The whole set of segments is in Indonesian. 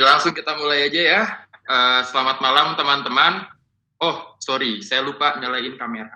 langsung kita mulai aja ya. Selamat malam teman-teman. Oh, sorry, saya lupa nyalain kamera.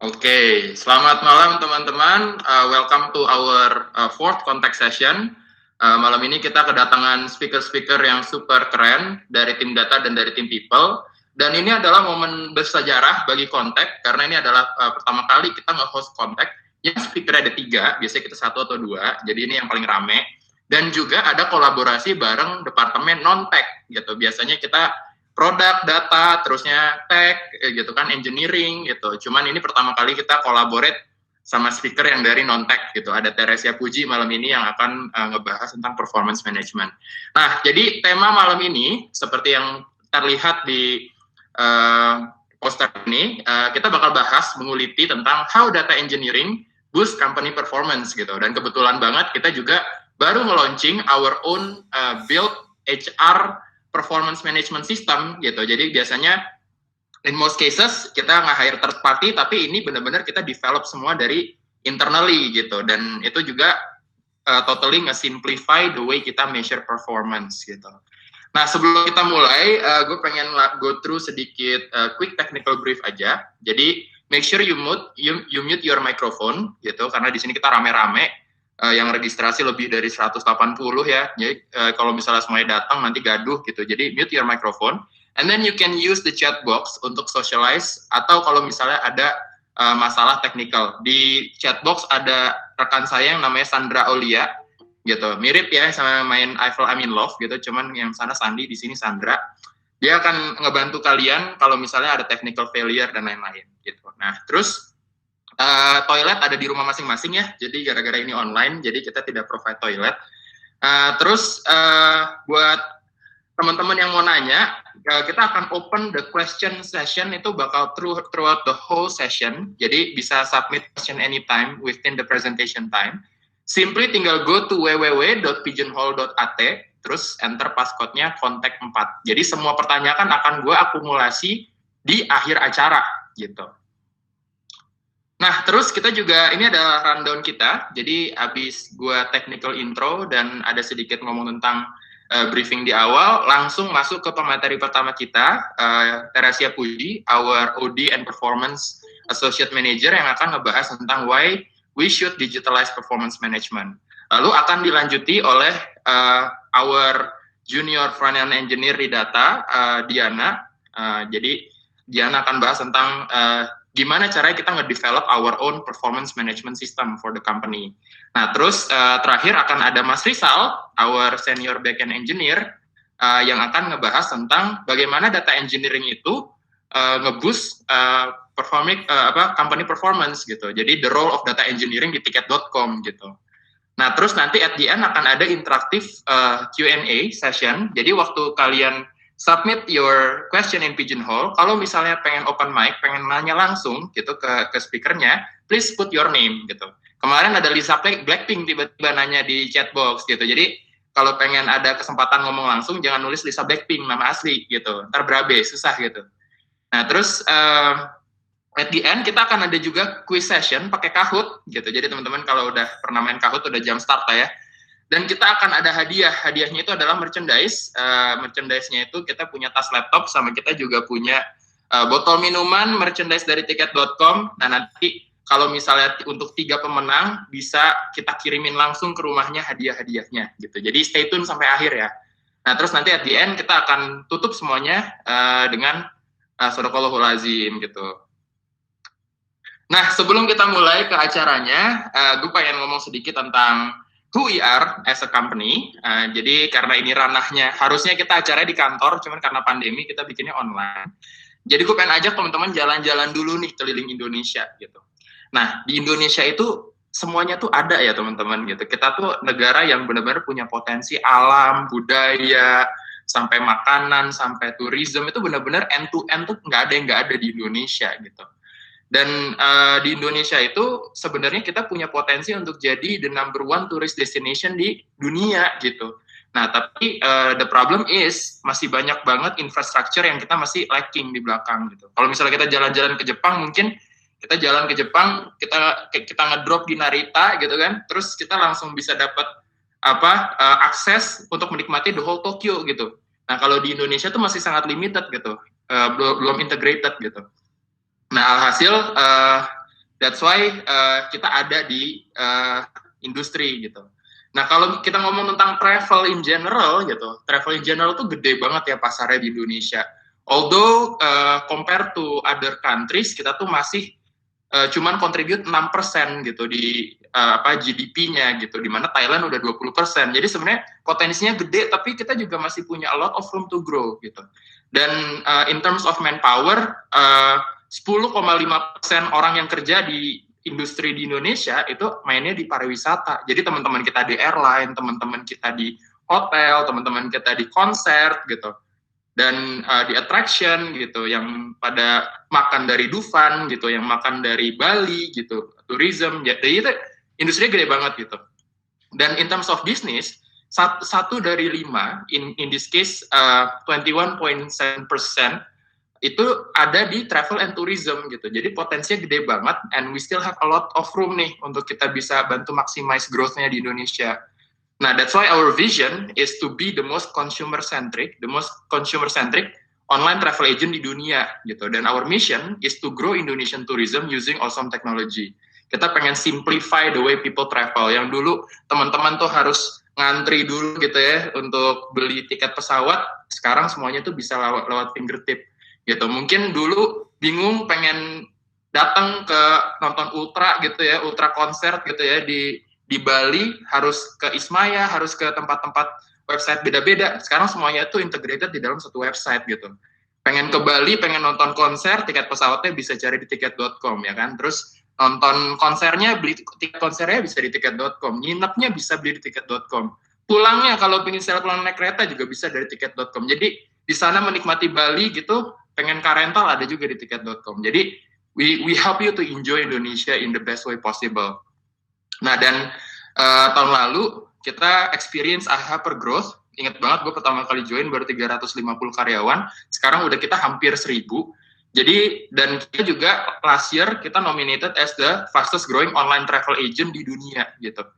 Oke, selamat malam teman-teman. Welcome to our fourth contact session. Malam ini kita kedatangan speaker-speaker yang super keren dari tim data dan dari tim people. Dan ini adalah momen bersejarah bagi kontak, karena ini adalah pertama kali kita nge-host kontak. Ya, speaker ada 3, biasanya kita 1 atau 2, jadi ini yang paling rame. Dan juga ada kolaborasi bareng departemen non-tech, gitu. Biasanya kita produk, data, terusnya tech, gitu kan, engineering, gitu. Cuman ini pertama kali kita collaborate sama speaker yang dari non-tech, gitu. Ada Teresia Puji malam ini yang akan ngebahas tentang performance management. Nah, jadi tema malam ini, seperti yang terlihat di poster ini, kita bakal bahas, menguliti tentang how data engineering boost company performance gitu. Dan kebetulan banget kita juga baru nge-launching our own build HR performance management system gitu. Jadi biasanya in most cases kita nge-hire third party, tapi ini benar-benar kita develop semua dari internally gitu. Dan itu juga totally nge-simplify the way kita measure performance gitu. Nah, sebelum kita mulai, gue pengen go through sedikit quick technical brief aja. Jadi, make sure you mute your microphone, gitu, karena di sini kita rame-rame, yang registrasi lebih dari 180 ya. Jadi, kalau misalnya semuanya datang, nanti gaduh, gitu. Jadi, mute your microphone. And then you can use the chat box untuk socialize, atau kalau misalnya ada masalah technical. Di chat box ada rekan saya yang namanya Sandra Aulia, gitu, mirip ya sama main Eiffel I'm in Love gitu, cuman yang sana Sandi, di sini Sandra. Dia akan ngebantu kalian kalau misalnya ada technical failure dan lain-lain gitu. Nah, terus toilet ada di rumah masing-masing ya, jadi gara-gara ini online, jadi kita tidak provide toilet. Terus buat teman-teman yang mau nanya, kita akan open the question session, itu bakal throughout the whole session, jadi bisa submit question anytime within the presentation time. Simply tinggal go to www.pigeonhole.at, terus enter passcode-nya kontak 4. Jadi semua pertanyaan akan gue akumulasi di akhir acara, gitu. Nah, terus kita juga, ini adalah rundown kita, jadi abis gue technical intro dan ada sedikit ngomong tentang briefing di awal, langsung masuk ke pemateri pertama kita, Teresia Puji, our OD and Performance Associate Manager, yang akan ngebahas tentang why we should digitalize performance management. Lalu akan dilanjuti oleh our junior front-end engineer di data, Diana. Jadi Diana akan bahas tentang gimana caranya kita nge-develop our own performance management system for the company. Nah, terus terakhir akan ada Mas Rizal, our senior back-end engineer, yang akan ngebahas tentang bagaimana data engineering itu nge-boost company performance gitu. Jadi the role of data engineering di ticket.com gitu. Nah, terus nanti at the end akan ada interaktif Q&A session. Jadi waktu kalian submit your question in Pigeonhole, kalau misalnya pengen open mic, pengen nanya langsung gitu ke speakernya, please put your name gitu. Kemarin ada Lisa Blackpink tiba-tiba nanya di chat box gitu. Jadi kalau pengen ada kesempatan ngomong langsung, jangan nulis Lisa Blackpink nama asli gitu. Ntar berabe, susah gitu. Nah, terus at the end kita akan ada juga quiz session pakai Kahoot gitu. Jadi teman-teman kalau udah pernah main Kahoot udah jam start lah ya. Dan kita akan ada hadiah. Hadiahnya itu adalah merchandise. Merchandise-nya itu kita punya tas laptop, sama kita juga punya botol minuman merchandise dari ticket.com. Nah, nanti kalau misalnya untuk 3 pemenang bisa kita kirimin langsung ke rumahnya hadiah-hadiahnya gitu. Jadi stay tune sampai akhir ya. Nah, terus nanti at the end kita akan tutup semuanya dengan Sadaqallahul Azim gitu. Nah, sebelum kita mulai ke acaranya, gue pengen ngomong sedikit tentang who we are as a company. Jadi karena ini ranahnya, harusnya kita acaranya di kantor, cuman karena pandemi kita bikinnya online. Jadi gue pengen ajak teman-teman jalan-jalan dulu nih keliling Indonesia gitu. Nah, di Indonesia itu semuanya tuh ada ya teman-teman gitu. Kita tuh negara yang benar-benar punya potensi alam, budaya, sampai makanan, sampai tourism, itu benar-benar end to end tuh nggak ada yang nggak ada di Indonesia gitu. Dan di Indonesia itu sebenarnya kita punya potensi untuk jadi the number 1 tourist destination di dunia gitu. Nah, tapi the problem is masih banyak banget infrastructure yang kita masih lacking di belakang gitu. Kalau misalnya kita jalan-jalan ke Jepang, mungkin Kita jalan ke Jepang, kita ngedrop di Narita gitu kan, terus kita langsung bisa dapat akses untuk menikmati the whole Tokyo gitu. Nah kalau di Indonesia tuh masih sangat limited gitu, belum integrated gitu. Nah alhasil that's why kita ada di industri gitu. Nah kalau kita ngomong tentang travel in general gitu, travel in general tuh gede banget ya pasarnya di Indonesia. Although compared to other countries, kita tuh masih cuman contribute 6% gitu di GDP-nya gitu, di mana Thailand udah 20%. Jadi sebenarnya potensinya gede, tapi kita juga masih punya a lot of room to grow gitu. Dan in terms of manpower, 10,5% orang yang kerja di industri di Indonesia itu mainnya di pariwisata. Jadi teman-teman kita di airline, teman-teman kita di hotel, teman-teman kita di konser gitu. Dan di attraction gitu, yang pada makan dari Dufan gitu, yang makan dari Bali gitu, tourism, jadi itu industri gede banget gitu. Dan in terms of business, 1 dari 5, in this case 21.7% itu ada di travel and tourism gitu. Jadi potensinya gede banget, and we still have a lot of room nih untuk kita bisa bantu maximize growth-nya di Indonesia. Nah, that's why our vision is to be the most consumer-centric online travel agent di dunia gitu. Dan our mission is to grow Indonesian tourism using awesome technology. Kita pengen simplify the way people travel. Yang dulu teman-teman tuh harus ngantri dulu gitu ya untuk beli tiket pesawat. Sekarang semuanya tuh bisa lewat fingertip gitu. Mungkin dulu bingung pengen datang ke nonton ultra gitu ya, ultra konser gitu ya di Bali, harus ke Ismaya, harus ke tempat-tempat website beda-beda. Sekarang semuanya itu integrated di dalam satu website gitu. Pengen ke Bali, pengen nonton konser, tiket pesawatnya bisa cari di tiket.com ya kan. Terus nonton konsernya, beli tiket konsernya bisa di tiket.com. Nginepnya bisa beli di tiket.com. Pulangnya kalau pengen pulang naik kereta juga bisa dari tiket.com. Jadi di sana menikmati Bali gitu, pengen car rental ada juga di tiket.com. Jadi we help you to enjoy Indonesia in the best way possible. Nah, dan tahun lalu kita experience hyper growth. Ingat banget gue pertama kali join baru 350 karyawan. Sekarang udah kita hampir 1.000. Jadi, dan kita juga last year kita nominated as the fastest growing online travel agent di dunia gitu.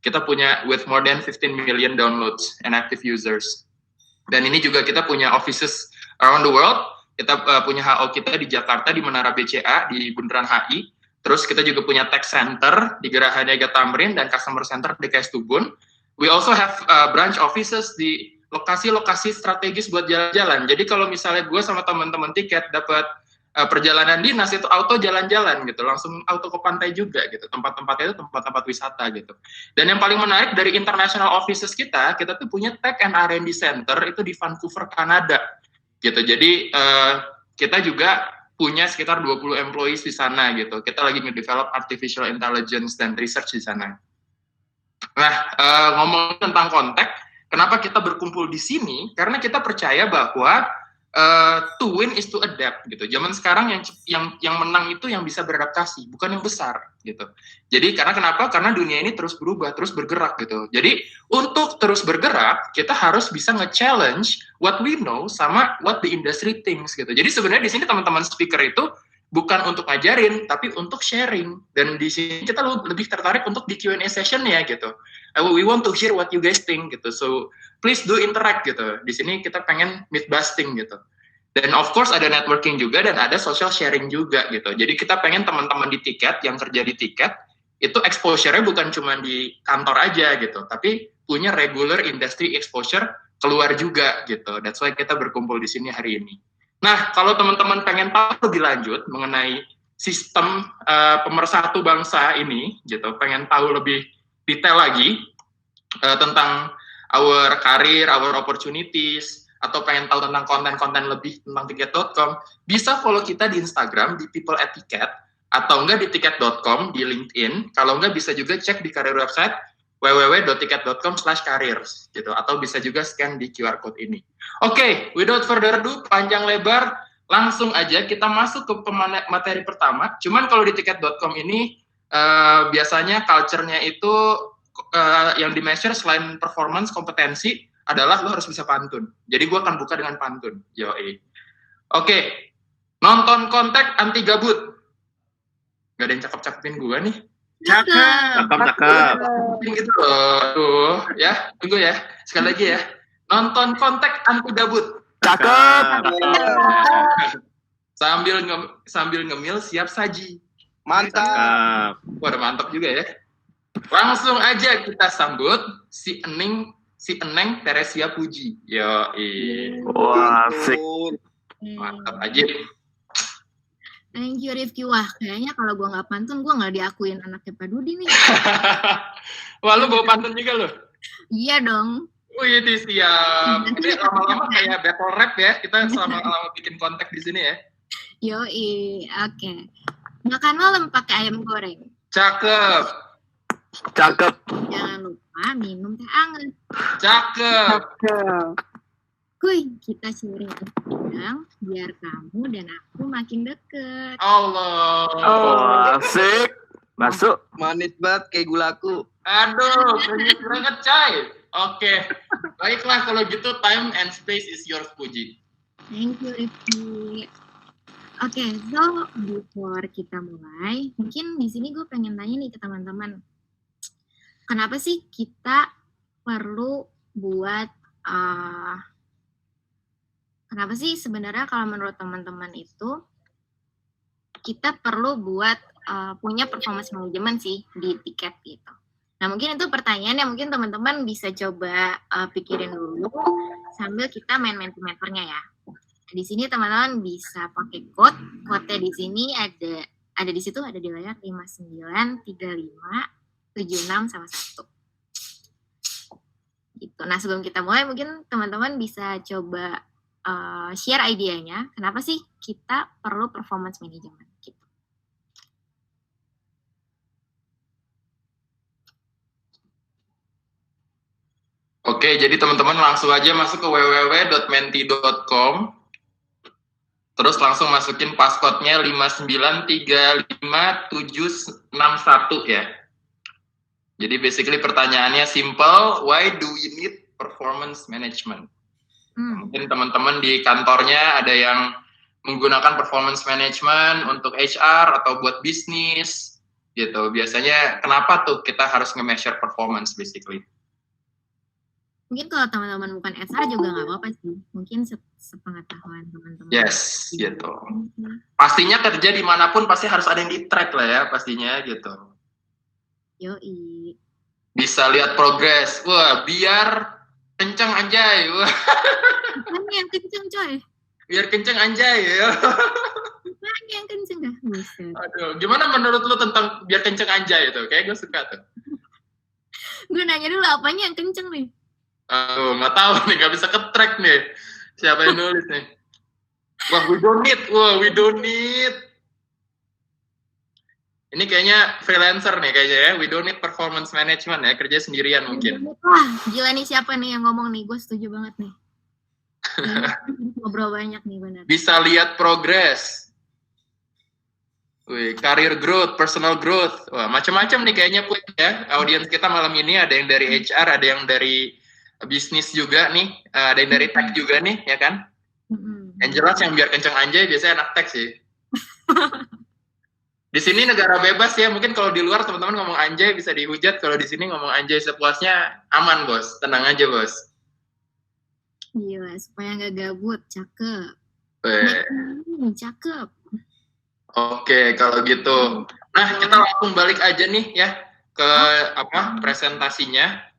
Kita punya with more than 15 million downloads and active users. Dan ini juga kita punya offices around the world. Kita punya HO kita di Jakarta, di Menara BCA, di Bundaran HI. Terus kita juga punya tech center di Geraha Niaga Tamrin dan customer center di KS Tubun. We also have branch offices di lokasi-lokasi strategis buat jalan-jalan. Jadi kalau misalnya gue sama teman-teman tiket dapat perjalanan dinas itu auto jalan-jalan gitu, langsung auto ke pantai juga gitu. Tempat-tempatnya itu tempat-tempat wisata gitu. Dan yang paling menarik dari international offices kita tuh punya tech and R&D center itu di Vancouver, Kanada gitu. Jadi kita juga punya sekitar 20 employees di sana gitu. Kita lagi nge-develop artificial intelligence dan research di sana. Nah, ngomong tentang kontak, kenapa kita berkumpul di sini? Karena kita percaya bahwa to win is to adapt gitu. Zaman sekarang yang menang itu yang bisa beradaptasi, bukan yang besar gitu. Jadi kenapa? Karena dunia ini terus berubah, terus bergerak gitu. Jadi untuk terus bergerak, kita harus bisa nge-challenge what we know sama what the industry thinks gitu. Jadi sebenarnya di sini teman-teman speaker itu bukan untuk ngajarin, tapi untuk sharing. Dan di sini kita lebih tertarik untuk di Q&A session-nya gitu. We want to hear what you guys think gitu. So please do interact gitu. Di sini kita pengen myth busting gitu. Dan of course ada networking juga dan ada social sharing juga gitu. Jadi kita pengen teman-teman di tiket yang kerja di tiket itu exposure-nya bukan cuma di kantor aja gitu, tapi punya regular industry exposure keluar juga gitu. That's why kita berkumpul di sini hari ini. Nah, kalau teman-teman pengen tahu lebih lanjut mengenai sistem pemersatu bangsa ini gitu, pengen tahu lebih detail lagi tentang our career, our opportunities, atau pengen tahu tentang konten-konten lebih tentang tiket.com, bisa follow kita di Instagram di People at Ticket, atau enggak di tiket.com, di LinkedIn. Kalau enggak bisa juga cek di career website www.tiket.com/careers gitu, atau bisa juga scan di QR code ini. Oke, without further ado, panjang lebar, langsung aja kita masuk ke materi pertama. Cuman kalau di tiket.com ini biasanya culture-nya itu yang di-measure selain performance, kompetensi, adalah lo harus bisa pantun. Jadi gue akan buka dengan pantun. Oke, nonton kontak anti gabut. ada yang cakep-cakepin gue nih. Cakep. Gitu loh. Aduh, ya, tunggu ya. Sekali lagi ya. Nonton kontak anti gabut. Cakep. Sambil ngemil siap saji. Mantap. Wah, mantap juga ya. Langsung aja kita sambut si Eneng Teresia Puji. Wah, asik. Mantap aja. Thank you Rifki. Wah, kayaknya kalau gue nggak pantun, gue nggak diakuin anaknya Pak Dudi nih. Wah, lu bawa pantun juga lo? Iya dong. Wih, siap. Ini lama-lama kayak battle rap ya. Kita selama-lama bikin kontak di sini ya. Yoi, oke. Makan malam pakai ayam goreng. Cakep. Jangan lupa minum teh hangat. Cakep. Kuy, kita sharing bidang biar kamu dan aku makin deket. Allah. Asik. Masuk. Manis banget kayak gulaku. Aduh, banget coy. Oke. Baiklah kalau gitu time and space is yours, Puji. Thank you, Rifki. Oke, so before kita mulai, mungkin di sini gue pengen tanya nih ke teman-teman. Kenapa sih kita perlu buat kenapa sih sebenarnya kalau menurut teman-teman itu kita perlu buat punya performance management sih di tiket gitu. Nah mungkin itu pertanyaan yang mungkin teman-teman bisa coba pikirin dulu sambil kita main mentor-mentornya ya. Di sini teman-teman bisa pakai code-nya di sini ada di situ, ada di layar 593576 sama 1. Gitu. Nah sebelum kita mulai mungkin teman-teman bisa coba share idenya, kenapa sih kita perlu performance management gitu. Oke, jadi teman-teman langsung aja masuk ke www.menti.com. Terus langsung masukin passcode-nya 5935761 ya. Jadi basically pertanyaannya simple, why do we need performance management? Mungkin teman-teman di kantornya ada yang menggunakan performance management untuk HR atau buat bisnis gitu. Biasanya kenapa tuh kita harus nge-measure performance basically? Mungkin kalau teman-teman bukan HR juga nggak apa-apa sih. Mungkin sepengetahuan teman-teman. Yes, gitu. Pastinya kerja dimanapun pasti harus ada yang di-track lah ya pastinya gitu. Yoi. Bisa lihat progres. Wah, biar kenceng anjay. Wah. Apanya yang kenceng coy? Biar kenceng anjay ya. Apanya yang kenceng dah? Buset. Aduh, gimana menurut lu tentang biar kenceng anjay itu? Kayak gue suka tuh. Gue nanya dulu apanya yang kenceng nih? Aduh, nggak tahu nih, nggak bisa ke-track nih. Siapa yang nulis nih? Wah, we don't need. Ini kayaknya freelancer nih kayaknya ya. We don't need performance management ya, kerja sendirian mungkin. Wah, gila nih siapa nih yang ngomong nih? Gue setuju banget nih. Ngobrol banyak nih benar. Bisa lihat progres. Wih, career growth, personal growth. Wah, macam-macam nih kayaknya Put ya. Audiens kita malam ini ada yang dari HR, ada yang dari bisnis juga nih, ada yang dari tech juga nih, ya kan? Yang jelas yang biar kenceng anjay biasanya anak tech sih. Di sini negara bebas ya, mungkin kalau di luar teman-teman ngomong anjay bisa dihujat, kalau di sini ngomong anjay sepuasnya aman bos, tenang aja bos. Iya, supaya nggak gabut, cakep. Cakep. Oke, kalau gitu. Nah, kita langsung balik aja nih ya ke presentasinya.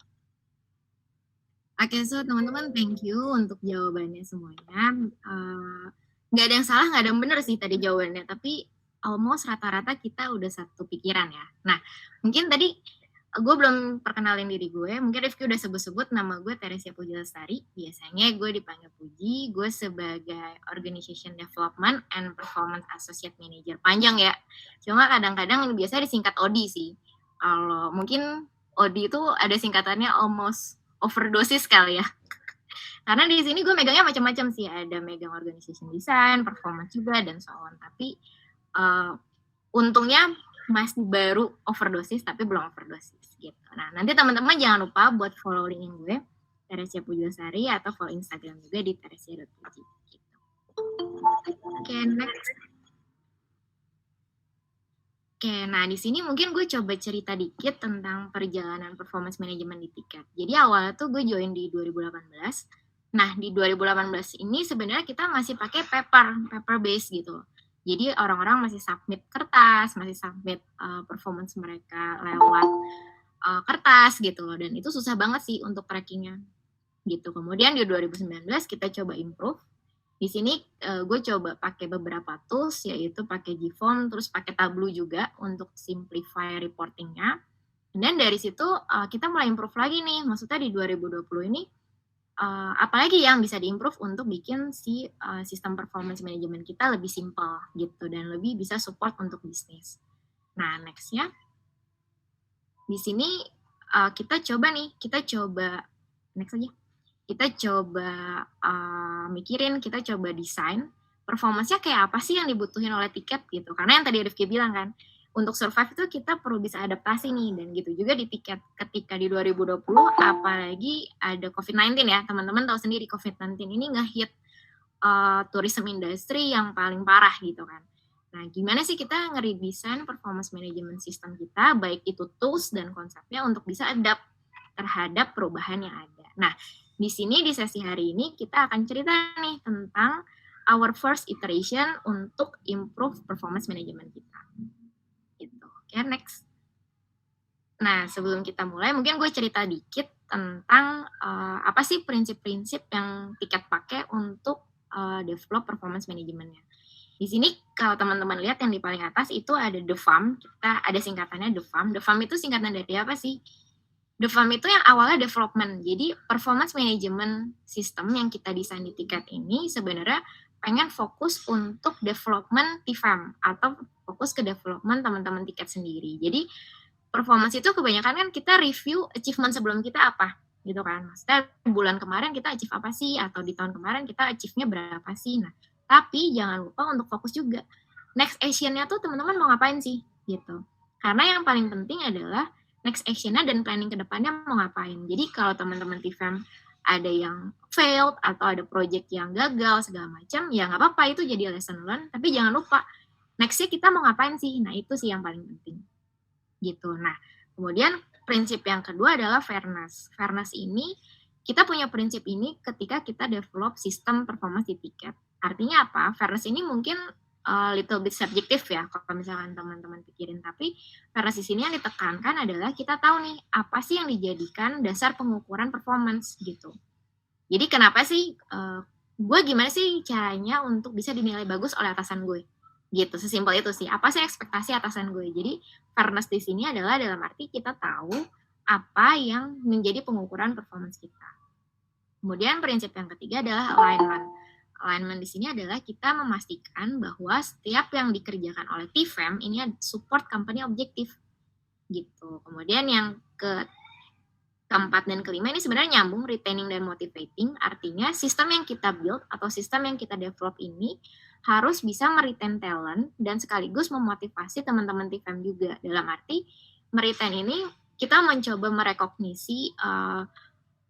Oke, so teman-teman thank you untuk jawabannya semuanya. Nggak ada yang salah, nggak ada yang benar sih tadi jawabannya, tapi almost rata-rata kita udah satu pikiran ya. Nah, mungkin tadi gue belum perkenalin diri gue, mungkin Rifki udah sebut-sebut nama gue Teresia Puji Lestari, biasanya gue dipanggil Puji, gue sebagai Organization Development and Performance Associate Manager, panjang ya, cuma kadang-kadang biasanya disingkat OD sih. Kalau mungkin OD itu ada singkatannya almost overdosis kali ya. Karena di sini gue megangnya macam-macam sih, ada megang organization design, performance juga dan so on. Tapi untungnya masih baru overdosis tapi belum overdosis gitu. Nah, nanti teman-teman jangan lupa buat follow linkin gue Teresia Puji Lestari atau follow Instagram juga di teresia.puji gitu. Oke, next. Oke, nah di sini mungkin gue coba cerita dikit tentang perjalanan performance management di Tiket. Jadi awalnya tuh gue join di 2018. Nah, di 2018 ini sebenarnya kita masih pakai paper base gitu. Jadi orang-orang masih submit kertas, masih submit performance mereka lewat kertas gitu loh. Dan itu susah banget sih untuk trackingnya gitu. Kemudian di 2019 kita coba improve. Di sini gue coba pakai beberapa tools, yaitu pakai GForm, terus pakai Tableau juga untuk simplify reportingnya. Dan dari situ kita mulai improve lagi nih, maksudnya di 2020 ini apalagi yang bisa diimprove untuk bikin si sistem performance management kita lebih simple gitu dan lebih bisa support untuk bisnis. Nah, nextnya di sini kita coba next aja. Kita coba mikirin, kita coba desain performance-nya kayak apa sih yang dibutuhin oleh Tiket gitu. Karena yang tadi Rifki bilang kan, untuk survive itu kita perlu bisa adaptasi nih, dan gitu juga di Tiket ketika di 2020, apalagi ada COVID-19 ya, teman-teman tahu sendiri COVID-19 ini nge-hit tourism industry yang paling parah gitu kan. Nah, gimana sih kita ngeredesign performance management system kita, baik itu tools dan konsepnya untuk bisa adapt terhadap perubahan yang ada. Nah, di sini di sesi hari ini kita akan cerita nih tentang our first iteration untuk improve performance management kita. Gitu. Oke, next. Nah, sebelum kita mulai, mungkin gue cerita dikit tentang apa sih prinsip-prinsip yang Tiket pakai untuk develop performance manajemennya. Di sini kalau teman-teman lihat yang di paling atas itu ada DEFAM, kita ada singkatannya DEFAM. DEFAM itu singkatan dari apa sih? DEFAM itu yang awalnya development. Jadi performance management system yang kita desain di Tiket ini sebenarnya pengen fokus untuk development TFAM atau fokus ke development teman-teman Tiket sendiri. Jadi performance itu kebanyakan kan kita review achievement sebelum kita apa gitu kan. Maksudnya bulan kemarin kita achieve apa sih, atau di tahun kemarin kita achieve-nya berapa sih. Nah, tapi jangan lupa untuk fokus juga next action-nya tuh teman-teman mau ngapain sih gitu. Karena yang paling penting adalah next action-nya dan planning ke depannya mau ngapain. Jadi kalau teman-teman TFAM ada yang failed atau ada project yang gagal segala macam, ya nggak apa-apa, itu jadi lesson learn. Tapi jangan lupa next-nya kita mau ngapain sih. Nah, itu sih yang paling penting. Gitu. Nah, kemudian prinsip yang kedua adalah fairness. Fairness ini kita punya prinsip ini ketika kita develop sistem performance di Tiket. Artinya apa? Fairness ini mungkin little bit subjektif ya kalau misalkan teman-teman pikirin, tapi fairness di sini yang ditekankan adalah kita tahu nih apa sih yang dijadikan dasar pengukuran performance gitu. Jadi kenapa sih gue gimana sih caranya untuk bisa dinilai bagus oleh atasan gue gitu, sesimpel itu sih. Apa sih ekspektasi atasan gue? Jadi fairness di sini adalah dalam arti kita tahu apa yang menjadi pengukuran performance kita. Kemudian prinsip yang ketiga adalah alignment. Alignment di sini adalah kita memastikan bahwa setiap yang dikerjakan oleh TFAM ini support company objektif gitu. Kemudian yang keempat dan kelima ini sebenarnya nyambung, retaining dan motivating. Artinya sistem yang kita build atau sistem yang kita develop ini harus bisa meretain talent dan sekaligus memotivasi teman-teman TFAM juga. Dalam arti meretain ini kita mencoba merekognisi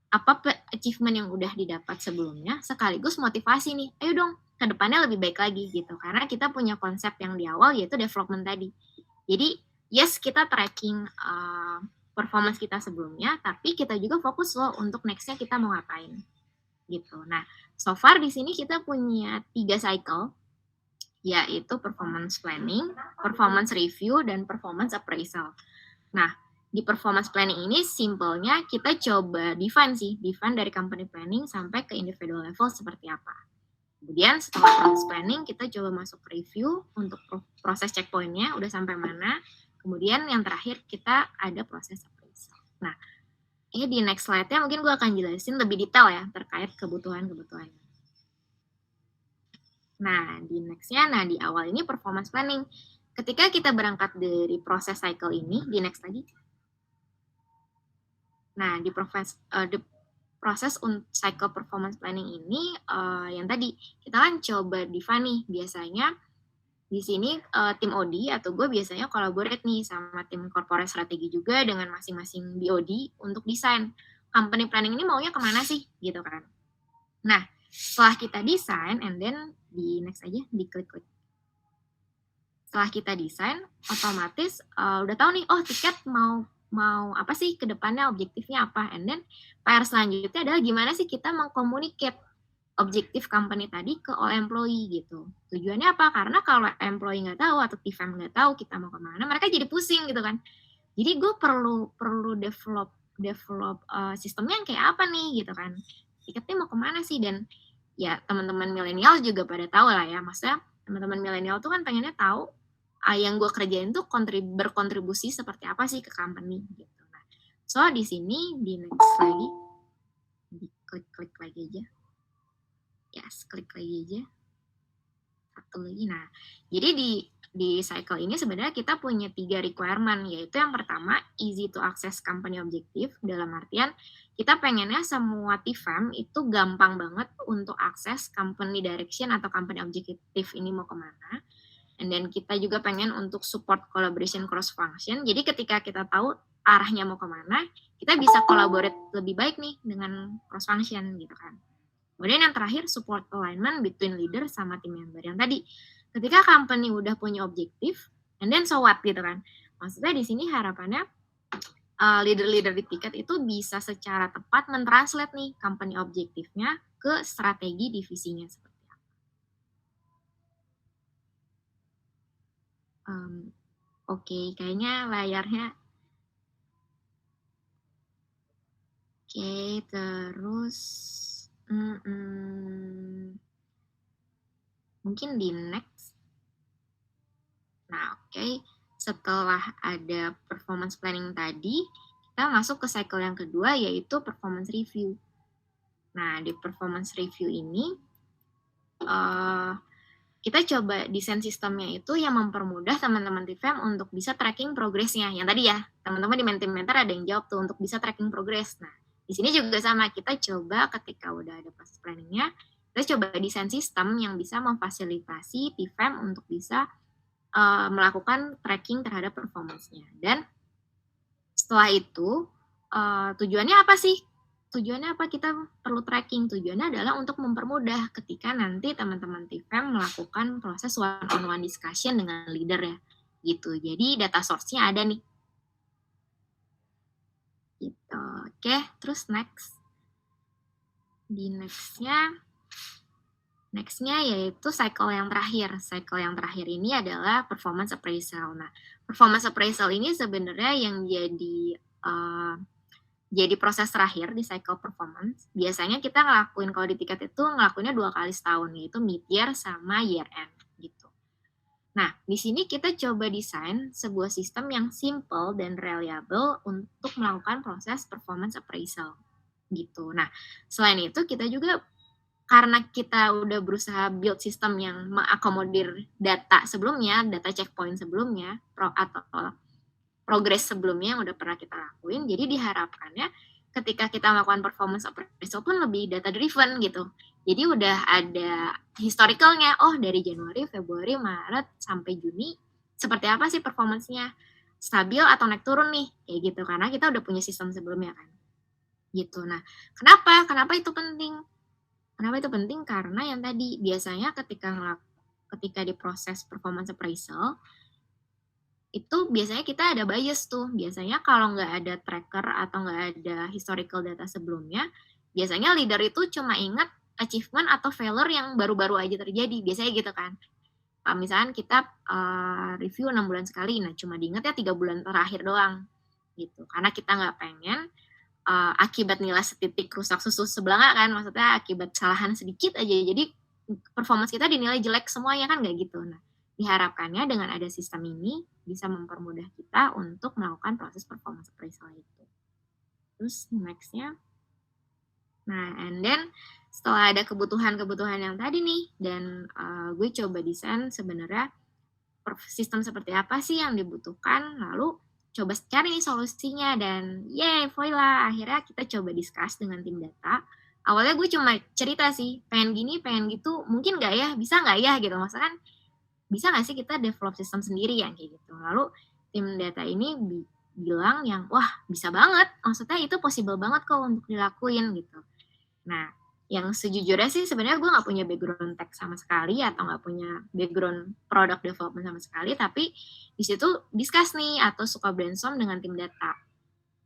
apa achievement yang udah didapat sebelumnya, sekaligus motivasi nih, ayo dong ke depannya lebih baik lagi gitu. Karena kita punya konsep yang di awal yaitu development tadi. Jadi yes, kita tracking performance kita sebelumnya, tapi kita juga fokus loh untuk next-nya kita mau ngapain gitu. Nah, so far di sini kita punya 3 cycle, yaitu performance planning, performance review, dan performance appraisal. Nah, di performance planning ini simpelnya kita coba define dari company planning sampai ke individual level seperti apa. Kemudian setelah proses planning kita coba masuk review untuk proses checkpointnya udah sampai mana. Kemudian yang terakhir kita ada proses appraisal. Nah, ini di next slide-nya mungkin gue akan jelasin lebih detail ya terkait kebutuhan-kebutuhannya. Nah, di next-nya, di awal ini performance planning. Ketika kita berangkat dari proses cycle ini, di next lagi. Nah, di proses cycle performance planning ini yang tadi kita kan coba define nih, biasanya di sini tim OD atau gue biasanya collaborate nih sama tim corporate strategi juga dengan masing-masing BOD untuk desain company planning ini maunya kemana sih gitu kan. Nah, setelah kita desain and then di next aja, di klik. setelah kita desain, otomatis udah tahu nih, oh tiket mau apa sih ke depannya, objektifnya apa, and then PR selanjutnya adalah gimana sih kita mengkomunicate objektif company tadi ke all employee gitu. Tujuannya apa? Karena kalau employee nggak tahu atau TFM nggak tahu kita mau kemana, mereka jadi pusing gitu kan. Jadi gue perlu develop sistemnya yang kayak apa nih gitu kan. Tiketnya mau kemana sih, dan ya teman-teman milenial juga pada tahu lah ya, maksudnya teman-teman milenial tuh kan pengennya tahu yang gue kerjain tuh berkontribusi seperti apa sih ke company gitu. Nah, so di sini di next lagi, klik lagi aja, yes, klik lagi aja, satu lagi. Nah, jadi di cycle ini sebenarnya kita punya 3 requirement, yaitu yang pertama easy to access company objective, dalam artian kita pengennya semua TFM itu gampang banget untuk akses company direction atau company objective ini mau kemana. And then kita juga pengen untuk support collaboration cross function. Jadi ketika kita tahu arahnya mau kemana, kita bisa collaborate lebih baik nih dengan cross function gitu kan. Kemudian yang terakhir support alignment between leader sama team member. Yang tadi ketika company udah punya objektif, and then so what gitu kan. Maksudnya di sini harapannya leader-leader di tiket itu bisa secara tepat mentranslate nih company objektifnya ke strategi divisinya seperti apa. Oke, kayaknya layarnya. Oke, terus mungkin di next. Nah, oke. Setelah ada performance planning tadi, kita masuk ke cycle yang kedua, yaitu performance review. Nah, di performance review ini, kita coba desain sistemnya itu yang mempermudah teman-teman TFM untuk bisa tracking progresnya. Yang tadi ya, teman-teman di Mentimeter ada yang jawab tuh untuk bisa tracking progress. Nah, di sini juga sama, kita coba ketika udah ada proses planningnya, kita coba desain sistem yang bisa memfasilitasi TFM untuk bisa melakukan tracking terhadap performance-nya. Dan setelah itu, tujuannya apa sih? Tujuannya apa kita perlu tracking? Tujuannya adalah untuk mempermudah ketika nanti teman-teman TFM melakukan proses one-on-one discussion dengan leader ya. Gitu. Jadi data source-nya ada nih. Gitu. Oke, terus next. Di next-nya yaitu cycle yang terakhir. Cycle yang terakhir ini adalah performance appraisal. Nah, performance appraisal ini sebenarnya yang jadi proses terakhir di cycle performance. Biasanya kita ngelakuin, kalau di tiket itu ngelakuinnya 2 kali setahun, yaitu mid-year sama year-end gitu. Nah, di sini kita coba desain sebuah sistem yang simple dan reliable untuk melakukan proses performance appraisal gitu. Nah, selain itu kita juga, karena kita udah berusaha build sistem yang mengakomodir data sebelumnya, data checkpoint sebelumnya, atau progress sebelumnya yang udah pernah kita lakuin, jadi diharapkannya ketika kita melakukan performance appraisal pun lebih data driven gitu. Jadi udah ada historicalnya, oh dari Januari, Februari, Maret, sampai Juni, seperti apa sih performance-nya? Stabil atau naik turun nih? Kayak gitu, karena kita udah punya sistem sebelumnya kan. Gitu. Nah, kenapa itu penting? Kenapa itu penting? Karena yang tadi, biasanya ketika di proses performance appraisal, itu biasanya kita ada bias tuh. Biasanya kalau nggak ada tracker atau nggak ada historical data sebelumnya, biasanya leader itu cuma ingat achievement atau failure yang baru-baru aja terjadi. Biasanya gitu kan. Misalkan kita review 6 bulan sekali, nah cuma diingatnya 3 bulan terakhir doang. Gitu. Karena kita nggak pengen akibat nilai setitik rusak susu sebelanga kan, maksudnya akibat kesalahan sedikit aja, jadi performance kita dinilai jelek semuanya kan, nggak gitu. Nah, diharapkannya dengan ada sistem ini bisa mempermudah kita untuk melakukan proses performance appraisal itu. Terus next-nya, nah and then setelah ada kebutuhan-kebutuhan yang tadi nih, dan gue coba desain sebenarnya sistem seperti apa sih yang dibutuhkan, lalu coba cari nih solusinya, dan voila, akhirnya kita coba discuss dengan tim data. Awalnya gue cuma cerita sih, pengen gini, pengen gitu, mungkin nggak ya, bisa nggak ya gitu, maksudnya kan bisa nggak sih kita develop sistem sendiri yang kayak gitu. Lalu tim data ini bilang yang wah bisa banget, maksudnya itu possible banget kok untuk dilakuin gitu. Nah, yang sejujurnya sih sebenarnya gue nggak punya background tech sama sekali atau nggak punya background product development sama sekali, tapi di situ discuss nih atau suka brainstorm dengan tim data.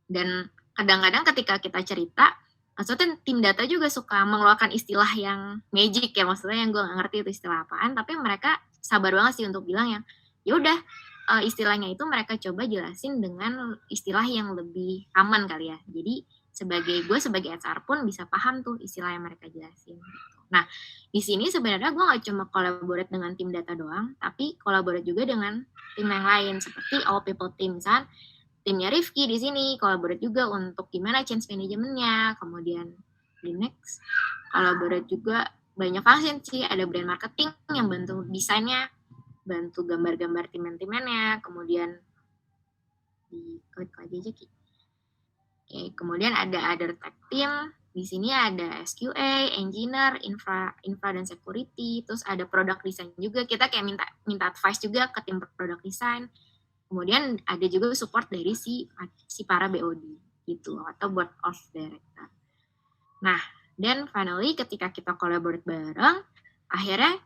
Dan kadang-kadang ketika kita cerita, maksudnya tim data juga suka mengeluarkan istilah yang magic ya, maksudnya yang gue nggak ngerti itu istilah apaan, tapi mereka sabar banget sih untuk bilang yang ya udah istilahnya itu mereka coba jelasin dengan istilah yang lebih aman kali ya. Jadi gue sebagai HR pun bisa paham tuh istilah yang mereka jelasin. Gitu. Nah, di sini sebenarnya gue nggak cuma collaborate dengan tim data doang, tapi collaborate juga dengan tim yang lain seperti all people team. Misalnya timnya Rifki di sini collaborate juga untuk gimana change manajemennya, kemudian di next collaborate juga banyak function sih, ada brand marketing yang bantu desainnya, bantu gambar-gambar timen-timennya, kemudian di klik lagi aja Ki. Oke, kemudian ada other tech team, di sini ada SQA, engineer, infra dan security, terus ada product design juga, kita kayak minta advice juga ke tim product design. Kemudian ada juga support dari si para BOD gitu atau board of director. Nah, dan finally ketika kita collaborate bareng, akhirnya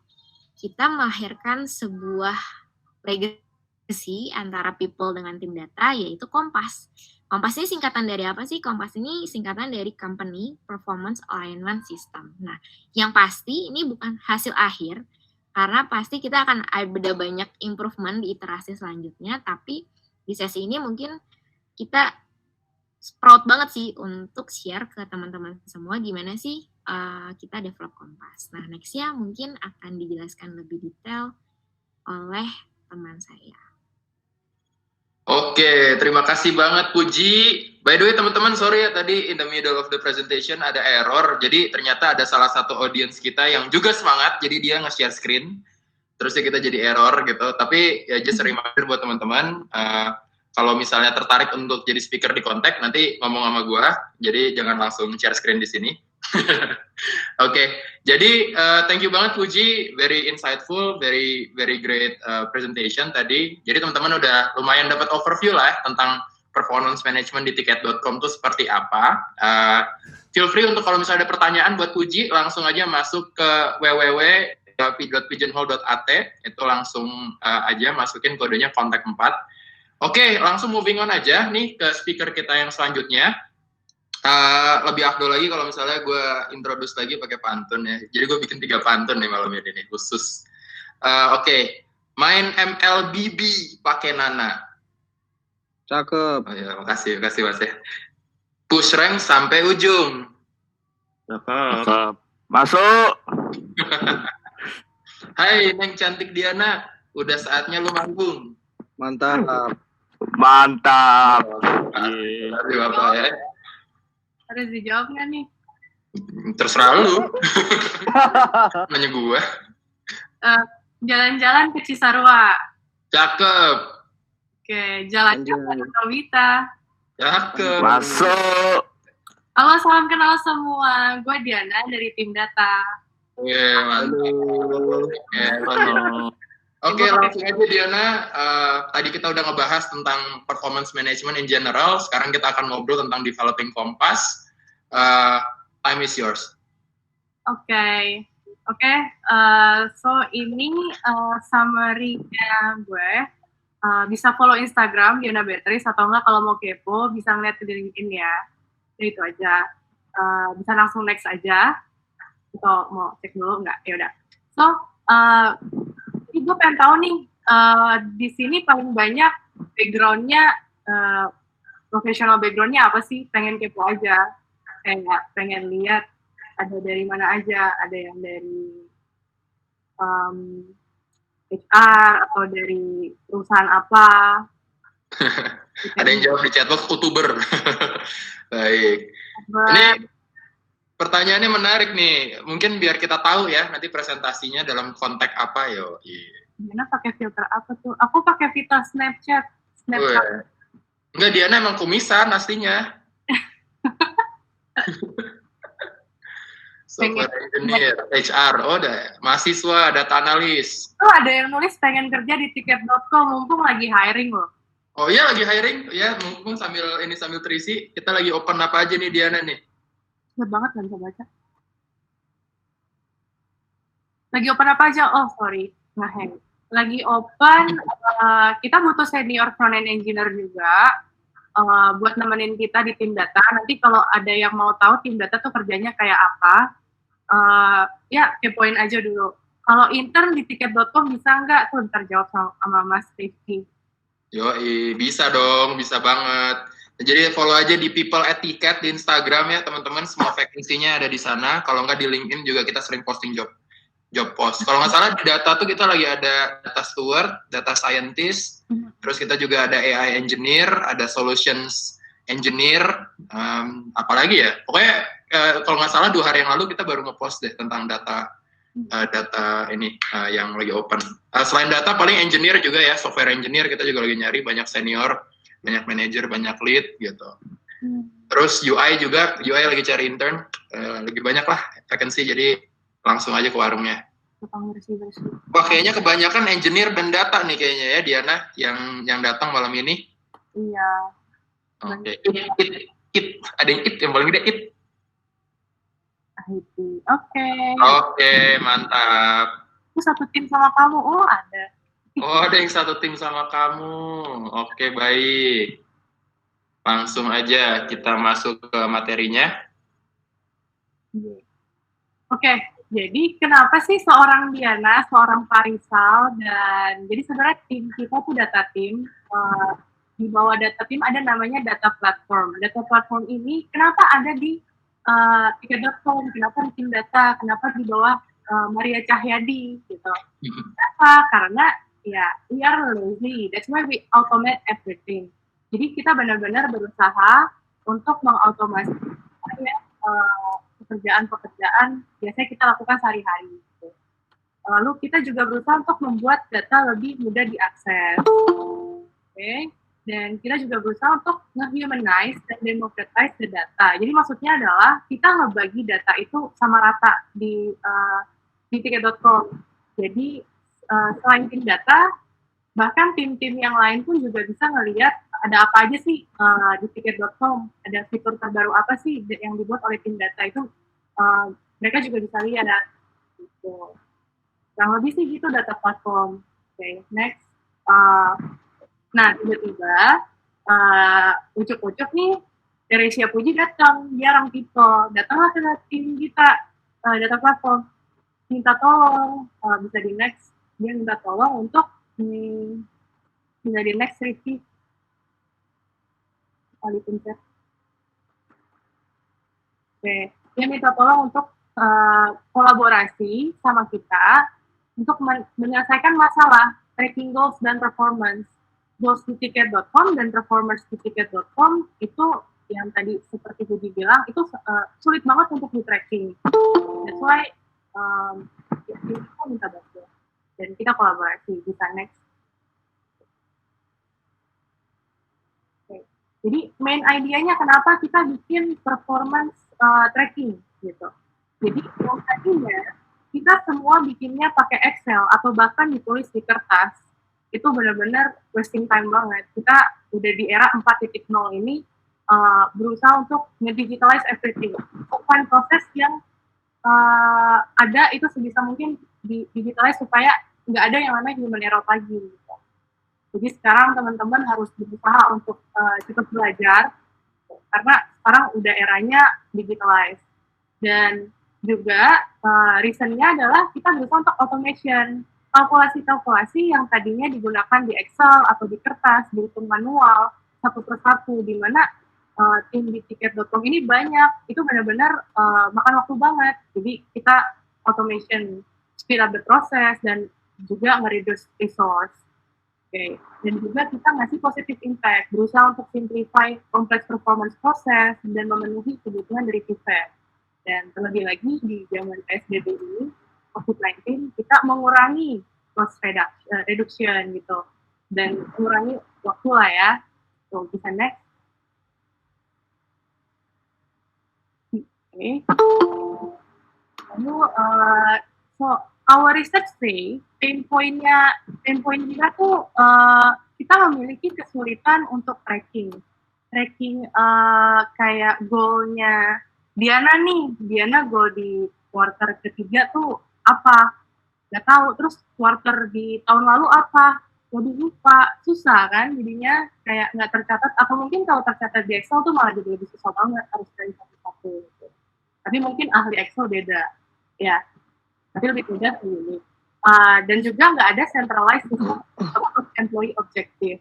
kita melahirkan sebuah legacy antara people dengan tim data, yaitu Kompas. Kompas ini singkatan dari apa sih? Kompas ini singkatan dari Company Performance Alignment System. Nah, yang pasti ini bukan hasil akhir, karena pasti kita akan ada banyak improvement di iterasi selanjutnya, tapi di sesi ini mungkin kita proud banget sih untuk share ke teman-teman semua gimana sih kita develop Kompas. Nah, next-nya mungkin akan dijelaskan lebih detail oleh teman saya. Oke, terima kasih banget Puji. By the way teman-teman, sorry ya tadi in the middle of the presentation ada error. Jadi ternyata ada salah satu audience kita yang juga semangat, jadi dia nge-share screen. Terusnya kita jadi error gitu. Tapi ya just a reminder buat teman-teman, kalau misalnya tertarik untuk jadi speaker di kontak, nanti ngomong sama gue. Jadi jangan langsung share screen di sini. Oke, jadi thank you banget Puji, very insightful, very great presentation tadi. Jadi teman-teman udah lumayan dapat overview lah tentang performance management di tiket.com itu seperti apa. Feel free untuk kalau misalnya ada pertanyaan buat Puji, langsung aja masuk ke www.pigeonhole.at, itu langsung aja masukin kodenya kontak 4. Oke, langsung moving on aja nih ke speaker kita yang selanjutnya. Lebih afdol lagi kalau misalnya gue introduce lagi pakai pantun ya. Jadi gue bikin 3 pantun nih malam ini nih, khusus. Oke. Main MLBB pakai Nana. Cakep. Oh ya, makasih Mas ya. Push rank sampai ujung. Cakep. Masuk. Hai Neng cantik Diana, udah saatnya lu manggung. Mantap. Mantap. Terima Bapak ya. Harus dijawab nggak nih? Terserah lu. Nanya gue. Jalan-jalan ke Cisarua. Cakep. Oke, jalan-jalan ke Wita. Cakep. Masuk. Halo, salam kenal semua. Gue Diana dari tim data. Mantap. Oke, langsung aja Diana. Tadi kita udah ngebahas tentang performance management in general. Sekarang kita akan ngobrol tentang developing Kompas. Time is yours. Oke. So ini summary-nya gue. Bisa follow Instagram Diana Beatrice, atau enggak kalau mau kepo bisa ngeliat di LinkedIn ya. Jadi itu aja. Bisa langsung next aja. Atau mau cek dulu enggak? Ya udah. So gue pengen tahu nih, di sini paling banyak background-nya, professional background-nya apa sih? Pengen kepo aja, kayak pengen lihat ada dari mana aja, ada yang dari HR atau dari perusahaan apa. Ada yang jawab di chatbox, YouTuber. Baik. Ini pertanyaannya menarik nih. Mungkin biar kita tahu ya nanti presentasinya dalam konteks apa yo. Diana pakai filter apa tuh? Aku pakai filter Snapchat. Enggak, Diana emang kumisan aslinya. Software engineer, HR, ada mahasiswa, data analis. Oh, ada yang nulis pengen kerja di tiket.com, mumpung lagi hiring loh. Oh iya, lagi hiring. Ya, mumpung sambil terisi, kita lagi open apa aja nih Diana nih. Cepet banget, nggak bisa baca. Lagi open apa aja? Oh, sorry. Ngehang. Lagi open, kita butuh senior front-end engineer juga buat nemenin kita di tim data. Nanti kalau ada yang mau tahu tim data tuh kerjanya kayak apa, ya kepoin aja dulu. Kalau intern di tiket.com bisa nggak? Tuh ntar jawab sama Mas Rifki. Yoi, bisa dong, bisa banget. Jadi follow aja di People at Ticket di Instagram ya teman-teman, semua vacancy-nya ada di sana. Kalau nggak di LinkedIn juga kita sering posting job post. Kalau nggak salah di data tuh kita lagi ada data steward, data scientist, terus kita juga ada AI engineer, ada solutions engineer, apalagi ya. Pokoknya kalau nggak salah 2 hari yang lalu kita baru ngepost deh tentang data ini yang lagi open. Selain data paling engineer juga ya, software engineer kita juga lagi nyari, banyak senior, banyak manager, banyak lead gitu. Terus UI juga, UI lagi cari intern, lebih banyak lah vacancy, jadi langsung aja ke warungnya. Wah, kayaknya kebanyakan engineer dan data nih kayaknya ya Diana yang datang malam ini. Iya. Oke. It. Ada yang paling gede it. Oke, mantap. Aku satu tim sama kamu. Oh, ada. Oh, ada yang satu tim sama kamu. Oke, baik. Langsung aja kita masuk ke materinya. Oke, jadi kenapa sih seorang Diana, seorang Farisal, dan jadi sebenarnya tim kita tuh data tim. Di bawah data tim ada namanya data platform. Data platform ini kenapa ada di tiket.com, kenapa di tim data, kenapa di bawah Maria Cahyadi gitu. Kenapa? Karena ya we are lazy, that's why we automate everything. Jadi kita benar-benar berusaha untuk mengautomasi pekerjaan-pekerjaan biasanya kita lakukan sehari-hari. Gitu. Lalu kita juga berusaha untuk membuat data lebih mudah diakses. Okay. Dan kita juga berusaha untuk nge-humanize dan democratize the data. Jadi maksudnya adalah kita ngebagi data itu sama rata di tiket.com. Jadi selain tim data, bahkan tim-tim yang lain pun juga bisa ngelihat ada apa aja sih di tiket.com, ada fitur terbaru apa sih yang dibuat oleh tim data itu, mereka juga bisa lihat. Gitu. Kurang lebih sih gitu data platform. Oke, next. Nah, tiba-tiba ucuk-ucuk nih, Teresia Puji datang, dia orang people, datanglah ke tim kita, data platform, minta tolong, bisa di next, dia minta tolong untuk bisa di next Ricky, kali pencet. Oke, dia minta tolong untuk kolaborasi sama kita untuk menyelesaikan masalah tracking goals dan performance. Goals di ticket.com dan performance di ticket.com itu yang tadi seperti Budi bilang itu sulit banget untuk di tracking. That's why kita minta bantuan dan kita kolaborasi. Bisa next. Okay. Jadi main idenya kenapa kita bikin performance tracking gitu. Jadi yang tadinya kita semua bikinnya pakai Excel atau bahkan ditulis di kertas. Itu benar-benar wasting time banget. Kita udah di era 4.0 ini berusaha untuk nge-digitalize everything. Find proses yang ada itu sebisa mungkin digitalize supaya nggak ada yang namanya human error lagi. Gitu. Jadi sekarang teman-teman harus berusaha untuk cepat belajar karena sekarang udah eranya digitalize. Dan juga reasonnya adalah kita berusaha untuk automation. Kalkulasi-kalkulasi yang tadinya digunakan di Excel atau di kertas, dihitung manual, satu persatu, di mana tim di tiket.com ini banyak, itu benar-benar makan waktu banget. Jadi kita automation, speed up the process, dan juga nge-reduce resource. Okay. Dan juga kita ngasih positive impact, berusaha untuk simplify complex performance process, dan memenuhi kebutuhan dari event. Dan terlebih lagi di zaman PSBB ini, COVID-19, kita mengurangi cost reduction gitu dan mengurangi waktu lah ya. So, bisa next. Okay. Lalu, so our research say pain point kita tuh kita memiliki kesulitan untuk tracking kayak goalnya Diana goal di quarter ketiga tuh apa? nggak tahu. Terus quarter di tahun lalu apa, waduh lupa, susah kan jadinya, kayak nggak tercatat, atau mungkin kalau tercatat di Excel tuh malah jadi lebih susah banget, harus dari satu-satu gitu. Tapi mungkin ahli Excel beda ya, tapi lebih mudah ini. Dan juga nggak ada centralized system of employee objective.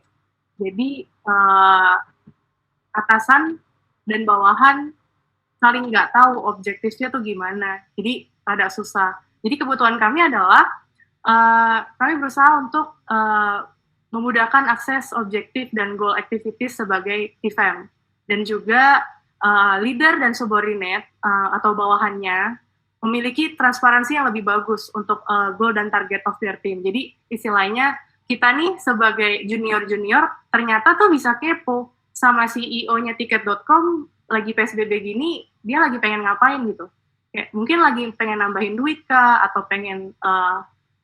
Jadi atasan dan bawahan saling nggak tahu objektifnya tuh gimana. Jadi rada susah. Jadi kebutuhan kami adalah kami berusaha untuk memudahkan akses objektif dan goal activities sebagai TFM. Dan juga leader dan subordinate atau bawahannya memiliki transparansi yang lebih bagus untuk goal dan target of their team. Jadi istilahnya kita nih sebagai junior-junior ternyata tuh bisa kepo sama CEO-nya tiket.com lagi PSBB gini, dia lagi pengen ngapain gitu. Kayak mungkin lagi pengen nambahin duit kah, atau pengen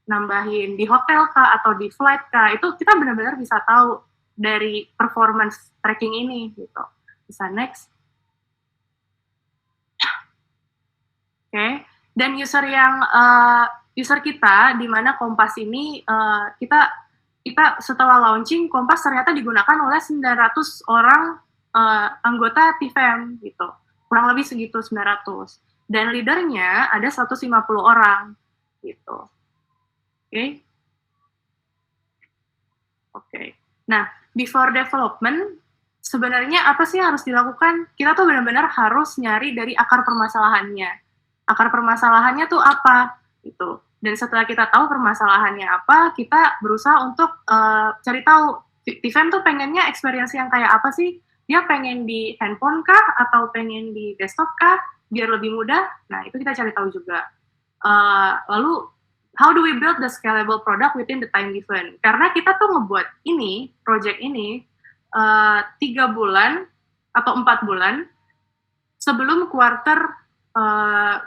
nambahin di hotel kah, atau di flight kah, itu kita benar-benar bisa tahu dari performance tracking ini gitu. Bisa next. Oke. Dan user kita di mana Kompas ini kita setelah launching Kompas ternyata digunakan oleh 900 orang anggota TFM gitu, kurang lebih segitu 900, dan leadernya ada 150 orang gitu. Oke. Nah, before development sebenarnya apa sih yang harus dilakukan? Kita tuh benar-benar harus nyari dari akar permasalahannya. Akar permasalahannya tuh apa gitu. Dan setelah kita tahu permasalahannya apa, kita berusaha untuk cari tahu TFM tuh pengennya experience yang kayak apa sih? Dia pengen di handphone kah, atau pengen di desktop kah, biar lebih mudah? Nah, itu kita cari tahu juga. Lalu, how do we build the scalable product within the time given? Karena kita tuh ngebuat ini, project ini, 3 bulan atau 4 bulan sebelum quarter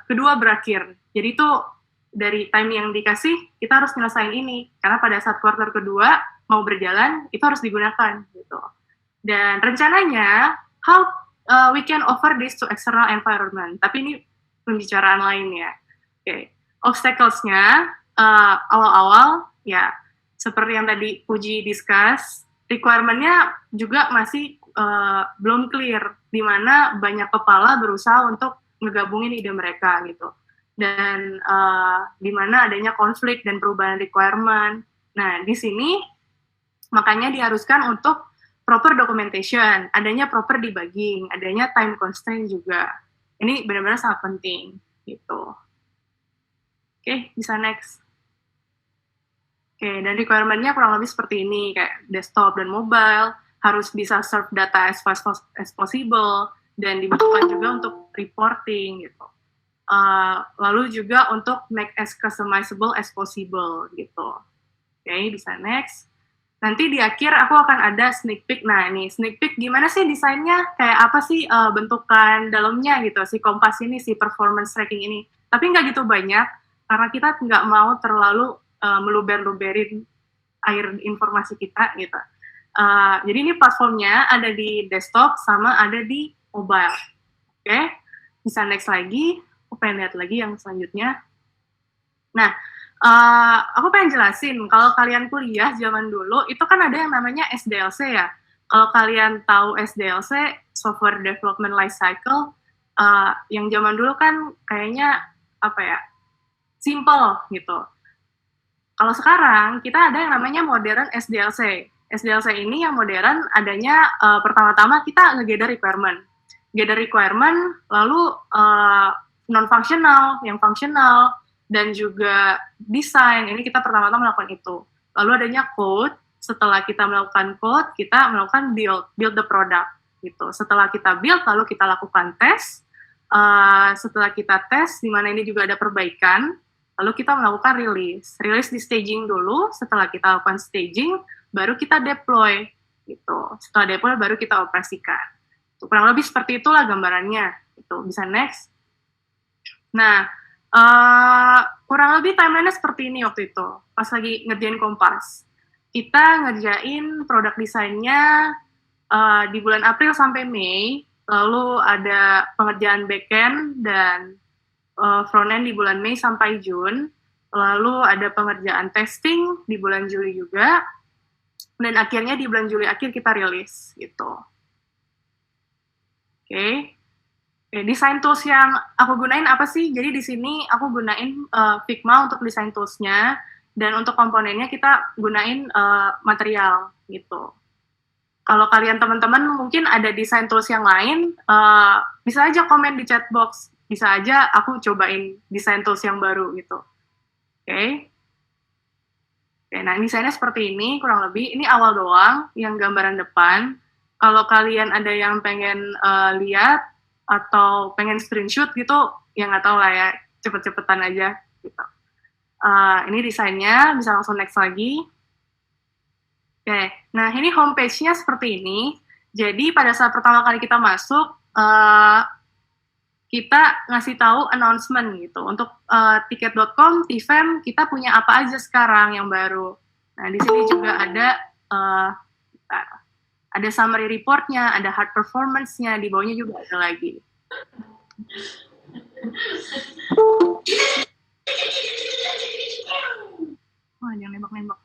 kedua berakhir. Jadi itu dari time yang dikasih, kita harus nyelesain ini. Karena pada saat quarter kedua mau berjalan, itu harus digunakan gitu. Dan rencananya, how we can offer this to external environment. Tapi ini pembicaraan lain ya. Obstacles-nya, awal-awal, ya seperti yang tadi Puji discuss, requirement-nya juga masih belum clear, di mana banyak kepala berusaha untuk ngegabungin ide mereka gitu. Dan di mana adanya konflik dan perubahan requirement. Nah, di sini makanya diharuskan untuk proper documentation, adanya proper debugging, adanya time constraint juga. Ini benar-benar sangat penting gitu. Oke, bisa next. Oke, dan requirement-nya kurang lebih seperti ini, kayak desktop dan mobile, harus bisa serve data as fast as possible, dan dibutuhkan juga untuk reporting gitu. Lalu juga untuk make as customizable as possible gitu. Oke, bisa next. Nanti di akhir aku akan ada sneak peek. Nah, ini sneak peek gimana sih desainnya? Kayak apa sih bentukan dalamnya gitu, si Kompas ini, si performance tracking ini. Tapi nggak gitu banyak, karena kita nggak mau terlalu meluber-luberin air informasi kita gitu. Jadi ini platformnya ada di desktop sama ada di mobile. Oke, bisa next lagi. Aku pengen lihat lagi yang selanjutnya. Nah, aku pengen jelasin, kalau kalian kuliah zaman dulu, itu kan ada yang namanya SDLC ya. Kalau kalian tahu SDLC, Software Development Lifecycle, yang zaman dulu kan kayaknya, apa ya, simple gitu. Kalau sekarang, kita ada yang namanya modern SDLC. SDLC ini yang modern adanya, pertama-tama kita nge-gather requirement. Gather requirement, lalu non-functional, yang functional, dan juga desain. Ini kita pertama-tama melakukan itu. Lalu adanya code. Setelah kita melakukan code, kita melakukan build the product gitu. Setelah kita build, lalu kita lakukan tes. Setelah kita tes, di mana ini juga ada perbaikan, lalu kita melakukan release. Release di staging dulu. Setelah kita lakukan staging, baru kita deploy gitu. Setelah deploy, baru kita operasikan. Kurang lebih seperti itulah gambarannya. Itu bisa next. Nah, kurang lebih timeline-nya seperti ini waktu itu, pas lagi ngerjain Kompas. Kita ngerjain produk desainnya di bulan April sampai Mei, lalu ada pengerjaan back-end dan front-end di bulan Mei sampai June, lalu ada pengerjaan testing di bulan Juli juga, dan akhirnya di bulan Juli akhir kita rilis gitu. Oke, desain tools yang aku gunain apa sih? Jadi di sini aku gunain Figma untuk desain toolsnya, dan untuk komponennya kita gunain material gitu. Kalau kalian teman-teman mungkin ada desain tools yang lain, bisa aja komen di chat box, bisa aja aku cobain desain tools yang baru gitu. Oke, nah desainnya seperti ini kurang lebih. Ini awal doang, yang gambaran depan. Kalau kalian ada yang pengen lihat atau pengen screenshot gitu, ya nggak tahu lah ya, cepet-cepetan aja gitu. Ini desainnya, bisa langsung next lagi. Oke, nah ini homepage-nya seperti ini. Jadi pada saat pertama kali kita masuk, kita ngasih tahu announcement gitu. Untuk tiket.com, Tifem, kita punya apa aja sekarang yang baru. Nah, di sini juga ada summary report-nya, ada hard performance-nya, di bawahnya juga ada lagi. Oh, jangan nembak-nembak.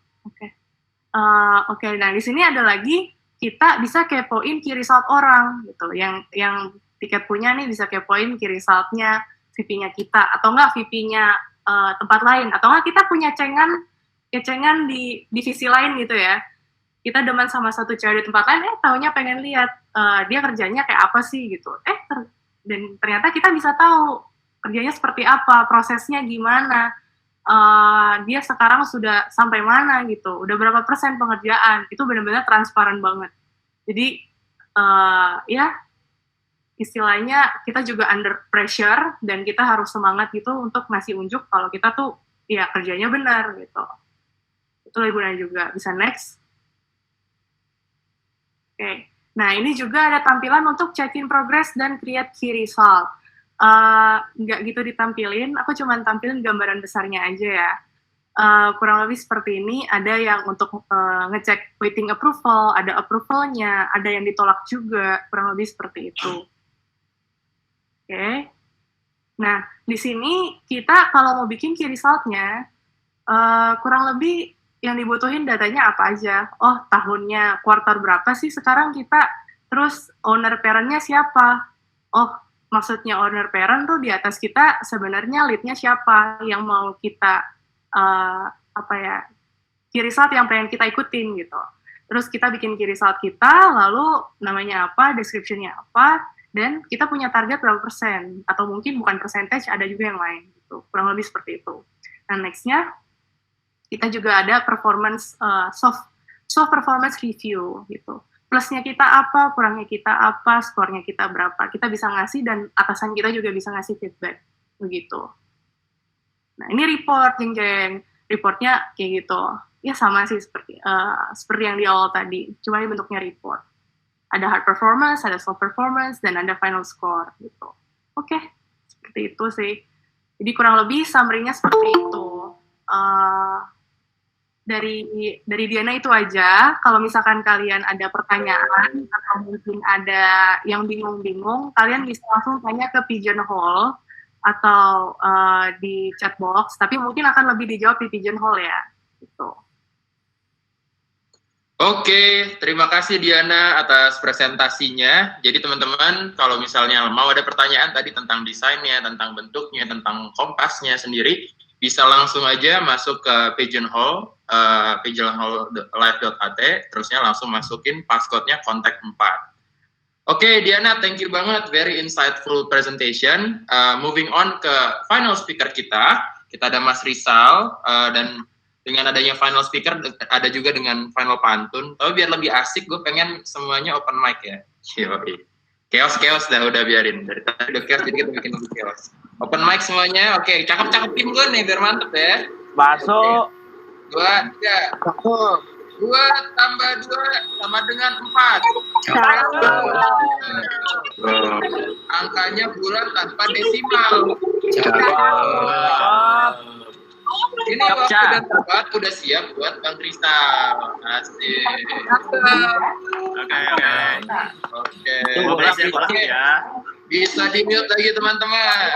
Oke, nah di sini ada lagi, kita bisa kepoin key result orang gitu. Yang tiket punya nih bisa kepoin key result-nya VP-nya kita, atau enggak VP-nya tempat lain, atau enggak kita punya kecengan di divisi lain gitu ya. Kita demen sama satu cewek di tempat lain, taunya pengen lihat dia kerjanya kayak apa sih gitu. Dan ternyata kita bisa tahu kerjanya seperti apa, prosesnya gimana, dia sekarang sudah sampai mana gitu, udah berapa persen pengerjaan, itu benar-benar transparan banget. Jadi ya istilahnya kita juga under pressure dan kita harus semangat gitu untuk ngasih unjuk kalau kita tuh ya kerjanya benar gitu. Itu lebih gunanya juga. Bisa next. Oke. Nah, ini juga ada tampilan untuk check-in progress dan create key result. Nggak gitu ditampilin, aku cuma tampilin gambaran besarnya aja ya. Kurang lebih seperti ini, ada yang untuk ngecek waiting approval, ada approval-nya, ada yang ditolak juga, kurang lebih seperti itu. Oke. Nah, di sini kita kalau mau bikin key result-nya, kurang lebih yang dibutuhin datanya apa aja. Oh, tahunnya, kuartal berapa sih sekarang kita, terus owner parent-nya siapa? Oh, maksudnya owner parent tuh di atas kita sebenarnya lead-nya siapa yang mau kita, key result yang pengen kita ikutin gitu. Terus kita bikin key result kita, lalu namanya apa, description-nya apa, dan kita punya target berapa persen, atau mungkin bukan percentage, ada juga yang lain, gitu. Kurang lebih seperti itu. Nah, next-nya, kita juga ada performance, soft performance review, gitu. Plusnya kita apa, kurangnya kita apa, skornya kita berapa, kita bisa ngasih, dan atasan kita juga bisa ngasih feedback, begitu. Nah, ini report, jeng-jeng. Reportnya kayak gitu. Ya, sama sih seperti yang di awal tadi, cuma ini bentuknya report. Ada hard performance, ada soft performance, dan ada final score gitu. Oke, seperti itu sih. Jadi kurang lebih summary-nya seperti itu. Dari Diana itu aja. Kalau misalkan kalian ada pertanyaan atau mungkin ada yang bingung-bingung, kalian bisa langsung tanya ke Pigeonhole atau di chat box. Tapi mungkin akan lebih dijawab di Pigeonhole ya. Gitu. Oke, terima kasih Diana atas presentasinya. Jadi teman-teman, kalau misalnya mau ada pertanyaan tadi tentang desainnya, tentang bentuknya, tentang kompasnya sendiri, bisa langsung aja masuk ke Pigeonhole, pigeonhole.live.at, terusnya langsung masukin passcode-nya kontak 4. Oke, Diana, thank you banget, very insightful presentation. Moving on ke final speaker kita ada Mas Rizal, dan dengan adanya final speaker, ada juga dengan final pantun. Tapi biar lebih asik, gue pengen semuanya open mic ya. Chaos dah, udah biarin. Dari tadi udah chaos, jadi kita bikin lebih chaos. Open mic semuanya, oke. Cakep-cakepin gue nih, biar mantep ya. Masuk. 2, 3. 2 tambah 2 sama dengan 4. Angkanya bulan tanpa desimal. Ini waktu udah tepat, udah siap buat Bang Rizal. Asik. Oke. Bisa di-mute lagi teman-teman.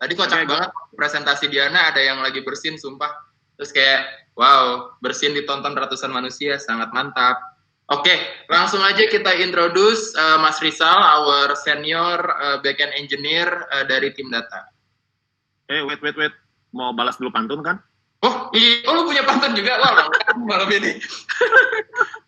Tadi kocak Oke, banget presentasi Diana, ada yang lagi bersin, sumpah. Terus kayak, wow, bersin ditonton ratusan manusia, sangat mantap. Oke, langsung aja kita introduce Mas Rizal, our senior backend engineer dari tim data. Wait. Mau balas dulu pantun kan? Oh, lu punya pantun juga? Wah, lengkap malam ini.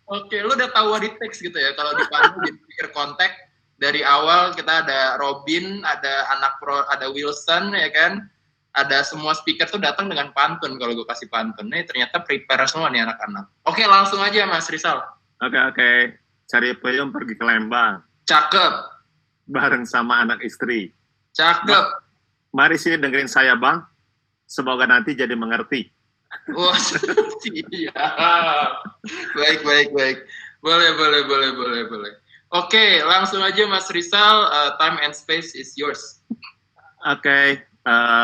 Oke, lu udah tahu what it takes gitu ya, kalau di pantun, di speaker contact, dari awal kita ada Robin, ada Wilson, ya kan? Ada semua speaker tuh datang dengan pantun kalau gue kasih pantun. Nih ternyata prepare semua nih anak-anak. Oke, langsung aja Mas Rizal. Oke. Cari peyem pergi ke Lembang. Cakep. Bareng sama anak istri. Cakep. Mari sini dengerin saya, Bang. Semoga nanti jadi mengerti. Wah, siap. Baik. Boleh. Oke, langsung aja Mas Rizal, time and space is yours. Oke,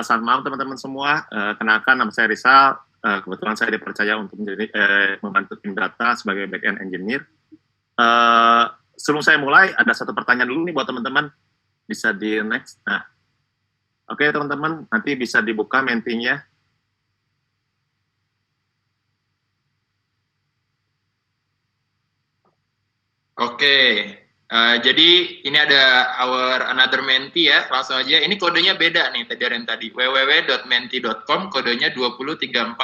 selamat malam teman-teman semua. Kenalkan nama saya Rizal. Kebetulan saya dipercaya untuk membantu tim data sebagai backend engineer. Sebelum saya mulai, ada satu pertanyaan dulu nih buat teman-teman. Bisa di next. Nah, oke teman-teman, nanti bisa dibuka Mentinya. Oke, jadi ini ada our another Menti ya, langsung aja. Ini kodenya beda nih dari yang tadi, www.menti.com, kodenya 203400.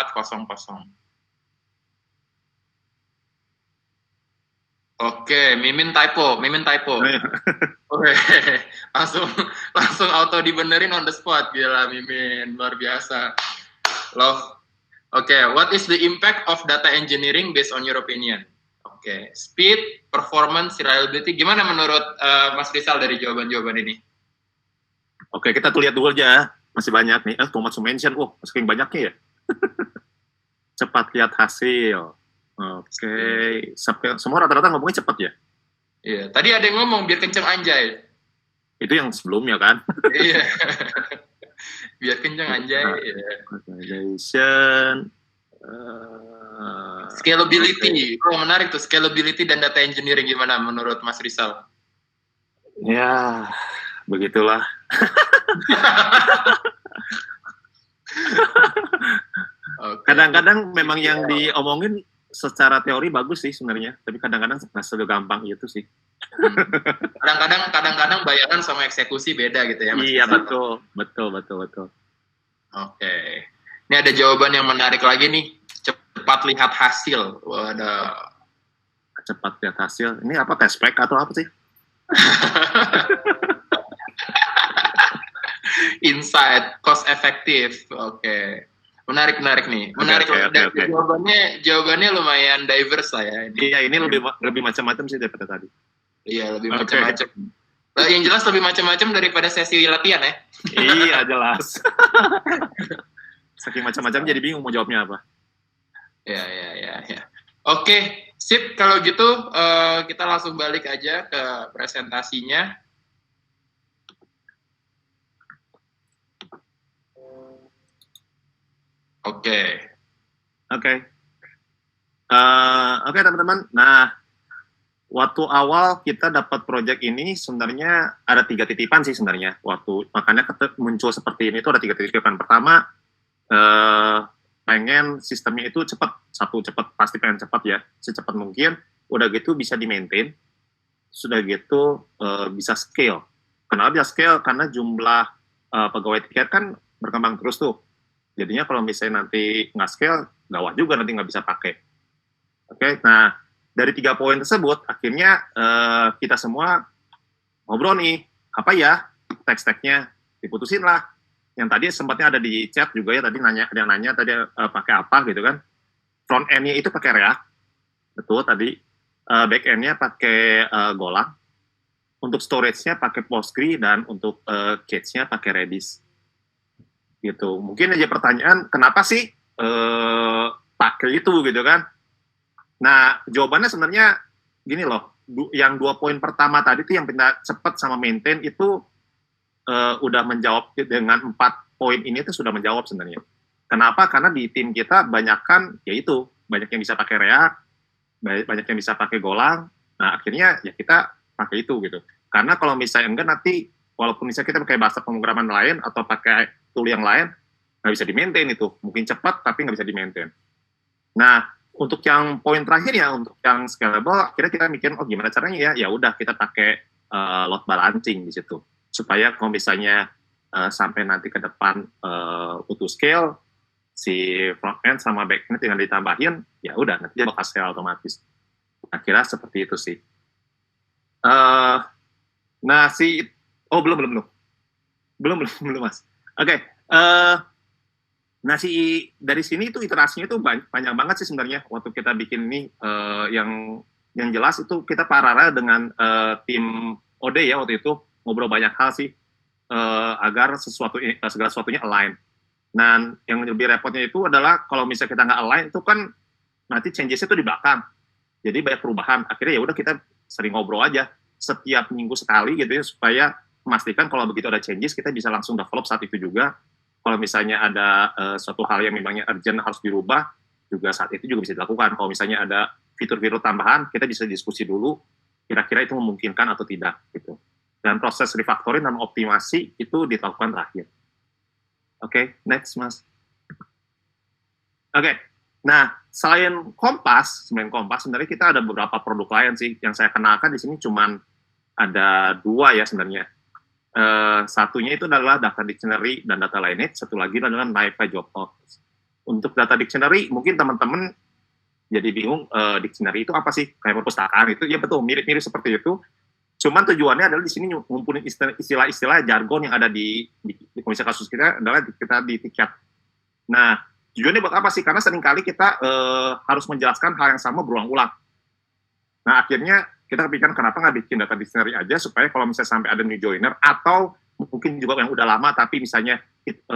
Oke, Mimin typo. Oke, langsung auto dibenerin on the spot, gila Mimin, luar biasa. Love. Oke, what is the impact of data engineering based on your opinion? Oke, speed, performance, reliability. Gimana menurut Mas Rizal dari jawaban-jawaban ini? Oke, kita tuh lihat dulu aja. Masih banyak nih. Too much to mention. Saking banyaknya ya. Cepat lihat hasil. Oke. Semua rata-rata ngomongnya cepat ya? Iya, tadi ada yang ngomong biar kenceng anjay. Itu yang sebelumnya kan? Iya. Biar kenceng anjay. Organization. Scalability. Oh, menarik tuh. Scalability dan data engineering gimana menurut Mas Rizal? Ya, begitulah. Kadang-kadang memang yang diomongin secara teori bagus sih sebenarnya, tapi kadang-kadang nggak segampang itu sih. Kadang-kadang bayaran sama eksekusi beda gitu ya Mas Iya, Rizal. betul. Oke. Ini ada jawaban yang menarik lagi nih. Cepat lihat hasil. Waduh. Cepat lihat hasil. Ini apa, test pack atau apa sih? Insight, cost effective. Oke. Menarik nih. Menarik. Okay. Jawabannya lumayan diverse lah ya. Iya, ini lebih macam-macam sih daripada tadi. Iya, lebih macam-macam. Yang jelas lebih macam-macam daripada sesi latihan ya. Iya, jelas. Saking macam-macam jadi bingung mau jawabnya apa. Ya. Oke, sip. Kalau gitu kita langsung balik aja ke presentasinya. Oke, teman-teman. Nah, waktu awal kita dapat project ini sebenarnya ada 3 titipan sih sebenarnya. Makanya muncul seperti ini tuh ada 3 titipan. Pertama, pengen sistemnya itu cepat, pasti pengen cepat ya, secepat mungkin. Udah gitu bisa di-maintain, sudah gitu bisa scale. Kenapa bisa scale? Karena jumlah pegawai tiket kan berkembang terus tuh. Jadinya kalau misalnya nanti nggak scale, gawat juga nanti nggak bisa pakai. Oke, nah dari 3 poin tersebut, akhirnya kita semua ngobrol nih, apa ya tech-stacknya, diputusin lah. Yang tadi sempatnya ada di chat juga ya, tadi ada yang nanya tadi pakai apa gitu kan. Front end-nya itu pakai React, betul tadi. Back end-nya pakai Golang. Untuk storage-nya pakai Postgre, dan untuk cache-nya pakai Redis. Gitu. Mungkin aja pertanyaan, kenapa sih pakai itu gitu kan? Nah, jawabannya sebenarnya gini loh, yang 2 poin pertama tadi tuh yang pindah cepat sama maintain itu udah menjawab dengan 4 poin ini tuh sudah menjawab sebenarnya. Kenapa? Karena di tim kita banyak yang bisa pakai React, banyak yang bisa pakai Golang. Nah, akhirnya ya kita pakai itu gitu. Karena kalau misalnya enggak nanti walaupun misalnya kita pakai bahasa pemrograman lain atau pakai tool yang lain, nggak bisa di-maintain itu. Mungkin cepat, tapi nggak bisa di-maintain. Nah, untuk yang poin terakhir ya, untuk yang scalable, akhirnya kita mikir, oh gimana caranya ya? Ya udah, kita pakai load balancing di situ. Supaya kalau misalnya sampai nanti ke depan butuh scale, si front end sama back end tinggal ditambahin, ya udah, nanti dia bakal scale otomatis. Akhirnya seperti itu sih. Nah, belum Mas. Oke, nah dari sini itu iterasinya itu panjang banget sih sebenarnya waktu kita bikin ini. Yang jelas itu kita paralel dengan tim OD ya waktu itu ngobrol banyak hal sih agar segala sesuatunya align. Nah, yang lebih repotnya itu adalah kalau misalnya kita nggak align itu kan nanti changes-nya itu di belakang. Jadi banyak perubahan. Akhirnya ya udah kita sering ngobrol aja setiap minggu sekali gitu ya supaya memastikan kalau begitu ada changes kita bisa langsung develop saat itu juga. Kalau misalnya ada suatu hal yang memangnya urgent harus dirubah juga saat itu juga bisa dilakukan. Kalau misalnya ada fitur-fitur tambahan kita bisa diskusi dulu kira-kira itu memungkinkan atau tidak gitu. Dan proses refactoring dan optimasi itu dilakukan terakhir. Oke, next Mas. Oke, nah selain Kompas sebenarnya kita ada beberapa produk lain sih yang saya kenalkan di sini cuman ada 2 ya sebenarnya. Satunya itu adalah data dictionary dan data lineage, satu lagi adalah NiFi Job Logs. Untuk data dictionary mungkin teman-teman jadi bingung dictionary itu apa sih? Kayak perpustakaan itu, ya betul mirip-mirip seperti itu. Cuman tujuannya adalah di sini ngumpulin istilah-istilah jargon yang ada di komisi kasus kita adalah kita di tiket. Nah, tujuannya buat apa sih? Karena seringkali kita harus menjelaskan hal yang sama berulang-ulang. Nah, akhirnya kita pikirkan kenapa nggak bikin data dictionary aja supaya kalau misalnya sampai ada new joiner atau mungkin juga yang udah lama tapi misalnya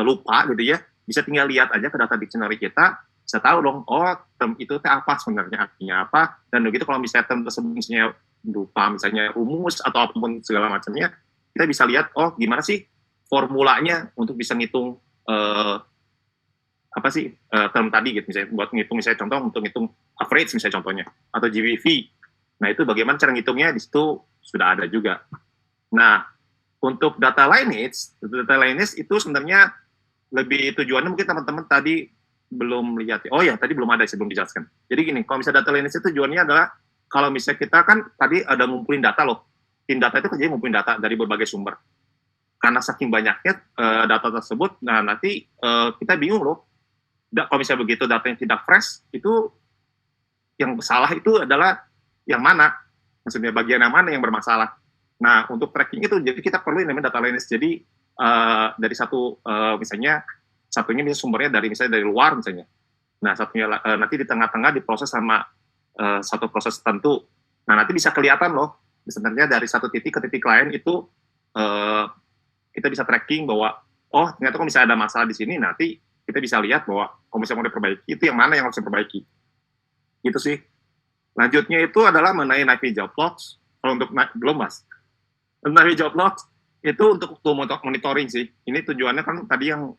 lupa gitu ya, bisa tinggal lihat aja ke data dictionary kita, bisa tahu dong, oh term itu apa sebenarnya, artinya apa, dan begitu kalau misalnya term tersebut misalnya lupa, misalnya rumus atau apapun segala macamnya, kita bisa lihat, oh gimana sih formulanya untuk bisa ngitung term tadi gitu, misalnya buat ngitung misalnya contoh untuk ngitung average misalnya contohnya, atau GVV. Nah itu bagaimana cara ngitungnya di situ sudah ada juga. Nah untuk data lineage itu sebenarnya lebih tujuannya mungkin teman-teman tadi belum lihat. Oh ya, tadi belum ada sih, belum dijelaskan. Jadi gini, kalau misalnya data lineage itu tujuannya adalah kalau misalnya kita kan tadi ada ngumpulin data loh. Tim data itu kerjanya ngumpulin data dari berbagai sumber. Karena saking banyaknya data tersebut, nah nanti kita bingung loh. Kalau misalnya begitu datanya tidak fresh, itu yang salah itu adalah yang mana? Maksudnya bagian yang mana yang bermasalah? Nah, untuk tracking itu, jadi kita perlu namanya data lineage. Jadi dari misalnya satunya bisa sumbernya misalnya dari luar misalnya. Nah, satunya nanti di tengah-tengah diproses sama satu proses tertentu. Nah, nanti bisa kelihatan loh, sebenarnya dari satu titik ke titik lain itu kita bisa tracking bahwa, oh ternyata kalau misalnya ada masalah di sini, nanti kita bisa lihat bahwa kalau misalnya mau diperbaiki, itu yang mana yang harus diperbaiki. Gitu sih. Lanjutnya itu adalah mengenai NiFi Job Logs. Kalau untuk belum Mas. NiFi Job Logs itu untuk monitoring sih. Ini tujuannya kan tadi yang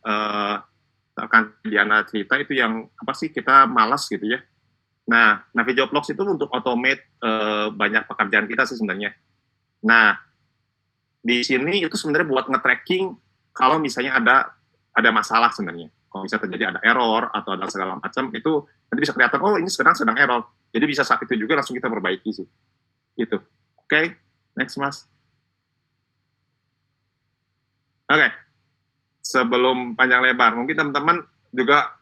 akan Diana cerita itu yang apa sih kita malas gitu ya. Nah, NiFi Job Logs itu untuk automate banyak pekerjaan kita sih sebenarnya. Nah, di sini itu sebenarnya buat nge-tracking kalau misalnya ada masalah sebenarnya. Kalau misalnya terjadi ada error atau ada segala macam, itu nanti bisa kelihatan, oh ini sekarang sedang error. Jadi bisa saat itu juga langsung kita perbaiki sih. Gitu. Oke, next Mas. Oke. Sebelum panjang lebar, mungkin teman-teman juga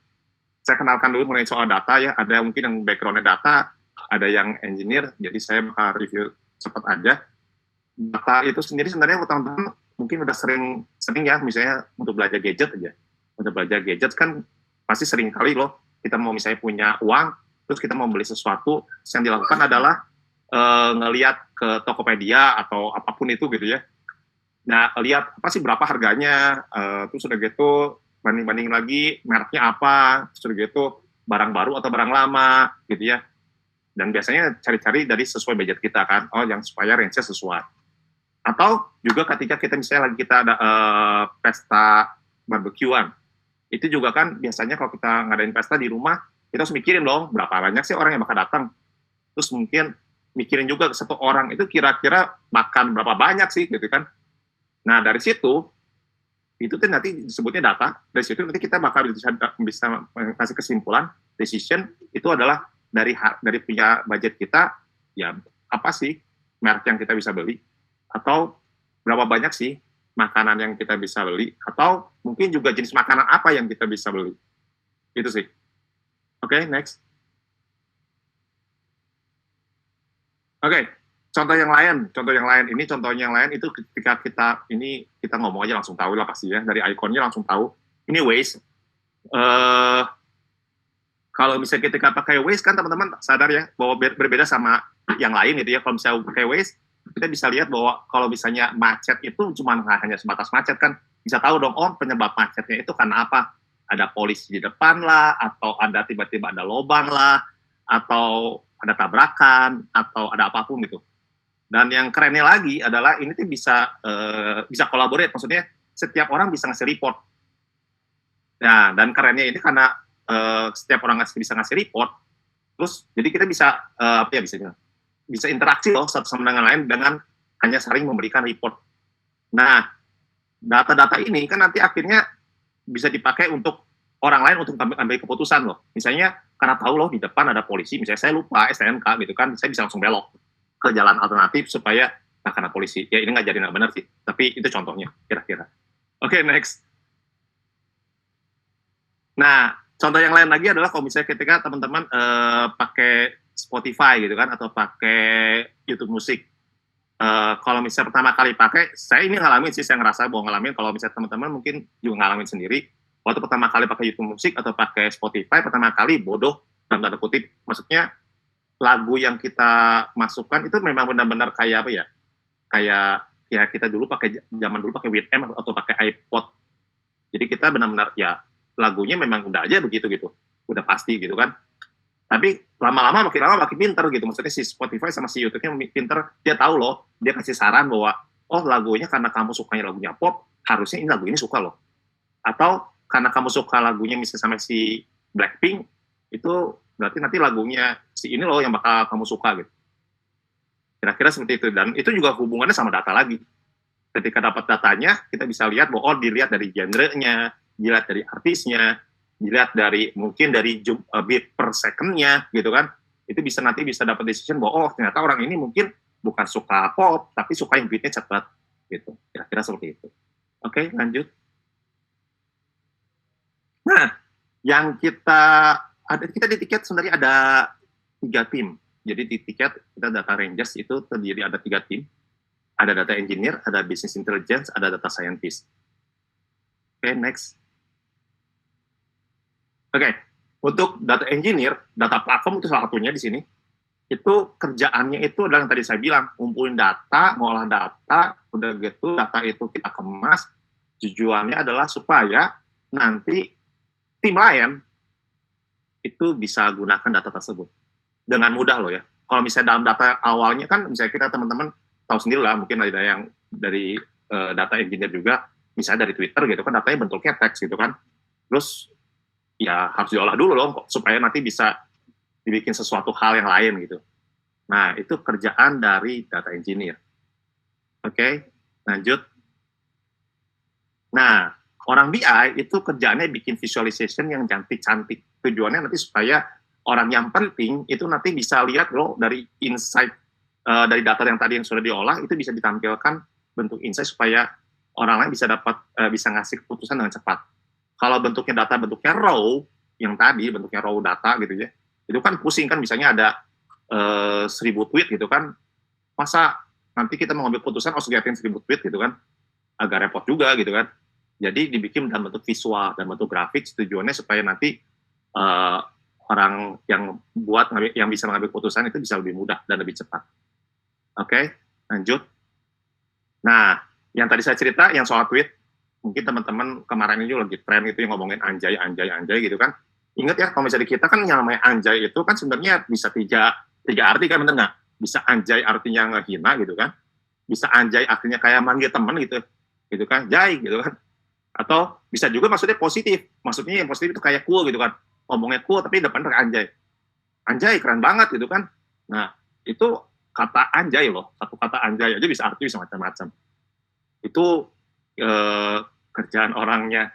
saya kenalkan dulu mengenai soal data ya. Ada mungkin yang background-nya data, ada yang engineer, jadi saya bakal review cepat aja. Data itu sendiri sebenarnya teman-teman mungkin udah sering ya, misalnya untuk belajar gadget aja. Untuk belajar gadget kan pasti sering kali loh, kita mau misalnya punya uang, terus kita mau beli sesuatu, yang dilakukan adalah ngelihat ke Tokopedia atau apapun itu gitu ya. Nah, lihat apa sih berapa harganya, terus udah gitu banding-banding lagi mereknya apa, terus udah gitu barang baru atau barang lama gitu ya. Dan biasanya cari-cari dari sesuai budget kita kan, oh yang supaya range-nya sesuai. Atau juga ketika kita misalnya lagi kita ada pesta barbekyuan, itu juga kan biasanya kalau kita ngadain pesta di rumah, kita harus mikirin dong berapa banyak sih orang yang bakal datang. Terus mungkin mikirin juga satu orang itu kira-kira makan berapa banyak sih gitu kan. Nah, dari situ, itu kan nanti disebutnya data, dari situ nanti kita bakal bisa kasih kesimpulan, decision, itu adalah dari punya budget kita, ya apa sih merek yang kita bisa beli, atau berapa banyak sih makanan yang kita bisa beli, atau mungkin juga jenis makanan apa yang kita bisa beli. Itu sih. Oke, next. Oke, contoh yang lain ini contohnya yang lain itu ketika kita ngomong aja langsung tahu lah pasti ya, dari ikonnya langsung tahu ini Waze. Kalau misalnya ketika pakai Waze kan teman-teman sadar ya bahwa berbeda sama yang lain gitu ya. Kalau misalnya pakai Waze kita bisa lihat bahwa kalau misalnya macet itu cuma hanya sebatas macet kan, bisa tahu dong penyebab macetnya itu karena apa, ada polisi di depan lah, atau ada tiba-tiba ada lubang lah, atau ada tabrakan, atau ada apapun gitu. Dan yang kerennya lagi adalah ini tuh bisa collaborate, maksudnya setiap orang bisa ngasih report. Nah, dan kerennya ini karena setiap orang bisa ngasih report, terus jadi kita bisa bisa interaksi loh satu sama dengan lain dengan hanya saling memberikan report. Nah, data-data ini kan nanti akhirnya bisa dipakai untuk orang lain untuk ambil keputusan loh. Misalnya karena tahu loh di depan ada polisi, misalnya saya lupa STNK gitu kan, saya bisa langsung belok ke jalan alternatif supaya karena polisi. Ya ini nggak jadi nggak benar sih, tapi itu contohnya kira-kira. Oke, next. Nah, contoh yang lain lagi adalah kalau misalnya ketika teman-teman pakai Spotify gitu kan, atau pakai YouTube Musik. Kalau misalnya pertama kali pakai, saya ini ngalamin sih, saya ngerasa bahwa ngalamin, kalau misalnya teman-teman mungkin juga ngalamin sendiri, waktu pertama kali pakai YouTube Musik atau pakai Spotify, pertama kali bodoh, dalam tanda kutip, maksudnya lagu yang kita masukkan itu memang benar-benar kayak apa ya, kayak ya kita dulu zaman dulu pakai Winamp atau pakai iPod, jadi kita benar-benar ya lagunya memang udah aja begitu gitu, udah pasti gitu kan. Tapi lama-lama makin pinter gitu, maksudnya si Spotify sama si YouTube-nya pinter, dia tahu loh, dia kasih saran bahwa lagunya karena kamu sukanya lagunya pop, harusnya ini lagu ini suka loh. Atau karena kamu suka lagunya misalnya sama si Blackpink, itu berarti nanti lagunya si ini loh yang bakal kamu suka gitu. Kira-kira seperti itu, dan itu juga hubungannya sama data lagi. Ketika dapat datanya, kita bisa lihat bahwa dilihat dari genre-nya, dilihat dari artisnya, dilihat dari mungkin dari beat per second-nya gitu kan, itu nanti bisa dapat decision bahwa ternyata orang ini mungkin bukan suka pop tapi suka yang beatnya cepat gitu, kira-kira seperti itu. Oke, lanjut. Nah, yang kita di tiket sebenarnya ada 3 tim. Jadi di tiket kita data rangers itu terdiri ada 3 tim, ada data engineer, ada business intelligence, ada data scientist. Oke, next. Oke, untuk data engineer, data platform itu salah satunya di sini. Itu kerjaannya itu adalah yang tadi saya bilang, ngumpulin data, ngolah data, udah gitu data itu kita kemas. Tujuannya adalah supaya nanti tim lain itu bisa gunakan data tersebut dengan mudah loh ya. Kalau misalnya dalam data awalnya kan, misalnya kita teman-teman tahu sendiri lah, mungkin ada yang dari data engineer juga, misalnya dari Twitter gitu kan, datanya bentuknya teks gitu kan. Terus ya harus diolah dulu loh, supaya nanti bisa dibikin sesuatu hal yang lain gitu. Nah, itu kerjaan dari data engineer. Oke, lanjut. Nah, orang BI itu kerjaannya bikin visualization yang cantik-cantik. Tujuannya nanti supaya orang yang penting itu nanti bisa lihat loh dari insight, dari data yang tadi yang sudah diolah, itu bisa ditampilkan bentuk insight supaya orang lain bisa ngasih keputusan dengan cepat. Kalau bentuknya data, bentuknya raw, yang tadi bentuknya raw data gitu ya, itu kan pusing kan, misalnya ada 1000 tweet gitu kan, masa nanti kita mau ngambil keputusan liatin 1000 tweet gitu kan, agak repot juga gitu kan. Jadi dibikin dalam bentuk visual dan bentuk grafik, tujuannya supaya nanti orang yang bisa mengambil keputusan itu bisa lebih mudah dan lebih cepat. Oke, lanjut. Nah, yang tadi saya cerita, yang soal tweet, mungkin teman-teman kemarin itu lagi tren itu yang ngomongin anjay gitu kan. Ingat ya, kalau misalnya kita kan yang namanya anjay itu kan sebenarnya bisa tiga arti kan, bener nggak? Bisa anjay artinya ngehina gitu kan. Bisa anjay artinya kayak manggil teman gitu kan, jay gitu kan. Atau bisa juga maksudnya positif. Maksudnya yang positif itu kayak cool gitu kan. Ngomongnya cool tapi depan anjay. Anjay keren banget gitu kan. Nah, itu kata anjay loh. Satu kata anjay aja bisa arti bisa macam-macam. Itu kerjaan orangnya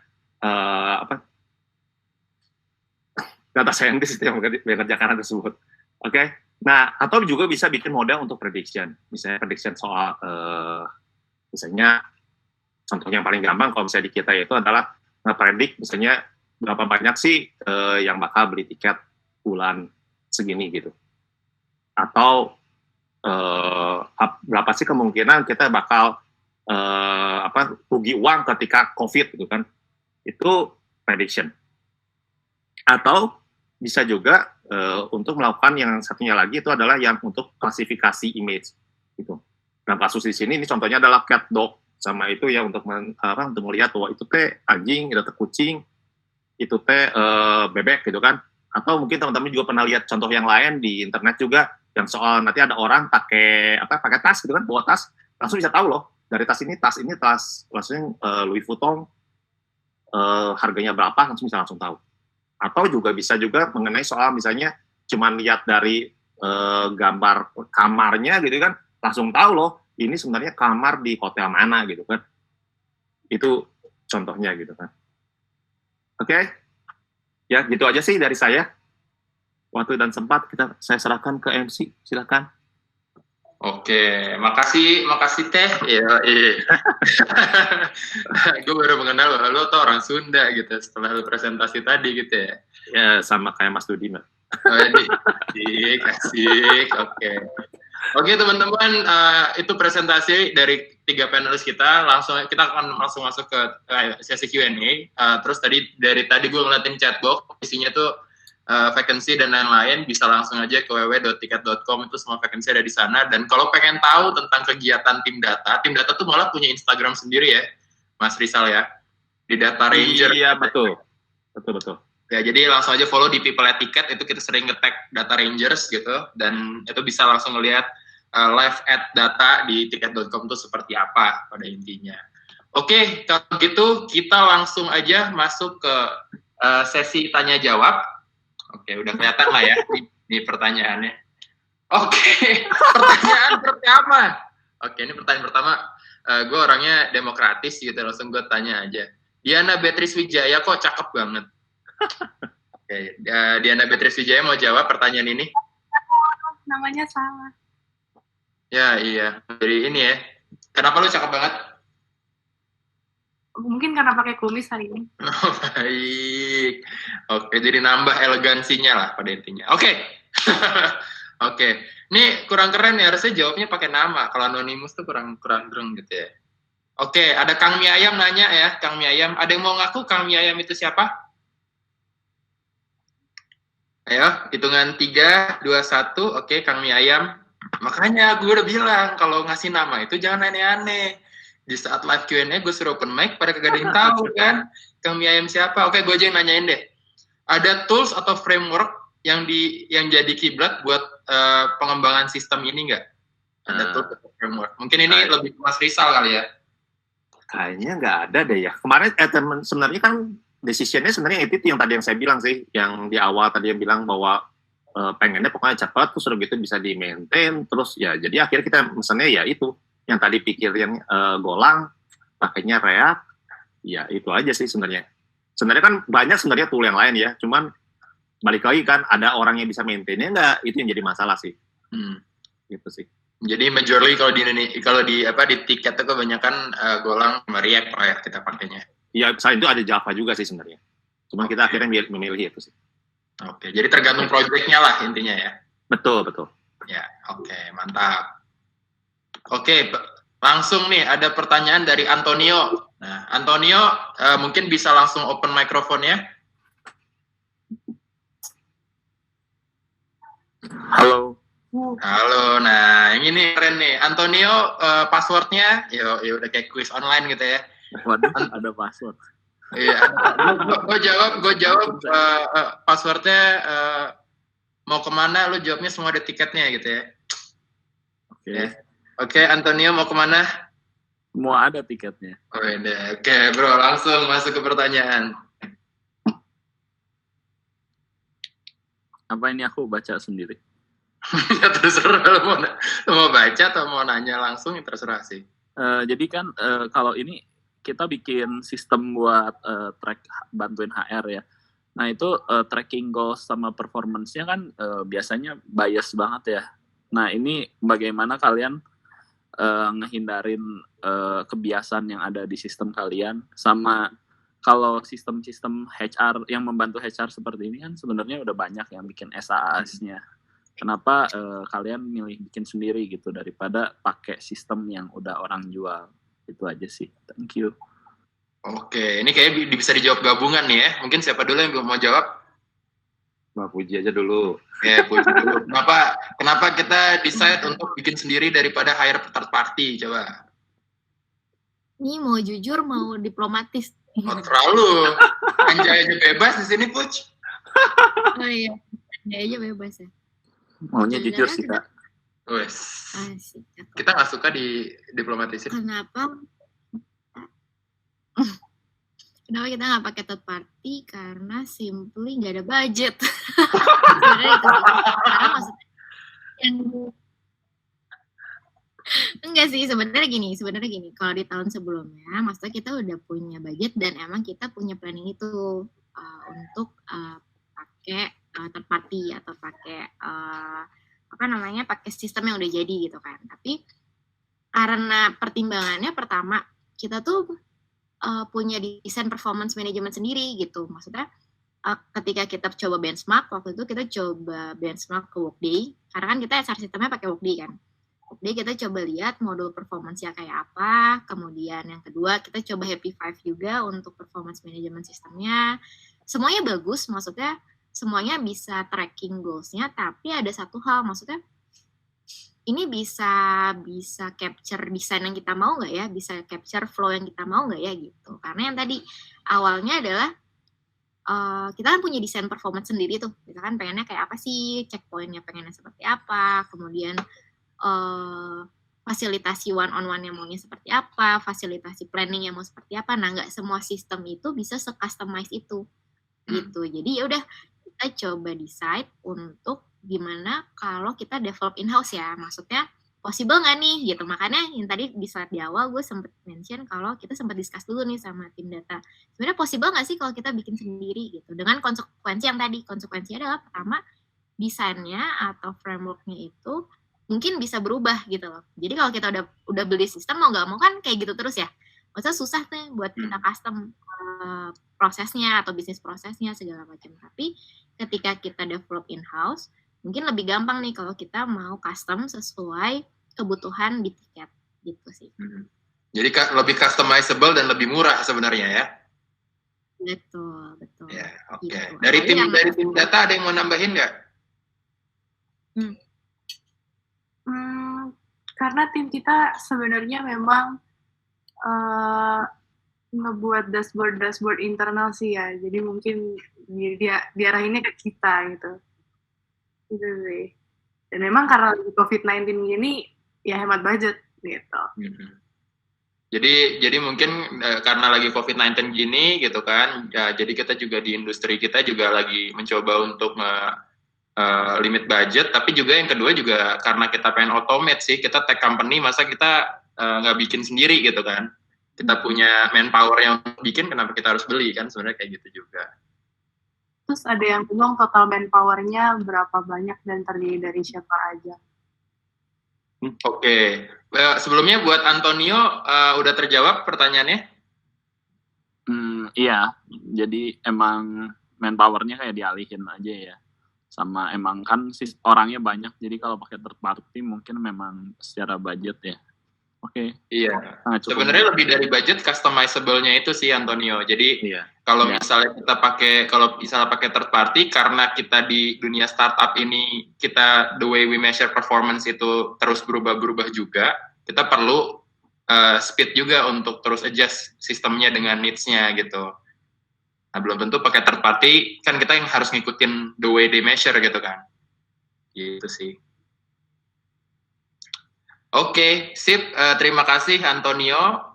data scientist yang mengerjakan hal tersebut. Oke. Nah, atau juga bisa bikin model untuk prediction. Misalnya prediction soal misalnya contoh yang paling gampang kalau misalnya di kita itu adalah nge-predict misalnya berapa banyak sih yang bakal beli tiket bulan segini gitu. Atau berapa sih kemungkinan kita bakal rugi uang ketika COVID gitu kan. Itu prediction. Atau bisa juga untuk melakukan yang satunya lagi itu adalah yang untuk klasifikasi image gitu. Dalam kasus di sini ini contohnya adalah cat dog sama itu ya untuk untuk melihat bahwa itu teh anjing, itu teh kucing, itu teh bebek gitu kan. Atau mungkin teman-teman juga pernah lihat contoh yang lain di internet juga yang soal nanti ada orang pakai tas gitu kan, bawa tas langsung bisa tahu loh dari tas ini langsung Louis Vuitton harganya berapa langsung tahu. Atau juga bisa juga mengenai soal misalnya cuman lihat dari gambar kamarnya gitu kan langsung tahu loh ini sebenarnya kamar di hotel mana gitu kan. Itu contohnya gitu kan. Oke. Ya, gitu aja sih dari saya. Waktu dan sempat saya serahkan ke MC. Silakan. Oke, makasih Teh. Iya. Gue baru mengenal bahwa lo tuh orang Sunda gitu setelah lo presentasi tadi gitu ya. Ya, sama kayak Mas Dudi, Mbak. Asik. Oke teman-teman, itu presentasi dari 3 panelis kita. Kita akan langsung masuk ke sesi Q&A. Terus dari tadi gue ngeliatin chatbox, isinya tuh vacancy dan lain-lain. Bisa langsung aja ke www.tiket.com, itu semua vacancy ada di sana. Dan kalau pengen tahu tentang kegiatan tim data tuh malah punya Instagram sendiri ya, Mas Rizal ya, di Data Ranger. Iya betul. Ya, jadi langsung aja follow di People at Ticket, itu kita sering nge-tag Data Rangers gitu, dan itu bisa langsung ngelihat live at data di tiket.com itu seperti apa pada intinya. Oke, kalau gitu kita langsung aja masuk ke sesi tanya-jawab. Oke, udah kelihatan lah ya ini pertanyaannya. Oke, pertanyaan pertama. Oke, ini pertanyaan pertama. Gue orangnya demokratis gitu, langsung gue tanya aja. Diana Beatrice Wijaya kok cakep banget. Oke, Diana Beatrice Wijaya mau jawab pertanyaan ini? Namanya salah. Ya, iya. Jadi ini ya. Kenapa lu cakep banget? Mungkin karena pakai kumis hari ini. Oh, baik. Oke, jadi nambah elegansinya lah pada intinya. Oke. Oke. Ini kurang keren ya, harusnya jawabnya pakai nama. Kalau anonimus tuh kurang keren gitu ya. Oke, ada Kang Mie Ayam nanya ya, Kang Mie Ayam. Ada yang mau ngaku Kang Mie Ayam itu siapa? Ayo, hitungan 3, 2, 1. Oke, Kang Mie Ayam. Makanya gue udah bilang, kalau ngasih nama itu jangan aneh-aneh. Di saat live Q&A gue suruh open mic, pada kagak ada yang tahu kan. Kang Mie Ayam siapa? Oke, gue aja yang nanyain deh. Ada tools atau framework yang jadi kiblat buat pengembangan sistem ini nggak? Ada tools atau framework. Mungkin ini lebih Mas Rizal kali ya. Kayaknya nggak ada deh ya. Kemarin sebenarnya kan decision-nya sebenarnya itu yang tadi yang saya bilang sih, yang di awal tadi yang bilang bahwa pengennya pokoknya cepat, terus udah gitu bisa di-maintain, terus ya jadi akhirnya kita misalnya ya itu, yang tadi pikirin Golang, pakainya React, ya itu aja sih sebenarnya. Sebenarnya kan banyak sebenarnya tool yang lain ya, cuman balik lagi kan ada orang yang bisa maintain-nya nggak, itu yang jadi masalah sih. Gitu sih. Jadi majorly kalau di tiket itu kebanyakan Golang sama React ya kita pakainya. Ya, selain itu ada Java juga sih sebenarnya. Cuman kita akhirnya memilih itu sih. Oke, jadi tergantung project-nya lah intinya ya. Betul. Ya, oke, mantap. Oke, langsung nih ada pertanyaan dari Antonio. Nah, Antonio mungkin bisa langsung open microphone-nya. Halo. Nah yang ini keren nih. Antonio passwordnya, ya udah kayak quiz online gitu ya. Waduh, ada password. Iya, gue jawab passwordnya mau kemana, lu jawabnya semua ada tiketnya gitu ya. Oke. Ya. Oke, Antonio mau kemana? Semua ada tiketnya. Oke, bro, langsung masuk ke pertanyaan. Apa ini aku baca sendiri? Ya terserah, lu mau baca atau mau nanya langsung, ya terserah sih. Jadi kan kalau ini kita bikin sistem buat bantuin HR ya. Nah itu tracking goals sama performance-nya kan biasanya bias banget ya. Nah ini bagaimana kalian ngehindarin kebiasaan yang ada di sistem kalian, sama kalau sistem-sistem HR yang membantu HR seperti ini kan sebenarnya udah banyak yang bikin SaaS-nya. Kenapa kalian milih bikin sendiri gitu daripada pakai sistem yang udah orang jual? Itu aja sih. Thank you. Oke, ini kayaknya bisa dijawab gabungan nih ya. Mungkin siapa dulu yang mau jawab? Mbak Puji aja dulu. Ya, Puji dulu. Kenapa kita decide untuk bikin sendiri daripada hire third party? Coba. Ini mau jujur, mau diplomatis. Oh, terlalu. Anjay aja bebas di sini, Puj. Oh iya, Anjay aja bebas ya. Maunya jujur sih, Kak. Wes. Asik. Kita nggak suka diplomatisin. Kenapa kita nggak pakai third party? Karena simply nggak ada budget. Sebenarnya itu sih. Karena maksudnya yang enggak sih, sebenarnya gini. Kalau di tahun sebelumnya, maksudnya kita udah punya budget dan emang kita punya planning itu untuk pakai third party atau pakai pakai sistem yang udah jadi gitu kan. Tapi karena pertimbangannya pertama, kita tuh punya desain performance management sendiri gitu. Maksudnya ketika kita coba benchmark, waktu itu kita coba benchmark ke Workday, karena kan kita HR sistemnya pakai Workday kan. Workday kita coba lihat modul performance-nya kayak apa, kemudian yang kedua kita coba Happy Five juga untuk performance management sistemnya. Semuanya bagus, maksudnya semuanya bisa tracking goals-nya, tapi ada satu hal, maksudnya ini bisa capture desain yang kita mau nggak ya, bisa capture flow yang kita mau nggak ya gitu. Karena yang tadi awalnya adalah kita kan punya desain performance sendiri tuh, kita kan pengennya kayak apa sih, checkpoint-nya pengennya seperti apa, kemudian fasilitasi one-on-one yang maunya seperti apa, fasilitasi planning yang mau seperti apa. Nah, nggak semua sistem itu bisa se-customize itu gitu. Jadi ya udah kita coba decide untuk gimana kalau kita develop in-house ya, maksudnya possible nggak nih gitu. Makanya yang tadi di slide di awal gue sempat mention kalau kita sempat discuss dulu nih sama tim data, sebenarnya possible nggak sih kalau kita bikin sendiri gitu, dengan konsekuensi yang tadi. Konsekuensinya adalah pertama, desainnya atau frameworknya itu mungkin bisa berubah gitu loh. Jadi kalau kita udah beli sistem, mau nggak mau kan kayak gitu terus ya, maksudnya susah nih buat kita custom prosesnya atau bisnis prosesnya segala macam. Tapi ketika kita develop in-house, mungkin lebih gampang nih kalau kita mau custom sesuai kebutuhan di tiket gitu sih. Jadi lebih customizable dan lebih murah sebenarnya ya. Betul. Ya, oke. Gitu. Dari tim data ada yang mau nambahin nggak? Karena tim kita sebenarnya memang ngebuat dashboard internal sih ya, jadi mungkin diarahinnya ke kita gitu sih. Dan memang karena COVID-19 gini ya hemat budget gitu. Jadi mungkin karena lagi COVID-19 gini gitu kan, ya jadi kita juga di industri kita juga lagi mencoba untuk limit budget, tapi juga yang kedua juga karena kita pengen automate sih, kita tech company, masa kita nggak bikin sendiri gitu kan. Kita punya manpower yang bikin, kenapa kita harus beli kan, sebenarnya kayak gitu juga. Terus ada yang bilang total manpower-nya berapa banyak dan terdiri dari siapa aja? Oke. Sebelumnya buat Antonio, udah terjawab pertanyaannya? Iya, jadi emang manpower-nya kayak dialihin aja ya. Sama emang kan orangnya banyak, jadi kalau pakai third party mungkin memang secara budget ya. Oke. Iya. Sebenarnya lebih dari budget, customizable-nya itu sih Antonio. Jadi kalau misalnya kita pakai third party, karena kita di dunia startup ini the way we measure performance itu terus berubah-berubah juga, kita perlu speed juga untuk terus adjust sistemnya dengan needs-nya gitu. Nah, belum tentu pakai third party, kan kita yang harus ngikutin the way they measure gitu kan. Gitu sih. Oke, sip. Terima kasih Antonio.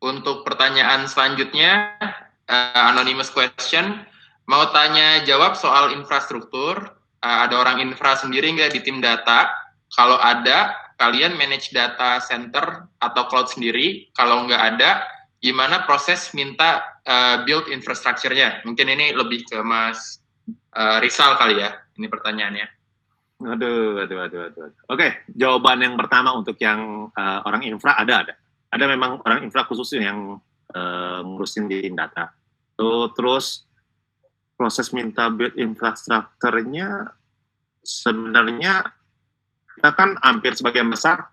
Untuk pertanyaan selanjutnya, anonymous question. Mau tanya jawab soal infrastruktur. Ada orang infra sendiri nggak di tim data? Kalau ada, kalian manage data center atau cloud sendiri? Kalau nggak ada, gimana proses minta build infrastructure-nya? Mungkin ini lebih ke Mas Rizal kali ya, ini pertanyaannya. Aduh. Oke, jawaban yang pertama untuk yang orang infra ada. Ada memang orang infra khusus yang ngurusin di data. Terus proses minta build infrastrukturnya sebenarnya kita kan hampir sebagian besar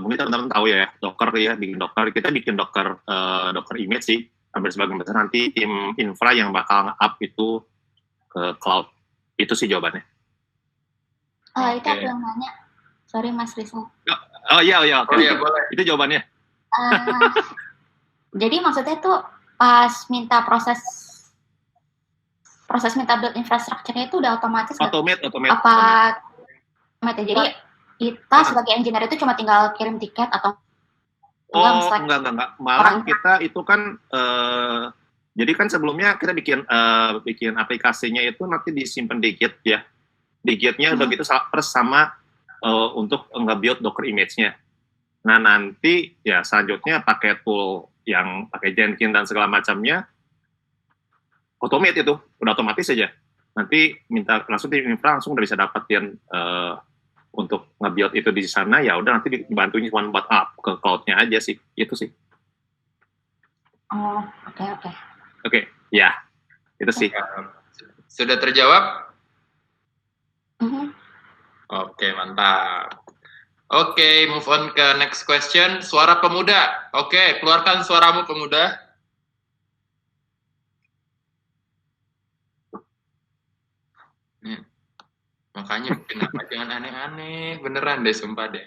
mungkin teman-teman tahu ya Docker ya, bikin Docker image sih hampir sebagian besar, nanti tim infra yang bakal nge-up itu ke cloud. Itu sih jawabannya. Itu aku yang nanya. Sorry Mas Rizal. Oh iya, Oh iya, boleh. Itu jawabannya. Jadi maksudnya tuh pas minta proses minta build infrastrukturnya itu udah otomatis Automate. apa automate ya? Jadi kita sebagai engineer itu cuma tinggal kirim tiket atau enggak. Malah kita itu kan jadi kan sebelumnya kita bikin aplikasinya itu nanti disimpan di Git ya. Di Git-nya udah gitu sama untuk nge-build Docker image-nya. Nah, nanti ya selanjutnya pakai tool yang pakai Jenkins dan segala macamnya automate itu, udah otomatis saja. Nanti minta langsung tim infra langsung udah bisa dapetin untuk nge-build itu di sana, ya udah nanti dibantuin cuma buat up ke cloud-nya aja sih. Itu sih. Oh, oke. Oke, ya. Itu sih. Sudah terjawab? Mhm. Oke, mantap. Oke, move on ke next question. Suara pemuda. Oke, keluarkan suaramu pemuda. Makanya kenapa jangan aneh-aneh. Beneran deh, sumpah deh.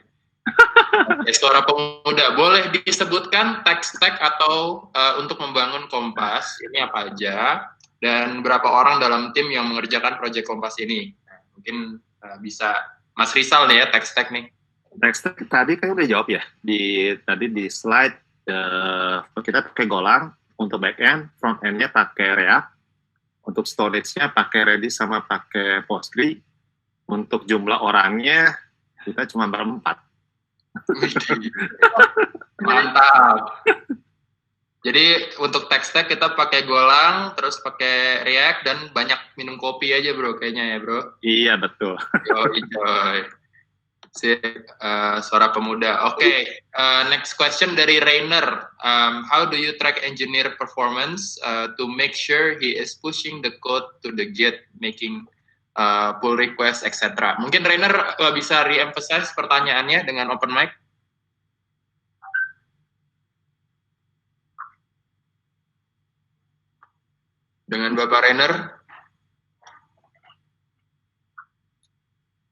Suara pemuda. Boleh disebutkan tech stack atau untuk membangun Kompas, ini apa aja, dan berapa orang dalam tim yang mengerjakan proyek Kompas ini. Nah, mungkin bisa Mas Rizal nih ya, tech stack nih. Tech stack tadi kan udah jawab ya. Tadi di slide kita pakai Golang untuk backend, front-end-nya pakai React, untuk storage-nya pakai Redis sama pakai Postgre. Untuk jumlah orangnya kita cuma berempat. Mantap. Jadi untuk tech stack kita pakai Golang, terus pakai React, dan banyak minum kopi aja bro kayaknya ya bro. Iya betul. Joy. Suara pemuda. Oke, next question dari Rainer. How do you track engineer performance to make sure he is pushing the code to the Git, making pull request, etc. Mungkin Rainer bisa re-emphasize pertanyaannya dengan open mic. Dengan Bapak Rainer.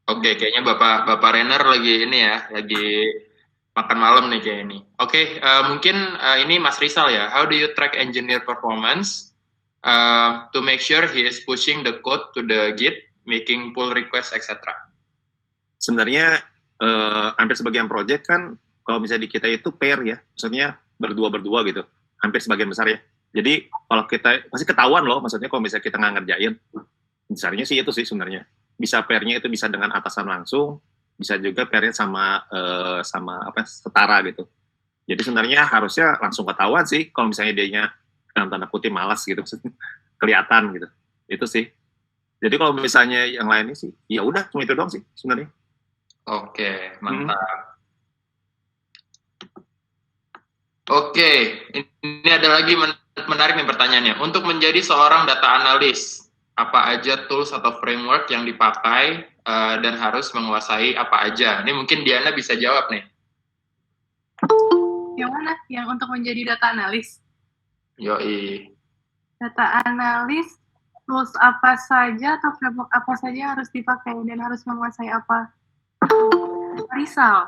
Oke, kayaknya Bapak Rainer lagi ini ya, lagi makan malam nih kayak ini. Oke, mungkin ini Mas Rizal ya. How do you track engineer performance to make sure he is pushing the code to the Git, making pull request, etc. Sebenarnya hampir sebagian project kan kalau misalnya di kita itu pair ya, maksudnya berdua gitu, hampir sebagian besar ya. Jadi kalau kita pasti ketahuan loh, maksudnya kalau misalnya kita nggak ngerjain, besarnya sih itu sih sebenarnya. Bisa pairnya itu bisa dengan atasan langsung, bisa juga pairnya sama setara gitu. Jadi sebenarnya harusnya langsung ketahuan sih kalau misalnya dianya dalam tanda kutip malas gitu, kelihatan gitu. Itu sih. Jadi kalau misalnya yang lainnya sih, ya udah cuma itu doang sih sebenarnya. Oke, mantap. Oke, ini ada lagi menarik nih pertanyaannya. Untuk menjadi seorang data analis, apa aja tools atau framework yang dipakai dan harus menguasai apa aja? Ini mungkin Diana bisa jawab nih. Yang mana? Yang untuk menjadi data analis? Yoi. Data analis, tools apa saja atau framework apa saja yang harus dipakai dan harus menguasai apa? Rizal.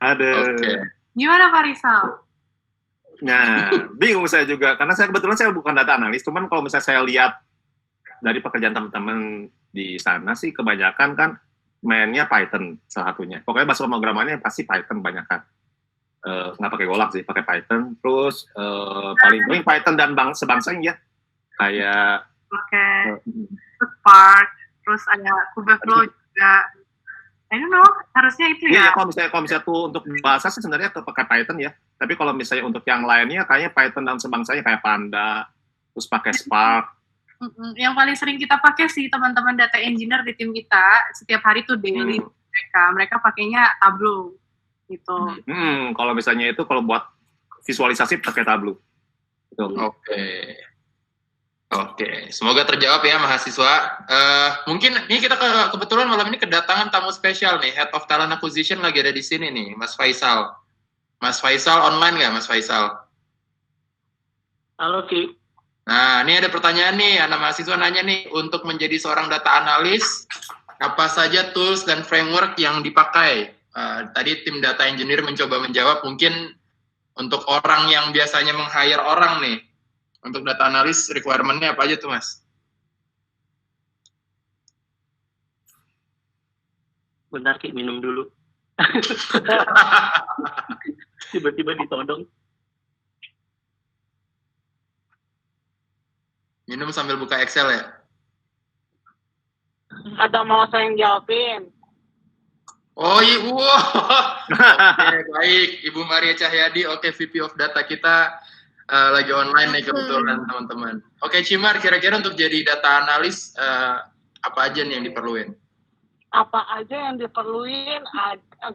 Ada. Oke. Gimana Pak Rizal? Nah, bingung saya juga karena saya kebetulan saya bukan data analis, cuman kalau misalnya saya lihat dari pekerjaan teman-teman di sana sih kebanyakan kan mainnya Python salah satunya. Pokoknya bahasa pemrogramannya pasti Python banyak kan. Nggak pakai Golang sih, pakai Python. Terus paling Python dan sebangsanya ya. kayak pakai Spark, terus ada Kubeflow juga. I don't know, harusnya itu iya, ya. kalau misalnya tuh untuk bahasa sih sebenarnya pakai Python ya. Tapi kalau misalnya untuk yang lainnya kayaknya Python dan sebangsanya kayak Panda, terus pakai Spark. Yang paling sering kita pakai sih teman-teman data engineer di tim kita, setiap hari tuh daily mereka pakainya Tableau gitu. Kalau misalnya itu kalau buat visualisasi pakai Tableau. Gitu. Oke, semoga terjawab ya mahasiswa. Mungkin ini kita kebetulan malam ini kedatangan tamu spesial nih, Head of Talent Acquisition lagi ada di sini nih, Mas Faisal. Mas Faisal online nggak, Mas Faisal? Halo, Ki. Nah, ini ada pertanyaan nih, anak mahasiswa nanya nih, untuk menjadi seorang data analis, apa saja tools dan framework yang dipakai? Tadi tim data engineer mencoba menjawab, mungkin untuk orang yang biasanya meng-hire orang nih, untuk data analis requirement-nya apa aja tuh, Mas? Bentar, Ki, minum dulu. Tiba-tiba ditodong. Minum sambil buka Excel ya? Atau mau saya yang jawabin? Oh iya, Oke, baik. Ibu Maria Cahyadi, VP of Data kita lagi online nih kebetulan teman-teman. Oke, Cimar, kira-kira untuk jadi data analis apa aja nih yang diperluin? Apa aja yang diperluin?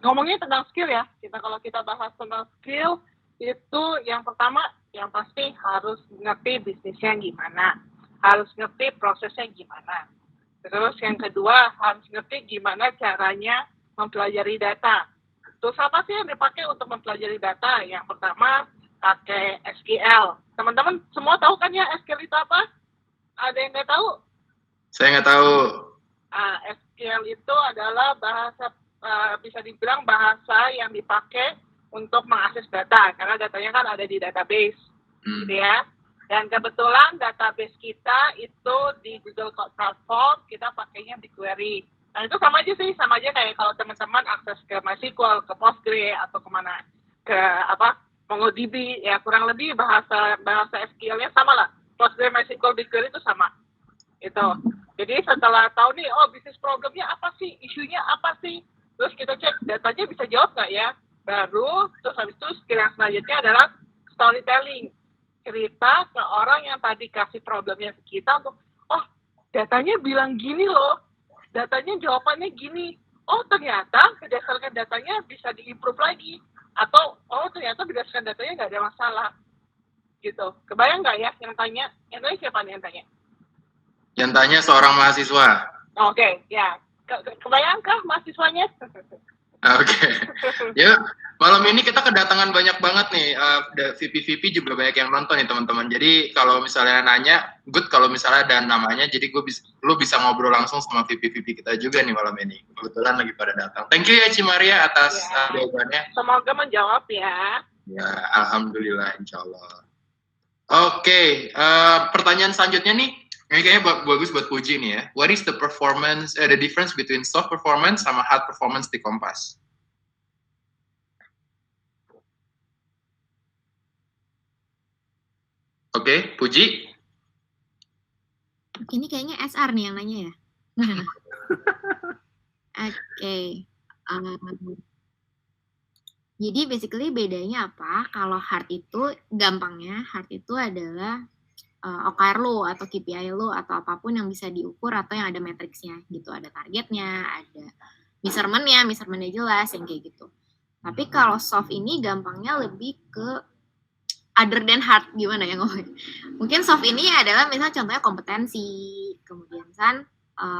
Ngomongnya tentang skill ya. Kalau kita bahas tentang skill, itu yang pertama, yang pasti harus ngerti bisnisnya gimana. Harus ngerti prosesnya gimana. Terus yang kedua, harus ngerti gimana caranya mempelajari data. Terus apa sih yang dipakai untuk mempelajari data? Yang pertama, pakai SQL. Teman-teman semua tahu kan ya SQL itu apa? Ada yang nggak tahu? Saya nggak tahu. SQL itu adalah bahasa, bisa dibilang bahasa yang dipakai untuk mengakses data, karena datanya kan ada di database, gitu ya. Dan kebetulan database kita itu di Google Cloud Platform, kita pakainya BigQuery. Nah itu sama aja kayak kalau teman-teman akses ke MySQL, ke Postgre, atau kemana, ke MongoDB, ya kurang lebih bahasa SQL-nya sama lah. Postgre, MySQL, BigQuery itu sama. Itu. Jadi setelah tahu nih, bisnis problemnya apa sih, isunya apa sih, terus kita cek datanya bisa jawab nggak ya, baru terus habis itu skill yang selanjutnya adalah storytelling, cerita ke orang yang tadi kasih problemnya ke kita untuk, datanya bilang gini loh, datanya jawabannya gini, ternyata berdasarkan datanya bisa diimprove lagi, atau ternyata berdasarkan datanya nggak ada masalah, gitu. Kebayang nggak ya yang tanya siapa nih yang tanya? Yang tanya seorang mahasiswa. Oke, ya. Kebayangkah mahasiswanya? Oke. Ya, malam ini kita kedatangan banyak banget nih. VP juga banyak yang nonton nih teman-teman. Jadi kalau misalnya nanya, good kalau misalnya ada namanya. Jadi lu bisa ngobrol langsung sama VP kita juga nih malam ini. Kebetulan lagi pada datang. Thank you ya Cimaria atas jawabannya. Semoga menjawab ya. Ya, alhamdulillah, insya Allah. Oke, pertanyaan selanjutnya nih. Ini kayaknya bagus buat Puji nih ya. What is the difference between soft performance sama hard performance di Kompas? Oke, Puji. Ini kayaknya SR nih yang nanya ya. Oke. Jadi basically bedanya apa? Kalau hard itu gampangnya, hard itu adalah OKR lo atau KPI lo atau apapun yang bisa diukur atau yang ada matriksnya gitu, ada targetnya, ada measurementnya jelas yang kayak gitu. Tapi kalau soft ini gampangnya lebih ke other than hard, gimana ya ngomongnya? Mungkin soft ini adalah misalnya contohnya kompetensi, kemudian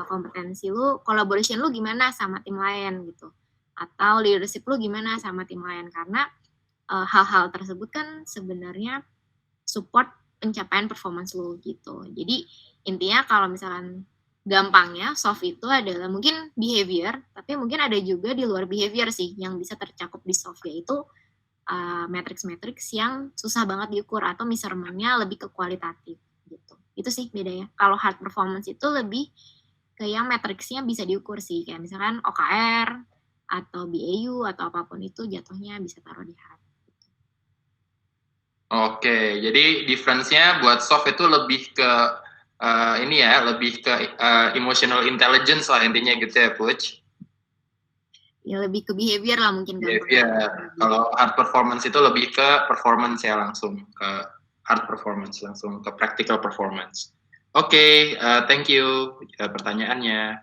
kompetensi lu, collaboration lu gimana sama tim lain gitu, atau leadership lu gimana sama tim lain, karena hal-hal tersebut kan sebenarnya support pencapaian performance lo gitu. Jadi intinya kalau misalkan gampangnya soft itu adalah mungkin behavior, tapi mungkin ada juga di luar behavior sih yang bisa tercakup di soft, yaitu matrix-matrix yang susah banget diukur atau measurement-nya lebih ke kualitatif gitu. Itu sih bedanya. Kalau hard performance itu lebih ke yang matrix-nya bisa diukur sih, kayak misalkan OKR atau BAU atau apapun itu jatuhnya bisa taruh di hard. Oke, jadi difference-nya buat soft itu lebih ke ini ya, lebih ke emotional intelligence lah intinya gitu ya, Puj. Ya lebih ke behavior lah mungkin. Behavior. Kalau hard performance itu lebih ke performance ya, langsung ke hard performance, langsung ke practical performance. Oke, thank you pertanyaannya.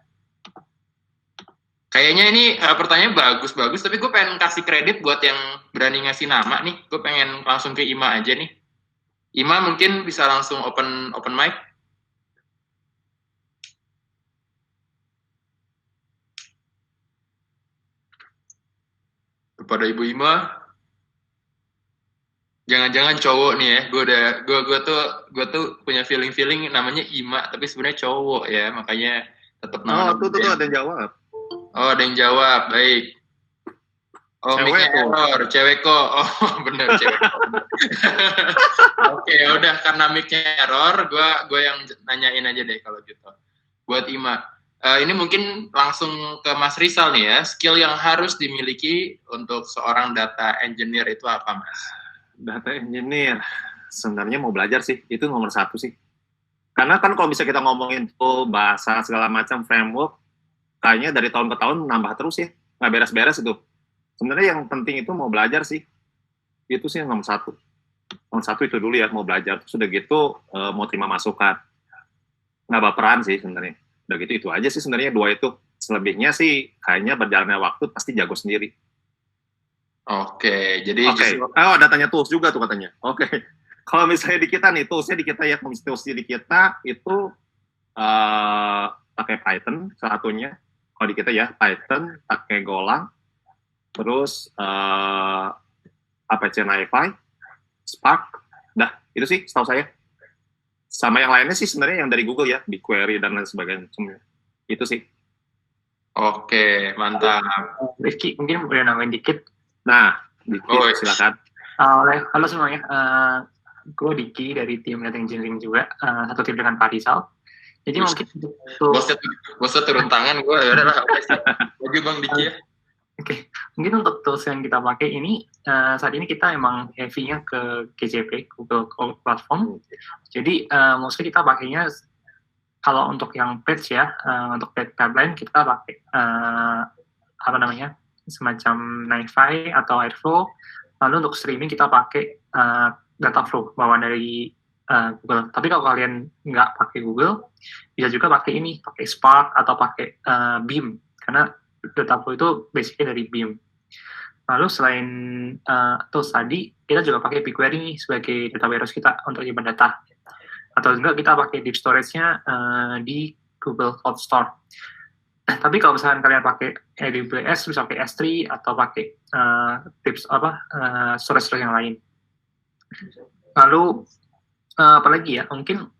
Kayaknya ini pertanyaan bagus-bagus, tapi gue pengen kasih kredit buat yang berani ngasih nama nih. Gue pengen langsung ke Ima aja nih. Ima mungkin bisa langsung open mic. Kepada Ibu Ima. Jangan-jangan cowok nih ya. Gue tuh punya feeling namanya Ima, tapi sebenarnya cowok ya, makanya tetap nama. Oh, tuh ada yang jawab. Oh, ada yang jawab, baik. Oh, mic-nya error, cewek kok. Oh, bener, cewek kok. Oke, udah karena mic-nya error, gue yang nanyain aja deh kalau gitu. Buat Ima, ini mungkin langsung ke Mas Rizal nih ya. Skill yang harus dimiliki untuk seorang data engineer itu apa, Mas? Data engineer, sebenarnya mau belajar sih, itu nomor 1 sih. Karena kan kalau bisa kita ngomongin tuh bahasa segala macam framework, kayaknya dari tahun ke tahun nambah terus ya, nggak beres-beres itu. Sebenarnya yang penting itu mau belajar sih, itu sih yang nomor 1. Nomor 1 itu dulu ya, mau belajar. Terus udah gitu mau terima masukan, nggak baperan sih sebenarnya. Udah gitu itu aja sih sebenarnya 2 itu. Selebihnya sih kayaknya berjalannya waktu pasti jago sendiri. Oke, jadi oh datanya tools juga tuh katanya. Oke. Kalau misalnya di kita nih, toolsnya di kita ya, toolsnya di kita itu pakai Python satunya. Kalau di kita ya Python, pakai Golang, terus Apache NiFi, Spark, dah itu sih setahu saya. Sama yang lainnya sih sebenarnya yang dari Google ya, BigQuery dan lain sebagainya. Itu sih. Oke, mantap. Rifki, mungkin boleh nambahin dikit. Nah, Diki, silakan. Halo semuanya, gue Diki dari tim Data Engineering juga, satu tim dengan Pak Rizal. Jadi mungkin bosnya turun tangan gue, ya udahlah. Bagi Bang Diki ya. Oke, mungkin untuk tools yang kita pakai ini, saat ini kita emang heavy-nya ke GCP, Google Cloud Platform. Jadi mostly kita pakainya, kalau untuk yang page ya, untuk page pipeline kita pakai semacam NiFi atau Airflow. Lalu untuk streaming kita pakai Dataflow bawaan dari Google. Tapi kalau kalian nggak pakai Google, bisa juga pakai ini, pakai Spark atau pakai Beam, karena Dataflow itu basicnya dari Beam. Lalu selain tools tadi, kita juga pakai BigQuery nih sebagai data warehouse kita untuk nyimpan data. Atau juga kita pakai deep storage-nya di Google Cloud Store. Tapi kalau misalkan kalian pakai AWS, bisa pakai S3 atau pakai storage yang lain. Lalu apalagi ya, mungkin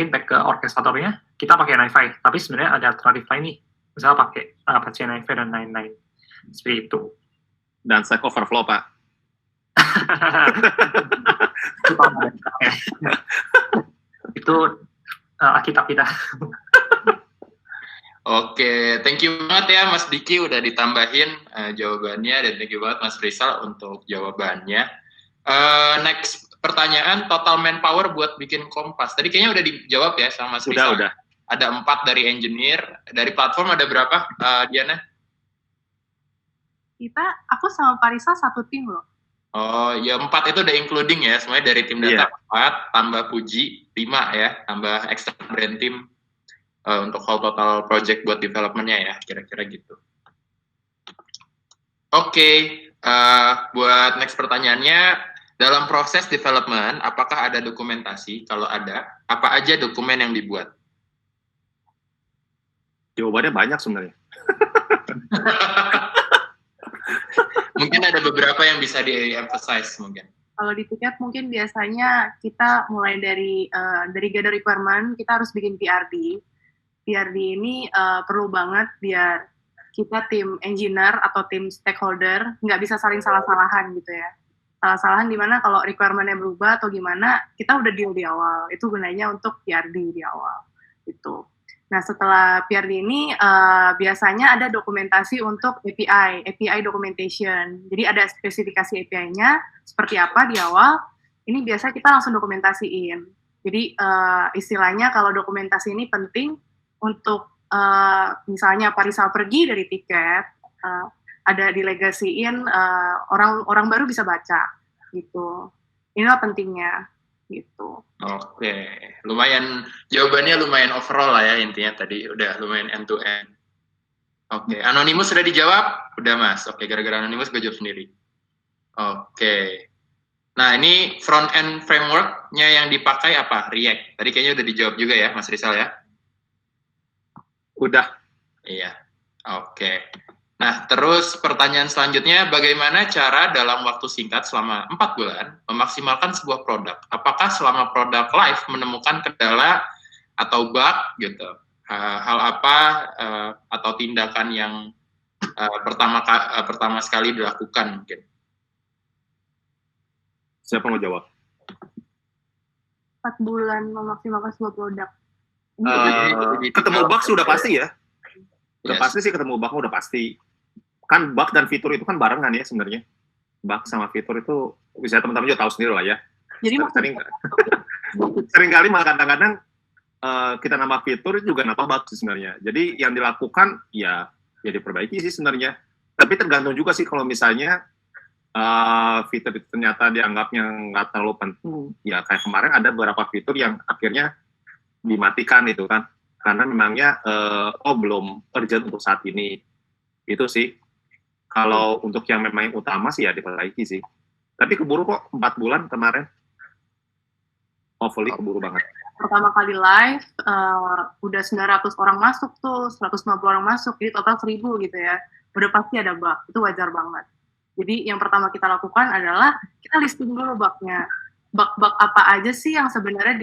back ke orkestratornya kita pakai NiFi, tapi sebenarnya ada alternatif lain nih, misalnya pakai Apache NiFi dan lain-lain seperti itu. Dan Stack Overflow, Pak. Itu Alkitab kita. Oke, thank you banget ya Mas Diki udah ditambahin jawabannya, dan thank you banget Mas Rizal untuk jawabannya. Next pertanyaan, total manpower buat bikin Kompas. Tadi kayaknya udah dijawab ya sama Mas Rizal. Udah. Ada 4 dari engineer. Dari platform ada berapa, Diana? Aku sama Pak Rizal satu tim loh. Oh, ya 4 itu udah including ya, semuanya dari tim data 4, tambah Puji 5 ya, tambah extra brand team. Untuk whole total project buat development-nya ya, kira-kira gitu. Oke, buat next pertanyaannya, dalam proses development, apakah ada dokumentasi? Kalau ada, apa aja dokumen yang dibuat? Jawabannya banyak sebenarnya. Mungkin ada beberapa yang bisa di-emphasize mungkin. Kalau di tiket mungkin biasanya kita mulai dari gather requirement, kita harus bikin PRD. PRD ini perlu banget biar kita tim engineer atau tim stakeholder nggak bisa saling salah-salahan gitu ya. Salah-salahan di mana kalau requirement-nya berubah atau gimana, kita udah deal di awal. Itu gunanya untuk PRD di awal. Gitu. Nah, setelah PRD ini biasanya ada dokumentasi untuk API documentation. Jadi ada spesifikasi API-nya seperti apa di awal. ini biasa kita langsung dokumentasiin. Jadi istilahnya kalau dokumentasi ini penting untuk misalnya Parisal pergi dari tiket, ada dilegasiin, orang baru bisa baca gitu. Inilah pentingnya gitu. Oke, lumayan jawabannya lumayan overall lah ya intinya tadi udah lumayan end to end. Oke, Anonymous sudah dijawab? Udah Mas. Oke, gara-gara Anonymous gue jawab sendiri. Oke. Nah, ini front end framework-nya yang dipakai apa? React. Tadi kayaknya udah dijawab juga ya, Mas Rizal ya? Udah. Iya. Oke. Nah, terus pertanyaan selanjutnya, bagaimana cara dalam waktu singkat selama 4 bulan memaksimalkan sebuah produk? Apakah selama produk live menemukan kendala atau bug gitu? Hal apa atau tindakan yang pertama sekali dilakukan mungkin? Siapa mau jawab? 4 bulan memaksimalkan sebuah produk. Ketemu bug sudah pasti ya. Udah Yes. pasti sih ketemu bug udah pasti. Kan bug dan fitur itu kan barengan ya sebenarnya. Bug sama fitur itu bisa teman-teman juga tahu sendiri lah ya. Jadi Sering kali malah kadang-kadang kita nambah fitur juga nambah bug sih sebenarnya. Jadi yang dilakukan ya diperbaiki sih sebenarnya. Tapi tergantung juga sih kalau misalnya fitur itu ternyata dianggapnya nggak terlalu penting. Ya kayak kemarin ada beberapa fitur yang akhirnya dimatikan itu kan. Karena memangnya belum urgent untuk saat ini. Itu sih. Kalau untuk yang memang utama sih ya diperbaiki sih. Tapi keburu kok 4 bulan kemarin. Hopefully keburu banget. pertama kali live, udah 900 orang masuk tuh, 150 orang masuk, jadi total 1000 gitu ya. Udah pasti ada bug, itu wajar banget. Jadi yang pertama kita lakukan adalah kita listing dulu bug-nya. Bug-bug apa aja sih yang sebenarnya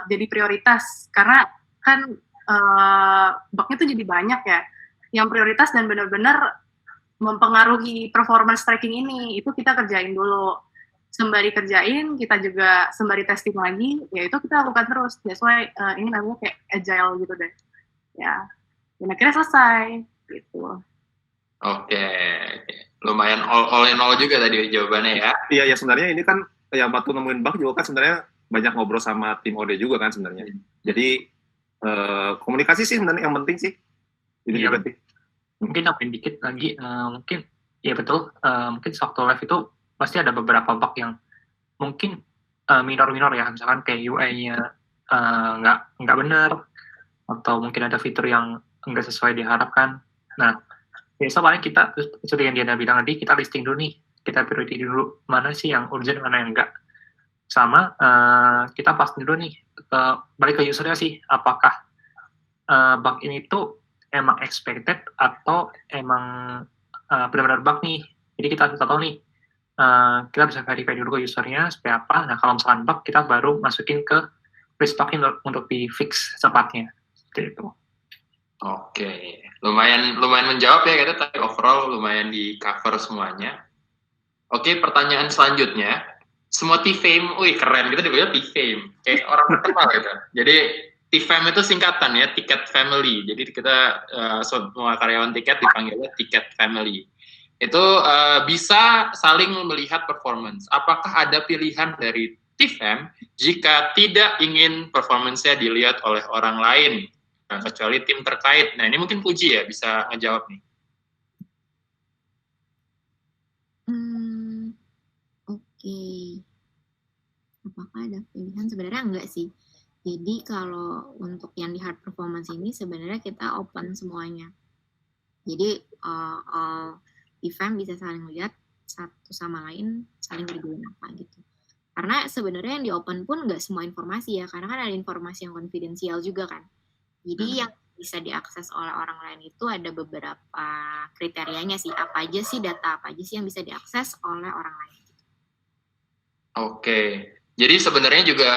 jadi prioritas? Karena kan bug-nya tuh jadi banyak ya. Yang prioritas dan benar-benar mempengaruhi performance tracking ini, itu kita kerjain dulu. Sembari kerjain, kita juga sembari testing lagi, ya itu kita lakukan terus. That's why ini namanya kayak agile gitu deh. Ya, dan akhirnya selesai, gitu. Oke. Lumayan all in all juga tadi jawabannya ya. Iya, ya sebenarnya ini kan yang waktu nemuin bug juga kan sebenarnya banyak ngobrol sama tim OD juga kan sebenarnya. Jadi komunikasi sih sebenarnya yang penting sih. Ini Iya. juga sih. Mungkin nambahin dikit lagi, mungkin ya betul, mungkin waktu live itu pasti ada beberapa bug yang mungkin minor-minor ya, misalkan kayak UI-nya nggak benar, atau mungkin ada fitur yang nggak sesuai diharapkan. Nah, biasa paling kita, seperti yang Diana bilang tadi, kita listing dulu nih, kita priority dulu, mana sih yang urgent, mana yang enggak. Sama, kita pastiin dulu nih, balik ke usernya sih, apakah bug ini tuh emang expected atau emang benar-benar bug nih. Jadi kita harus tahu nih, kita bisa verify dulu ke usernya supaya apa. Nah, kalau misalkan bug, kita baru masukin ke risk bucket untuk di fix secepatnya. Seperti itu. Oke, lumayan menjawab ya kita tadi overall lumayan di cover semuanya. Oke, pertanyaan selanjutnya, semua T-Fame, wih keren, kita dipanggil T-Fame, kayak orang terkenal gitu. Jadi T-Fame itu singkatan ya, Ticket Family. Jadi kita semua karyawan tiket dipanggilnya Ticket Family. Itu bisa saling melihat performance. Apakah ada pilihan dari T-Fame jika tidak ingin performance-nya dilihat oleh orang lain? Nah, kecuali tim terkait. Nah, ini mungkin Puji ya, bisa ngejawab nih. Oke. Apakah ada pilihan? Sebenarnya enggak sih. Jadi kalau untuk yang di hard performance ini sebenarnya kita open semuanya. Jadi event bisa saling lihat satu sama lain, saling berguna apa gitu. Karena sebenarnya yang di open pun nggak semua informasi ya, karena kan ada informasi yang konfidensial juga kan. Jadi yang bisa diakses oleh orang lain itu ada beberapa kriterianya sih, apa aja sih data apa aja sih yang bisa diakses oleh orang lain. Oke, jadi sebenarnya juga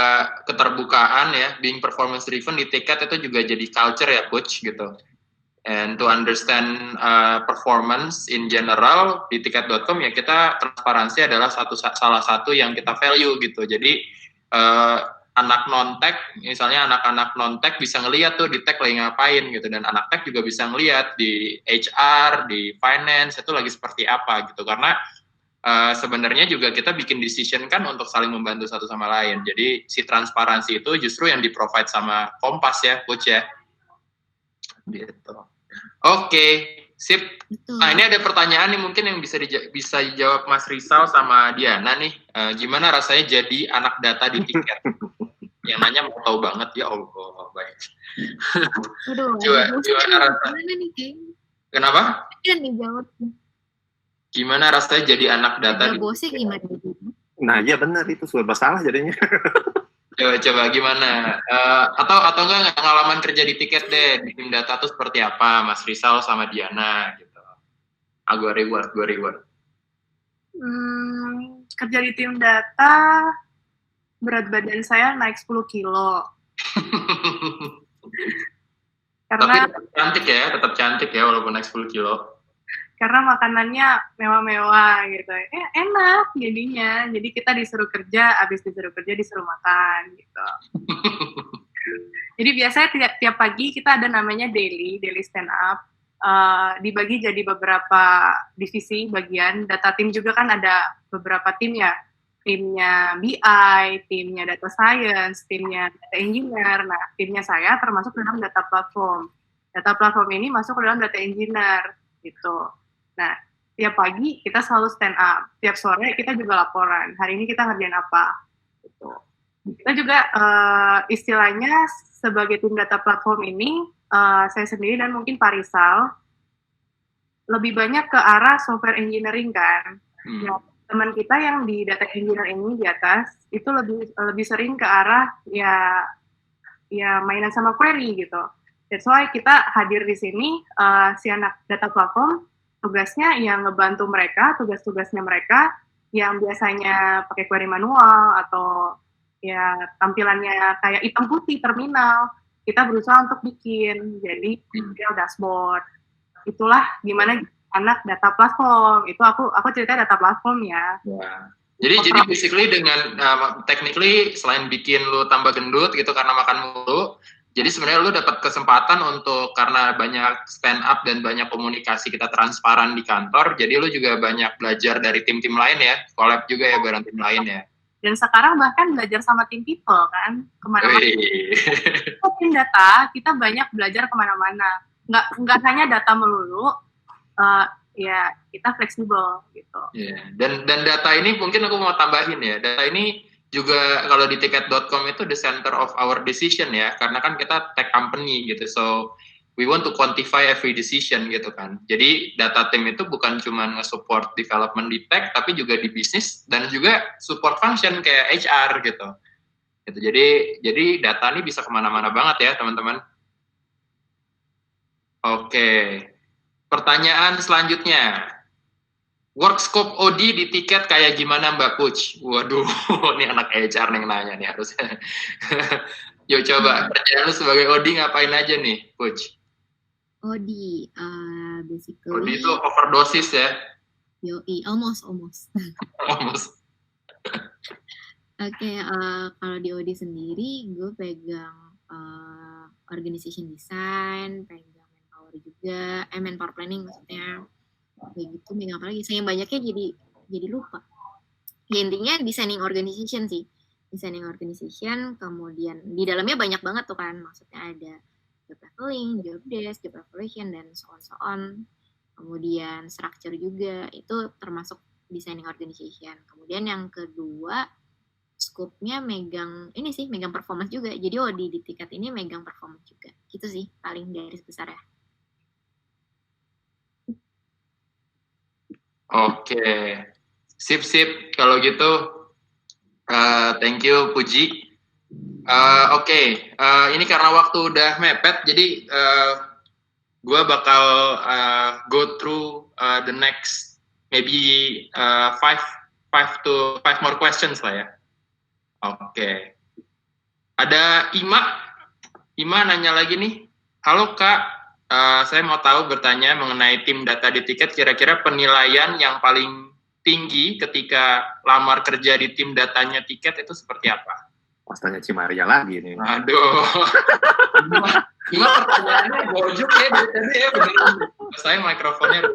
keterbukaan ya, being performance driven di tiket itu juga jadi culture ya, coach gitu. And to understand performance in general di tiket.com ya kita transparansi adalah salah satu yang kita value gitu. Jadi anak non-tech, misalnya anak-anak non-tech bisa ngelihat tuh di tech lagi ngapain gitu, dan anak tech juga bisa ngelihat di HR, di finance itu lagi seperti apa gitu, karena sebenarnya juga kita bikin decision kan untuk saling membantu satu sama lain. Jadi si transparansi itu justru yang di-provide sama Kompas ya, Coach ya. Gitu. Oke, sip. Nah, ini ada pertanyaan nih mungkin yang bisa dijawab Mas Rizal sama Diana nih. Gimana rasanya jadi anak data di tiket? Yang nanya mau tahu banget, ya Allah. Baik. Aduh, gimana rasanya? Kenapa? Kan dijawab. Gimana rasanya jadi anak data? Bosnya gimana? Nah, iya benar itu serba salah jadinya. Coba gimana? Atau enggak pengalaman kerja di tiket deh di tim data tuh seperti apa, Mas Rizal sama Diana gitu. Gue reward. Kerja di tim data, berat badan saya naik 10 kilo. Karena Tapi tetap cantik ya walaupun naik 10 kilo. Karena makanannya mewah-mewah gitu. Enak jadinya. Jadi kita disuruh kerja, habis disuruh kerja disuruh makan gitu. Jadi biasanya tiap pagi kita ada namanya daily stand up. Dibagi jadi beberapa divisi bagian. Data tim juga kan ada beberapa tim ya. Timnya BI, timnya data science, timnya data engineer. Nah, timnya saya termasuk dalam data platform. Data platform ini masuk ke dalam data engineer gitu. Nah, tiap pagi kita selalu stand up. Tiap sore kita juga laporan. Hari ini kita ngerjain apa. Gitu. Kita juga istilahnya sebagai tim data platform ini, saya sendiri dan mungkin Pak Rizal, lebih banyak ke arah software engineering kan. Ya, teman kita yang di data engineer ini di atas, itu lebih sering ke arah ya mainan sama query gitu. That's why kita hadir di sini, si anak data platform, tugasnya yang ngebantu mereka, tugas-tugasnya mereka yang biasanya pakai query manual atau ya tampilannya kayak hitam putih terminal, kita berusaha untuk bikin jadi dashboard. Itulah gimana anak data platform. Itu aku cerita data platform ya. Jadi basically dengan technically selain bikin lu tambah gendut gitu karena makan mulu, jadi sebenarnya lu dapat kesempatan untuk karena banyak stand up dan banyak komunikasi kita transparan di kantor, jadi lu juga banyak belajar dari tim-tim lain ya, collab juga ya bareng tim lain ya. Dan sekarang bahkan belajar sama tim people kan, kemana-mana. Tim data, kita banyak belajar kemana-mana. Nggak hanya data melulu, ya kita fleksibel gitu. Yeah. Dan data ini mungkin aku mau tambahin ya, data ini juga kalau di ticket.com itu the center of our decision ya, karena kan kita tech company gitu, so we want to quantify every decision gitu kan. Jadi data team itu bukan cuma nge-support development di tech, tapi juga di bisnis dan juga support function kayak HR gitu. Jadi data ini bisa kemana-mana banget ya teman-teman. Oke, pertanyaan selanjutnya. Work scope OD di tiket kayak gimana Mbak Puch? Waduh, ini anak HR yang nanya nih harusnya. Yuk coba, kerjaan lu sebagai OD ngapain aja nih, Puch? OD, basically. OD itu overdosis ya? Yoi, almost. Almost. Oke, kalau di OD sendiri, gue pegang organization design, pegang manpower juga, manpower planning maksudnya. Kayak gitu, megang apa lagi? Sayang banyaknya jadi lupa. Ya intinya designing organization sih. Designing organization, kemudian di dalamnya banyak banget tuh kan. Maksudnya ada job leveling, job desk, job evaluation, dan so on. Kemudian structure juga, itu termasuk designing organization. Kemudian yang kedua, scope-nya megang performance juga. Jadi di tiket ini megang performance juga. Gitu sih, paling garis besar ya. Oke, sip. Kalau gitu, thank you Puji. Oke, ini karena waktu udah mepet, jadi gue bakal go through the next maybe 5 more questions lah ya. Oke, ada Ima nanya lagi nih. Halo Kak. Saya mau bertanya mengenai tim data di tiket, kira-kira penilaian yang paling tinggi ketika lamar kerja di tim datanya tiket itu seperti apa? Pas tanya Cimaria lagi nih. Aduh. Ima pertanyaannya bojok ya dari tadi ya beneran. Saya mikrofonnya.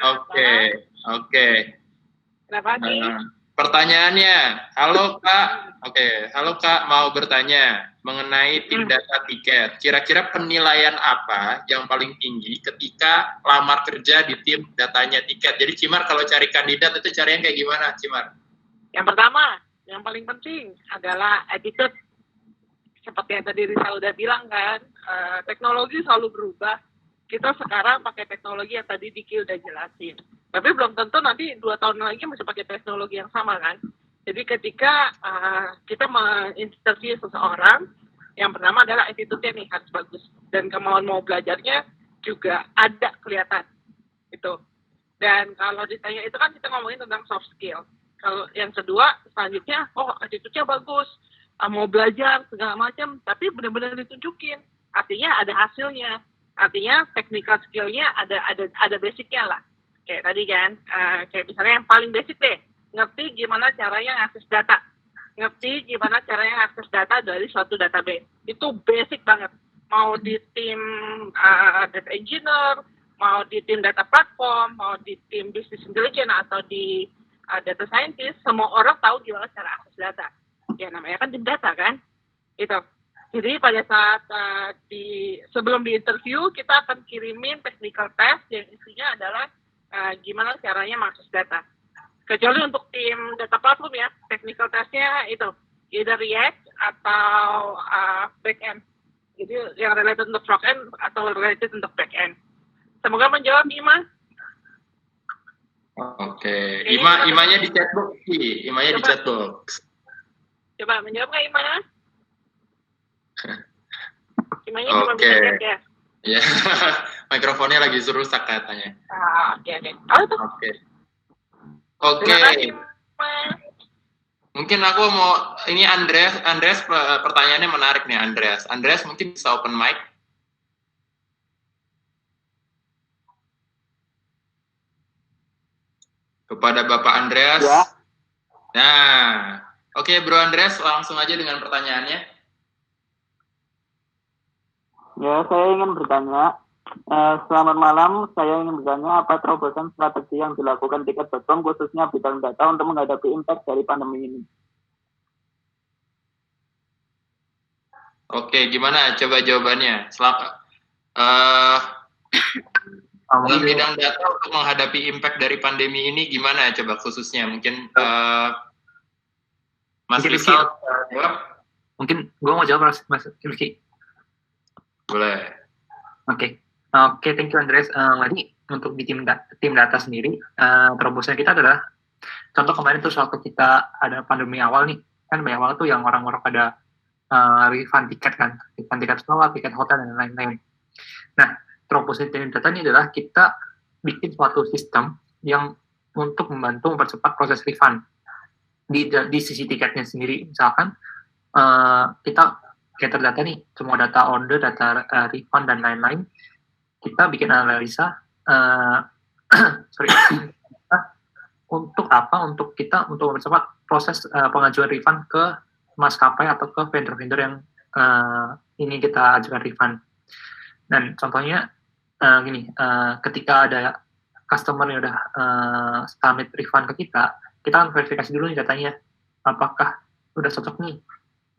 Oke. Kenapa nih? Pertanyaannya, halo Kak. Oke, halo Kak, mau bertanya mengenai tim data tiket. Kira-kira penilaian apa yang paling tinggi ketika lamar kerja di tim datanya tiket? Jadi Cimar kalau cari kandidat itu carinya kayak gimana, Cimar? Yang pertama, yang paling penting adalah attitude. Seperti yang tadi Rizal udah bilang kan, teknologi selalu berubah. Kita sekarang pakai teknologi yang tadi Diki udah jelasin. Tapi belum tentu nanti 2 tahun lagi masih pakai teknologi yang sama kan. Jadi ketika kita menginterview seseorang, yang pertama adalah attitude-nya nih harus bagus. Dan kemauan mau belajarnya juga ada kelihatan. Itu. Dan kalau ditanya itu kan kita ngomongin tentang soft skill. Kalau yang kedua, selanjutnya, attitude-nya bagus. Mau belajar, segala macam. Tapi benar-benar ditunjukin. Artinya ada hasilnya. Artinya technical skill-nya ada basic-nya lah. Kayak tadi kan, kayak misalnya yang paling basic deh, ngerti gimana caranya akses data. Ngerti gimana caranya akses data dari suatu database. Itu basic banget. Mau di tim data engineer, mau di tim data platform, mau di tim business intelligence, atau di data scientist, semua orang tahu gimana cara akses data. Ya namanya kan tim data kan. Itu. Jadi pada saat sebelum di interview, kita akan kirimin technical test yang isinya adalah gimana caranya mengakses data. Kecuali untuk tim data platform ya, technical testnya itu either React atau back-end. Jadi yang related untuk front-end atau related untuk back-end. Semoga menjawab Ima. Oke, Imanya di chatbox sih, Imanya di chatbox. Coba menjawab nggak Ima? Imanya cuma bisa chat ya? Ya, mikrofonnya lagi rusak katanya. Oke. Mungkin aku mau, ini Andreas pertanyaannya menarik nih Andreas. Andreas mungkin bisa open mic. Kepada Bapak Andreas. Ya. Nah, oke Bro Andreas, langsung aja dengan pertanyaannya. Ya, saya ingin bertanya. Selamat malam, saya ingin bertanya apa terobosan strategi yang dilakukan Tiket.com khususnya bidang data untuk menghadapi impact dari pandemi ini. Oke, gimana? Coba jawabannya. Dalam bidang data untuk menghadapi impact dari pandemi ini gimana? Coba khususnya mungkin Mas Rizal jawab. Mungkin gue mau jawab Mas Rizky. Boleh. Oke, thank you Andreas. Jadi untuk di tim data sendiri, terobosan kita adalah contoh kemarin tuh waktu kita ada pandemi awal nih, kan banyak banget tuh yang orang-orang pada refund tiket kan, refund tiket pesawat, tiket hotel dan lain-lain. Nah, terobosan tim data ini adalah kita bikin suatu sistem yang untuk membantu mempercepat proses refund di sisi tiketnya sendiri. Misalkan kita gather data nih, semua data order, data refund, dan lain-lain, kita bikin analisa, untuk apa? Untuk mempercepat proses pengajuan refund ke maskapai atau ke vendor-vendor yang ini kita ajukan refund. Dan contohnya, ketika ada customer yang udah submit refund ke kita akan verifikasi dulu nih datanya, apakah udah cocok nih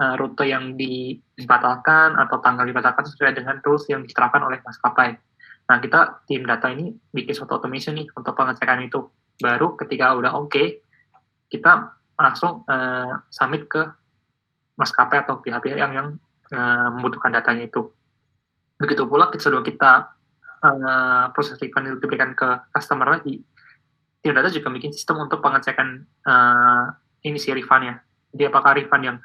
rute yang dibatalkan atau tanggal dibatalkan sesuai dengan rules yang diterapkan oleh maskapai. Nah, kita tim data ini bikin suatu automation nih untuk pengecekan itu. Baru ketika udah oke, kita langsung submit ke maskapai atau pihak-pihak yang membutuhkan datanya itu. Begitu pula sebelum kita proses refund itu diberikan ke customer lagi, tim data juga bikin sistem untuk pengecekan si refundnya. Jadi apakah refund yang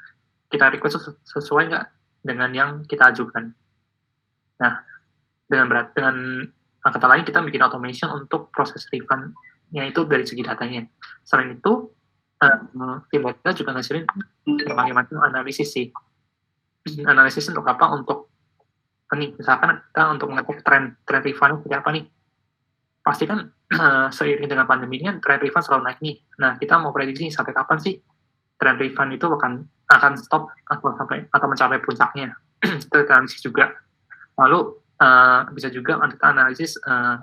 kita request sesuai nggak dengan yang kita ajukan. Nah, dengan kata lain kita bikin automation untuk proses refund-nya itu dari segi datanya. Selain itu, tim data juga ngasilin berbagai macam analisis sih. Analisis untuk apa? Untuk misalkan kita untuk mengecek tren refund seperti apa nih. Pasti kan seiring dengan pandemi ini tren refund selalu naik nih. Nah, kita mau prediksi sampai kapan sih tren refund itu akan stop atau mencapai puncaknya. Kita analisis juga. Lalu bisa juga kita analisis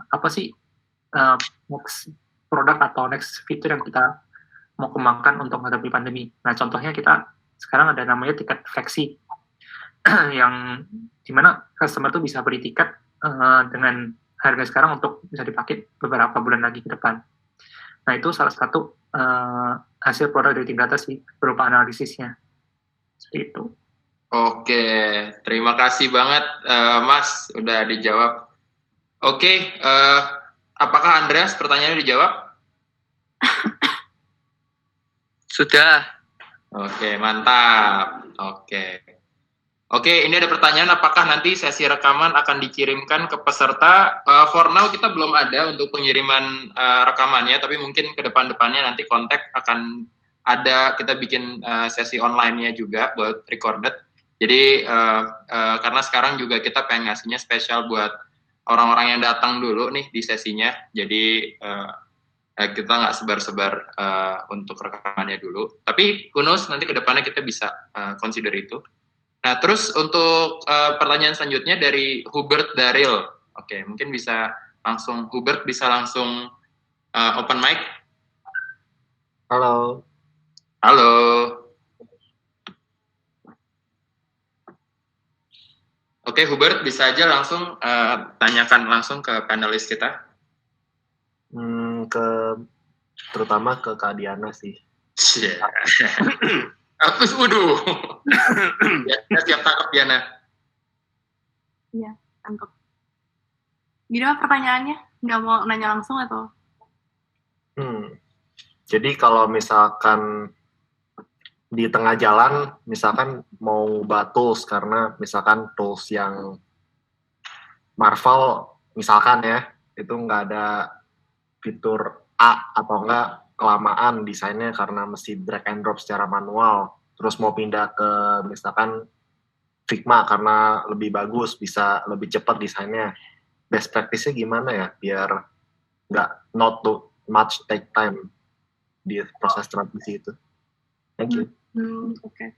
apa sih next produk atau next fitur yang kita mau kembangkan untuk menghadapi pandemi. Nah, contohnya kita sekarang ada namanya tiket fleksi, yang dimana customer tuh bisa beli tiket dengan harga sekarang untuk bisa dipakai beberapa bulan lagi ke depan. Nah, itu salah satu hasil produk dari tim data sih, berupa analisisnya. Seperti itu. Oke, terima kasih banget Mas, udah dijawab. Oke, apakah Andreas pertanyaannya dijawab? Sudah. Oke, mantap. Oke, ini ada pertanyaan, apakah nanti sesi rekaman akan dikirimkan ke peserta? For now kita belum ada untuk pengiriman rekamannya, tapi mungkin ke depan-depannya nanti kontak akan ada, kita bikin sesi online-nya juga buat recorded. Jadi karena sekarang juga kita pengen ngasihnya spesial buat orang-orang yang datang dulu nih di sesinya, jadi kita nggak sebar-sebar untuk rekamannya dulu. Tapi who knows, nanti ke depannya kita bisa consider itu. Nah, terus untuk pertanyaan selanjutnya dari Hubert Daryl. Oke, mungkin bisa langsung, Hubert bisa langsung open mic. Halo. Halo. Oke, Hubert bisa aja langsung tanyakan langsung ke panelis kita. Terutama ke Kak Diana sih. Waduh. Ya, siap tangkap Diana. Iya, tangkap. Gimana pertanyaannya? Nggak mau nanya langsung atau? Jadi kalau misalkan di tengah jalan, misalkan mau ubah tools, karena misalkan tools yang Marvel, misalkan ya, itu nggak ada fitur A atau enggak kelamaan desainnya karena mesti drag and drop secara manual, terus mau pindah ke misalkan Figma karena lebih bagus, bisa lebih cepat desainnya. Best practice-nya gimana ya biar nggak not too much take time di proses transisi itu? Thank you. Oke.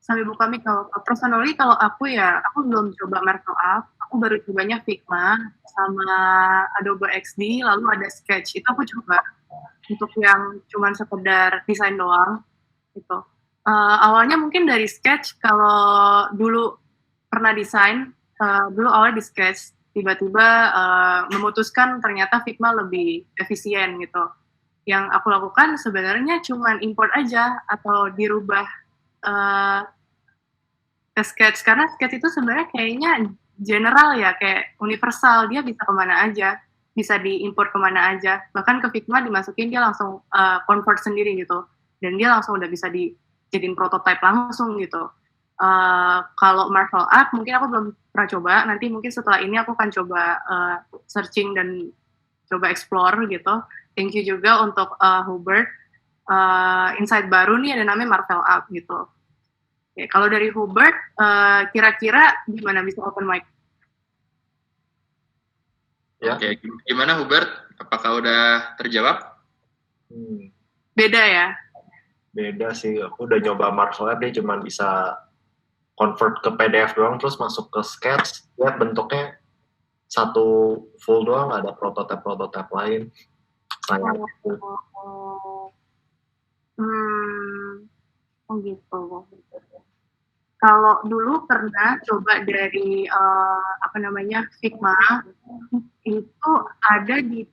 Sambil buka mic, kalau personally kalau aku ya, aku belum coba Marvel Up, aku baru cobanya Figma sama Adobe XD, lalu ada Sketch, itu aku coba untuk yang cuman sekedar desain doang gitu. Awalnya mungkin dari Sketch, kalau dulu pernah desain, dulu awalnya di Sketch, tiba-tiba memutuskan ternyata Figma lebih efisien gitu. Yang aku lakukan sebenarnya cuman import aja atau dirubah ke Sketch, karena Sketch itu sebenarnya kayaknya general ya, kayak universal, dia bisa kemana aja, bisa diimport kemana aja, bahkan ke Figma dimasukin dia langsung convert sendiri gitu, dan dia langsung udah bisa dijadiin prototype langsung gitu. Kalau Marvel Up mungkin aku belum pernah coba, nanti mungkin setelah ini aku akan coba searching dan coba explore gitu. Thank you juga untuk Hubert. Insight baru nih ada namanya Marvel Up gitu. Oke, kalau dari Hubert, kira-kira gimana bisa open mic? Ya. Oke, gimana Hubert? Apakah udah terjawab? Beda ya? Beda sih, aku udah nyoba Marvel Up, dia cuma bisa convert ke PDF doang, terus masuk ke Sketch, ya bentuknya satu full doang, nggak ada prototype lain. Oh gitu. Kalau dulu pernah coba dari Figma, itu ada di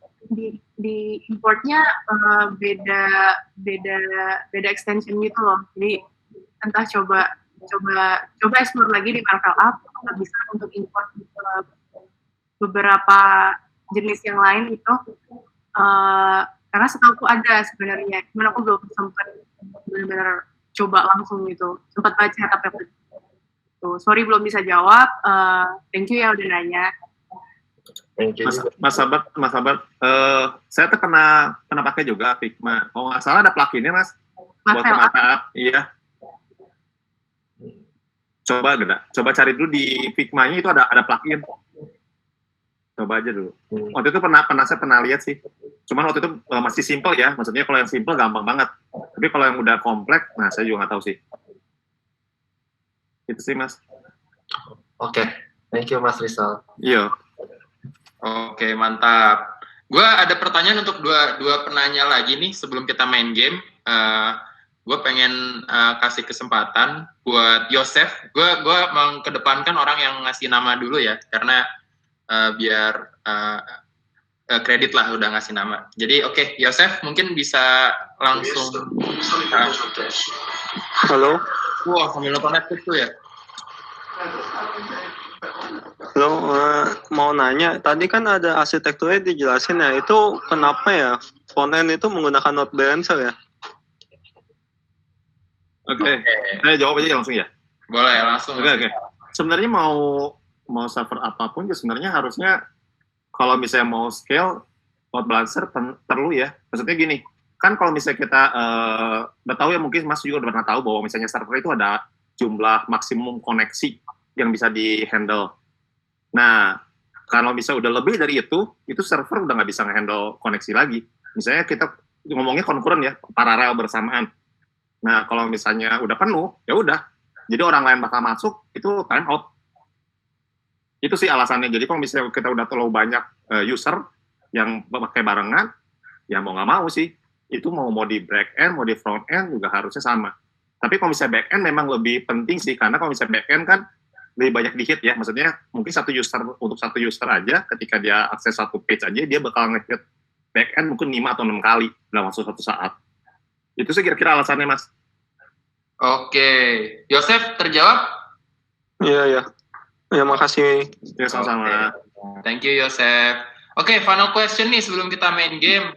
importnya beda extension gitu loh. Jadi entah coba explore lagi di Marvel Up, bisa untuk import beberapa jenis yang lain itu. Karena setahu ada sebenarnya, cuman aku belum sempat benar-benar coba langsung gitu, sempat baca tapi sorry belum bisa jawab. Thank you ya udah nanya. Thank you. Mas Sahabat, saya tuh pernah pakai juga Figma. Oh nggak salah ada pluginnya Mas, buat pemanfaat. Iya. Coba cari dulu di Figma-nya itu ada plugin. Coba aja dulu. Waktu itu saya pernah lihat sih. Cuman waktu itu masih simple ya. Maksudnya kalau yang simple gampang banget. Tapi kalau yang udah kompleks, nah saya juga nggak tahu sih. Itu sih Mas. Oke. Thank you Mas Rizal. Iya. Oke, mantap. Gue ada pertanyaan untuk dua penanya lagi nih sebelum kita main game. gue pengen kasih kesempatan buat Yosef. Gue mengedepankan orang yang ngasih nama dulu ya, karena biar kredit lah udah ngasih nama. Jadi oke, Yosef mungkin bisa langsung. Halo. Wah, sambil nonton Netflix tuh ya. Halo, mau nanya, tadi kan ada arsitekturnya dijelasin ya, itu kenapa ya front-end itu menggunakan node balancer ya? Oke. Saya jawab aja langsung ya? Boleh, langsung. Oke. Sebenarnya mau server apapun, sebenarnya harusnya kalau misalnya mau scale, load balancer perlu ya. Maksudnya gini, kan kalau misalnya kita udah tahu ya, mungkin Mas juga udah pernah tahu bahwa misalnya server itu ada jumlah maksimum koneksi yang bisa di-handle. Nah, kalau misalnya udah lebih dari itu server udah nggak bisa nge-handle koneksi lagi. Misalnya kita ngomongnya konkuren ya, paralel bersamaan. Nah, kalau misalnya udah penuh, ya udah. Jadi orang lain bakal masuk, itu time out. Itu sih alasannya. Jadi kalau misalnya kita udah terlalu banyak user yang pakai barengan, ya mau nggak mau sih. Itu mau di back end, mau di front end juga harusnya sama. Tapi kalau misalnya back end memang lebih penting sih, karena kalau misalnya back end kan lebih banyak di-hit ya. Maksudnya mungkin untuk satu user aja, ketika dia akses satu page aja, dia bakal nge-hit back end mungkin 5 atau 6 kali dalam waktu satu saat. Itu sih kira-kira alasannya, Mas. Oke. Yosef, terjawab? Iya. Ya, makasih. Ya, sama-sama. Thank you, Yosef. Oke, final question nih sebelum kita main game.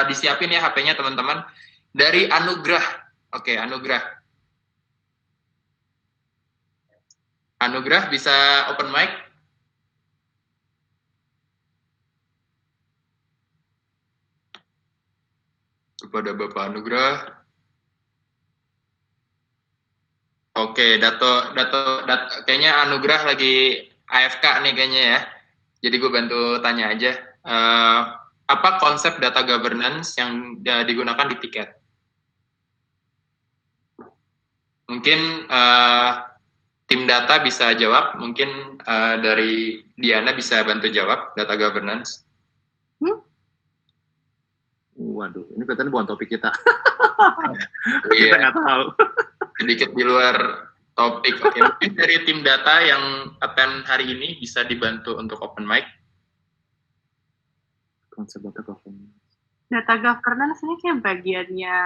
Disiapin ya HP-nya, teman-teman. Dari Anugrah. Oke, Anugrah. Anugrah, bisa open mic? Kepada Bapak Anugrah. Oke, Dato, kayaknya Anugrah lagi AFK nih kayaknya ya. Jadi gue bantu tanya aja. Apa konsep data governance yang digunakan di tiket? Mungkin tim data bisa jawab, mungkin dari Diana bisa bantu jawab data governance. Waduh, ini kelihatannya bukan topik kita. Kita nggak tahu. Sedikit di luar topik. Oke, mungkin dari tim data yang attend hari ini bisa dibantu untuk open mic. Konsep data governance. Data governance ini kayak bagiannya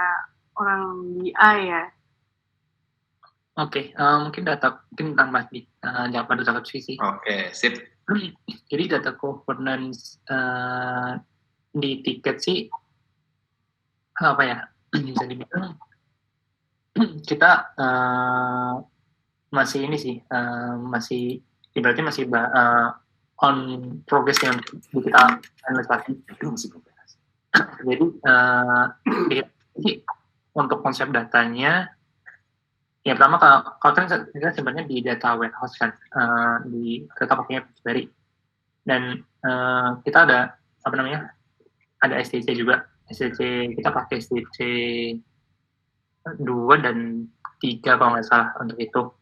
orang BI ya. Oke, mungkin tambah di jawaban data sisi. Oke, sip. Jadi data governance di tiket sih apa ya? Bisa dibilang kita masih ini sih, masih ibaratnya masih on progress yang kita analisa. Jadi untuk konsep datanya, ya pertama kalau kan kita sebenarnya di data warehouse kan, di kita pakainya BigQuery, dan kita ada ada SDC juga. SDC kita pakai SDC 2 dan 3 kalau nggak salah untuk itu.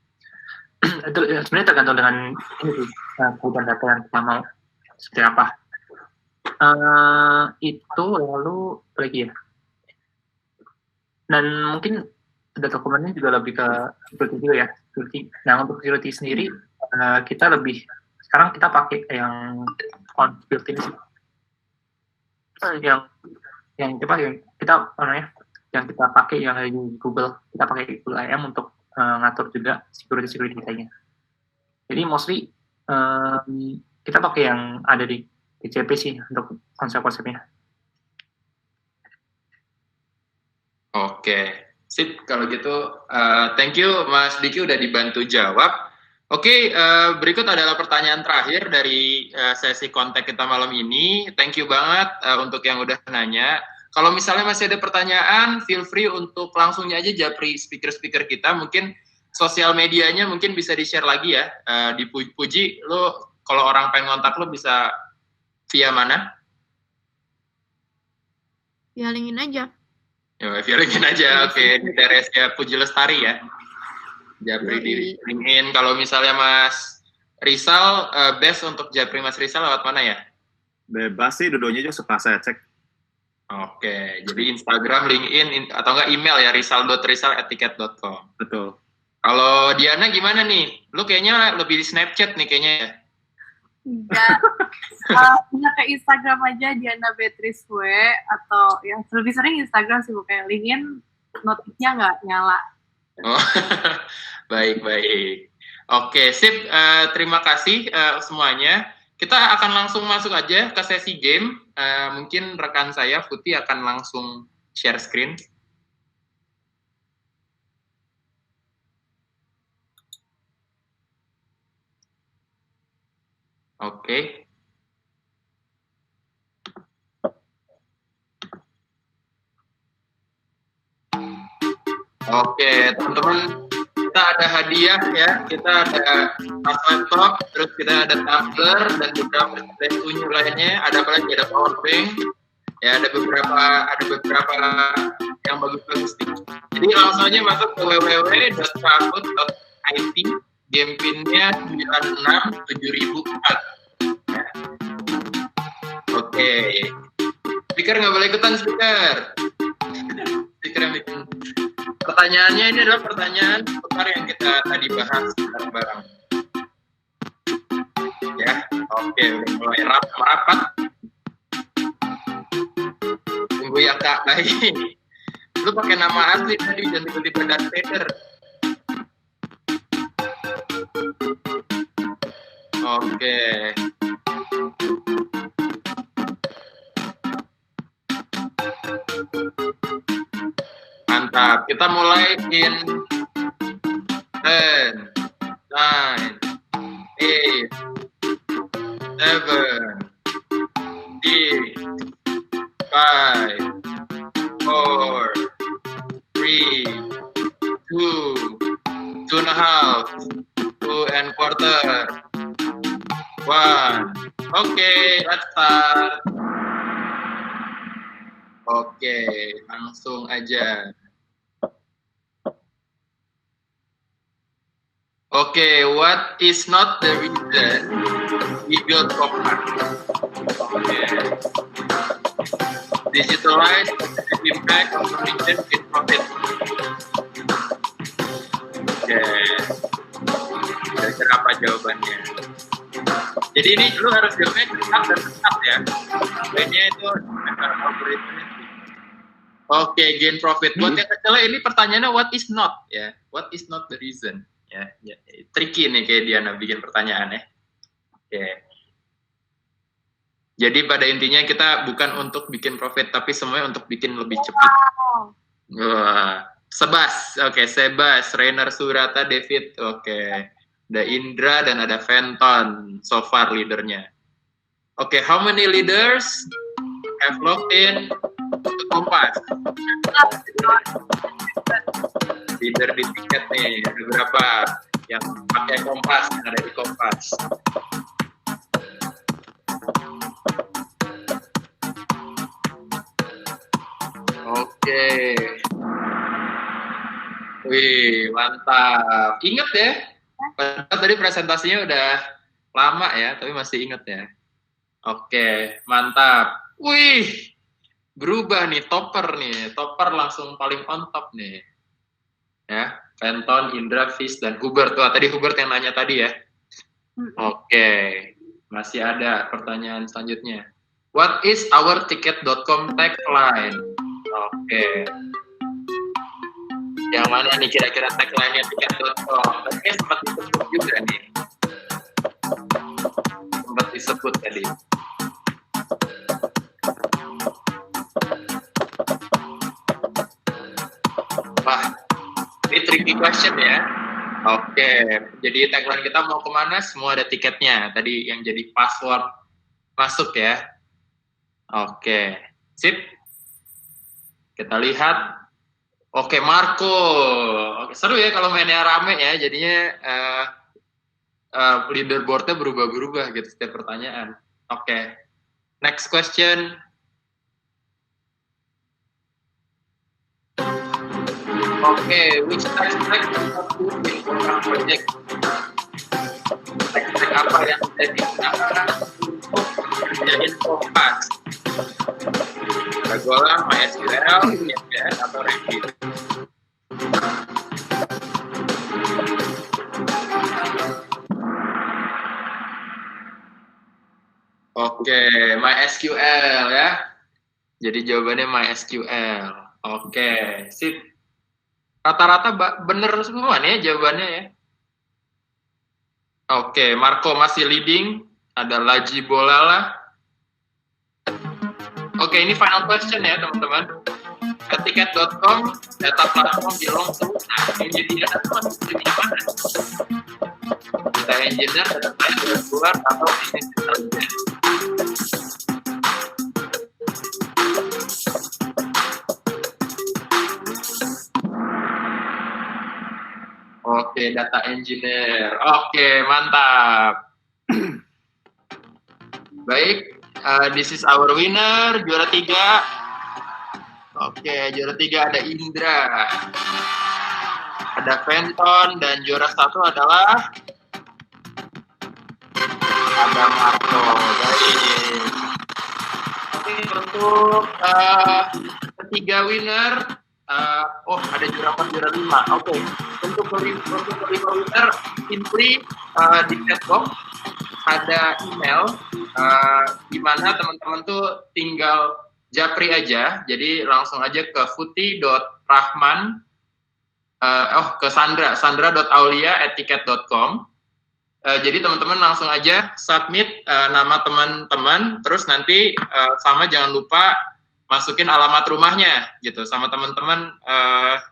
Itu sebenarnya tergantung dengan kebutuhan data yang kita mau seperti apa. Itu lalu apa lagi ya? Dan mungkin data dokumennya juga lebih ke security juga ya. Security. Nah, untuk security sendiri sekarang kita pakai yang on built-in sih. Yang kita pakai yang dari Google, kita pakai Google IAM untuk ngatur juga security datanya. Jadi mostly kita pakai yang ada di DCP sih untuk konsep-konsepnya. Oke, sip. Kalau gitu, thank you Mas Diki udah dibantu jawab. Oke, berikut adalah pertanyaan terakhir dari sesi kontak kita malam ini. Thank you banget untuk yang udah nanya. Kalau misalnya masih ada pertanyaan, feel free untuk langsung aja japri speaker-speaker kita. Mungkin sosial medianya mungkin bisa di-share lagi ya. Di Puji, lo kalau orang pengen kontak lo bisa via mana? Via LinkedIn aja. Ya, via LinkedIn aja. Oke, di Teresia Puji Lestari ya. Japri di LinkedIn. Kalau misalnya Mas Rizal, best untuk japri Mas Rizal lewat mana ya? Bebas sih, dua-duanya juga suka saya cek. Oke, jadi Instagram, LinkedIn, atau enggak email ya, rizal.rizal@tiket.com. Betul. Kalau Diana gimana nih? Lu kayaknya lebih di Snapchat nih kayaknya ya? Enggak. Punya ke Instagram aja Diana Beatrice W, atau yang lebih sering Instagram sih, kayak LinkedIn notifnya nggak nyala. Oh, baik. Oke, sip. Terima kasih semuanya. Kita akan langsung masuk aja ke sesi game. Mungkin rekan saya, Putih, akan langsung share screen. Oke. Oke, teman-teman, kita ada hadiah ya. Kita ada tas laptop, terus kita ada tumbler dan beberapa unyu lainnya. Ada apa lagi? Ada power bank. Ya, ada beberapa yang bagus-bagus. Jadi langsung aja masuk ke www.kahoot.it. Game pinnya 967004. Ya. Oke. Speaker nggak boleh ikutan, speaker. Speaker yang bikin. Pertanyaannya ini adalah pertanyaan seputar yang kita tadi bahas bareng-bareng. Ya, oke, udah mulai rapat. Tunggu ya Kak, baik. Lu pakai nama asli tadi, jangan tiba-tiba Darth Vader. Oke. Mantap, kita mulai in 10, 9, 8, 7, 6, 5, 4, 3, 2, 2.5, 2.25, 1. Oke, let's start. Oke, langsung aja. Oke, what is not the reason we build Copart? Oke. Digitalize the impact of region in profit. Oke. Kira-kira apa jawabannya? Jadi ini lu harus jawabnya cepat dan tepat ya. Ini itu algoritmanya. Oke, gain profit. Buat yang kecil ini pertanyaannya what is not ya? What is not the reason? Ya, tricky nih kayak Diana bikin pertanyaan ya. Oke. Jadi pada intinya kita bukan untuk bikin profit, tapi semuanya untuk bikin lebih cepat. Wah, Sebas, oke, Sebas, Rainer Surata, David, oke. Ada Indra dan ada Fenton, so far leadernya. Oke, how many leaders have logged in to Kompas? Leader di tiket nih, ada berapa yang pakai Kompas, yang ada di Kompas? Oke. Wih, mantap. Ingat ya, padahal tadi presentasinya udah lama ya, tapi masih ingat ya. Oke, mantap. Wih, berubah nih, topper langsung paling on top nih. Ya, Fenton, Indra, Fis, dan Hubert. Tuh, tadi Hubert yang nanya tadi ya. Oke, masih ada pertanyaan selanjutnya. What is our ticket.com tagline? Oke. Yang mana nih kira-kira tagline-nya tiket.com? Tadi sempat disebut juga nih. Sempat disebut tadi. Wah, ini tricky question ya. Oke, jadi tagline kita mau kemana? Semua ada tiketnya. Tadi yang jadi password masuk ya. Oke, sip. Kita lihat. Oke, Marco. Oke, seru ya kalau mainnya rame ya. Jadinya leaderboard-nya berubah-berubah gitu setiap pertanyaan. Oke, next question. Oke, which tech stack in project? Tech stack apa yang bisa digunakan untuk menjadi Kompas? Ada Golang, MySQL, VPS, atau Redis. Oke, MySQL ya. Jadi jawabannya MySQL. Oke, sip. Rata-rata bener semua nih jawabannya ya. Oke, Marco masih leading. Ada Laji Bolala. Oke, ini final question ya teman-teman. Ticket.com, data platform belong to. Nah, engineer itu masih di mana? Data engineer, data science, keluar atau business intelligence. Oke, data engineer. Oke, mantap. Baik, this is our winner, juara 3. Oke, juara 3 ada Indra. Ada Fenton, dan juara 1 adalah ada Marco. Baik. Oke, untuk ketiga winner, ada juara 4, juara 5. Oke, untuk kelima winner, simply di chatbox ada email di mana teman-teman tuh tinggal japri aja, jadi langsung aja ke futi.rahman ke sandra.aulia@ticket.com. Jadi teman-teman langsung aja submit nama teman-teman, terus nanti sama jangan lupa masukin alamat rumahnya gitu sama teman-teman.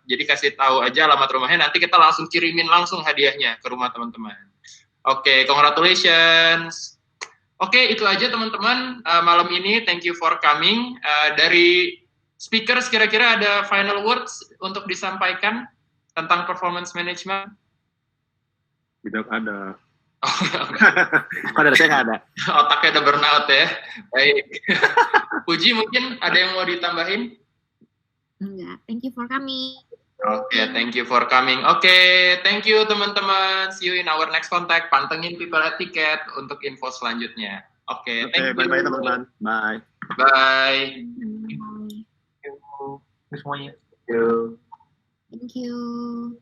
Jadi kasih tahu aja alamat rumahnya, nanti kita langsung kirimin langsung hadiahnya ke rumah teman-teman. Oke, congratulations. Oke, itu aja teman-teman malam ini. Thank you for coming. Dari speakers kira-kira ada final words untuk disampaikan tentang performance management? Tidak ada. Kalau dari saya nggak ada. Otaknya ada burnout ya. Baik. Puji mungkin ada yang mau ditambahin? Enggak. Thank you for coming. Oke, thank you for coming. Oke, thank you teman-teman. See you in our next contact. Pantengin People at Ticket untuk info selanjutnya. Oke, thank you. Bye-bye teman-teman. Bye. Bye. Semuanya. Thank you. Thank you.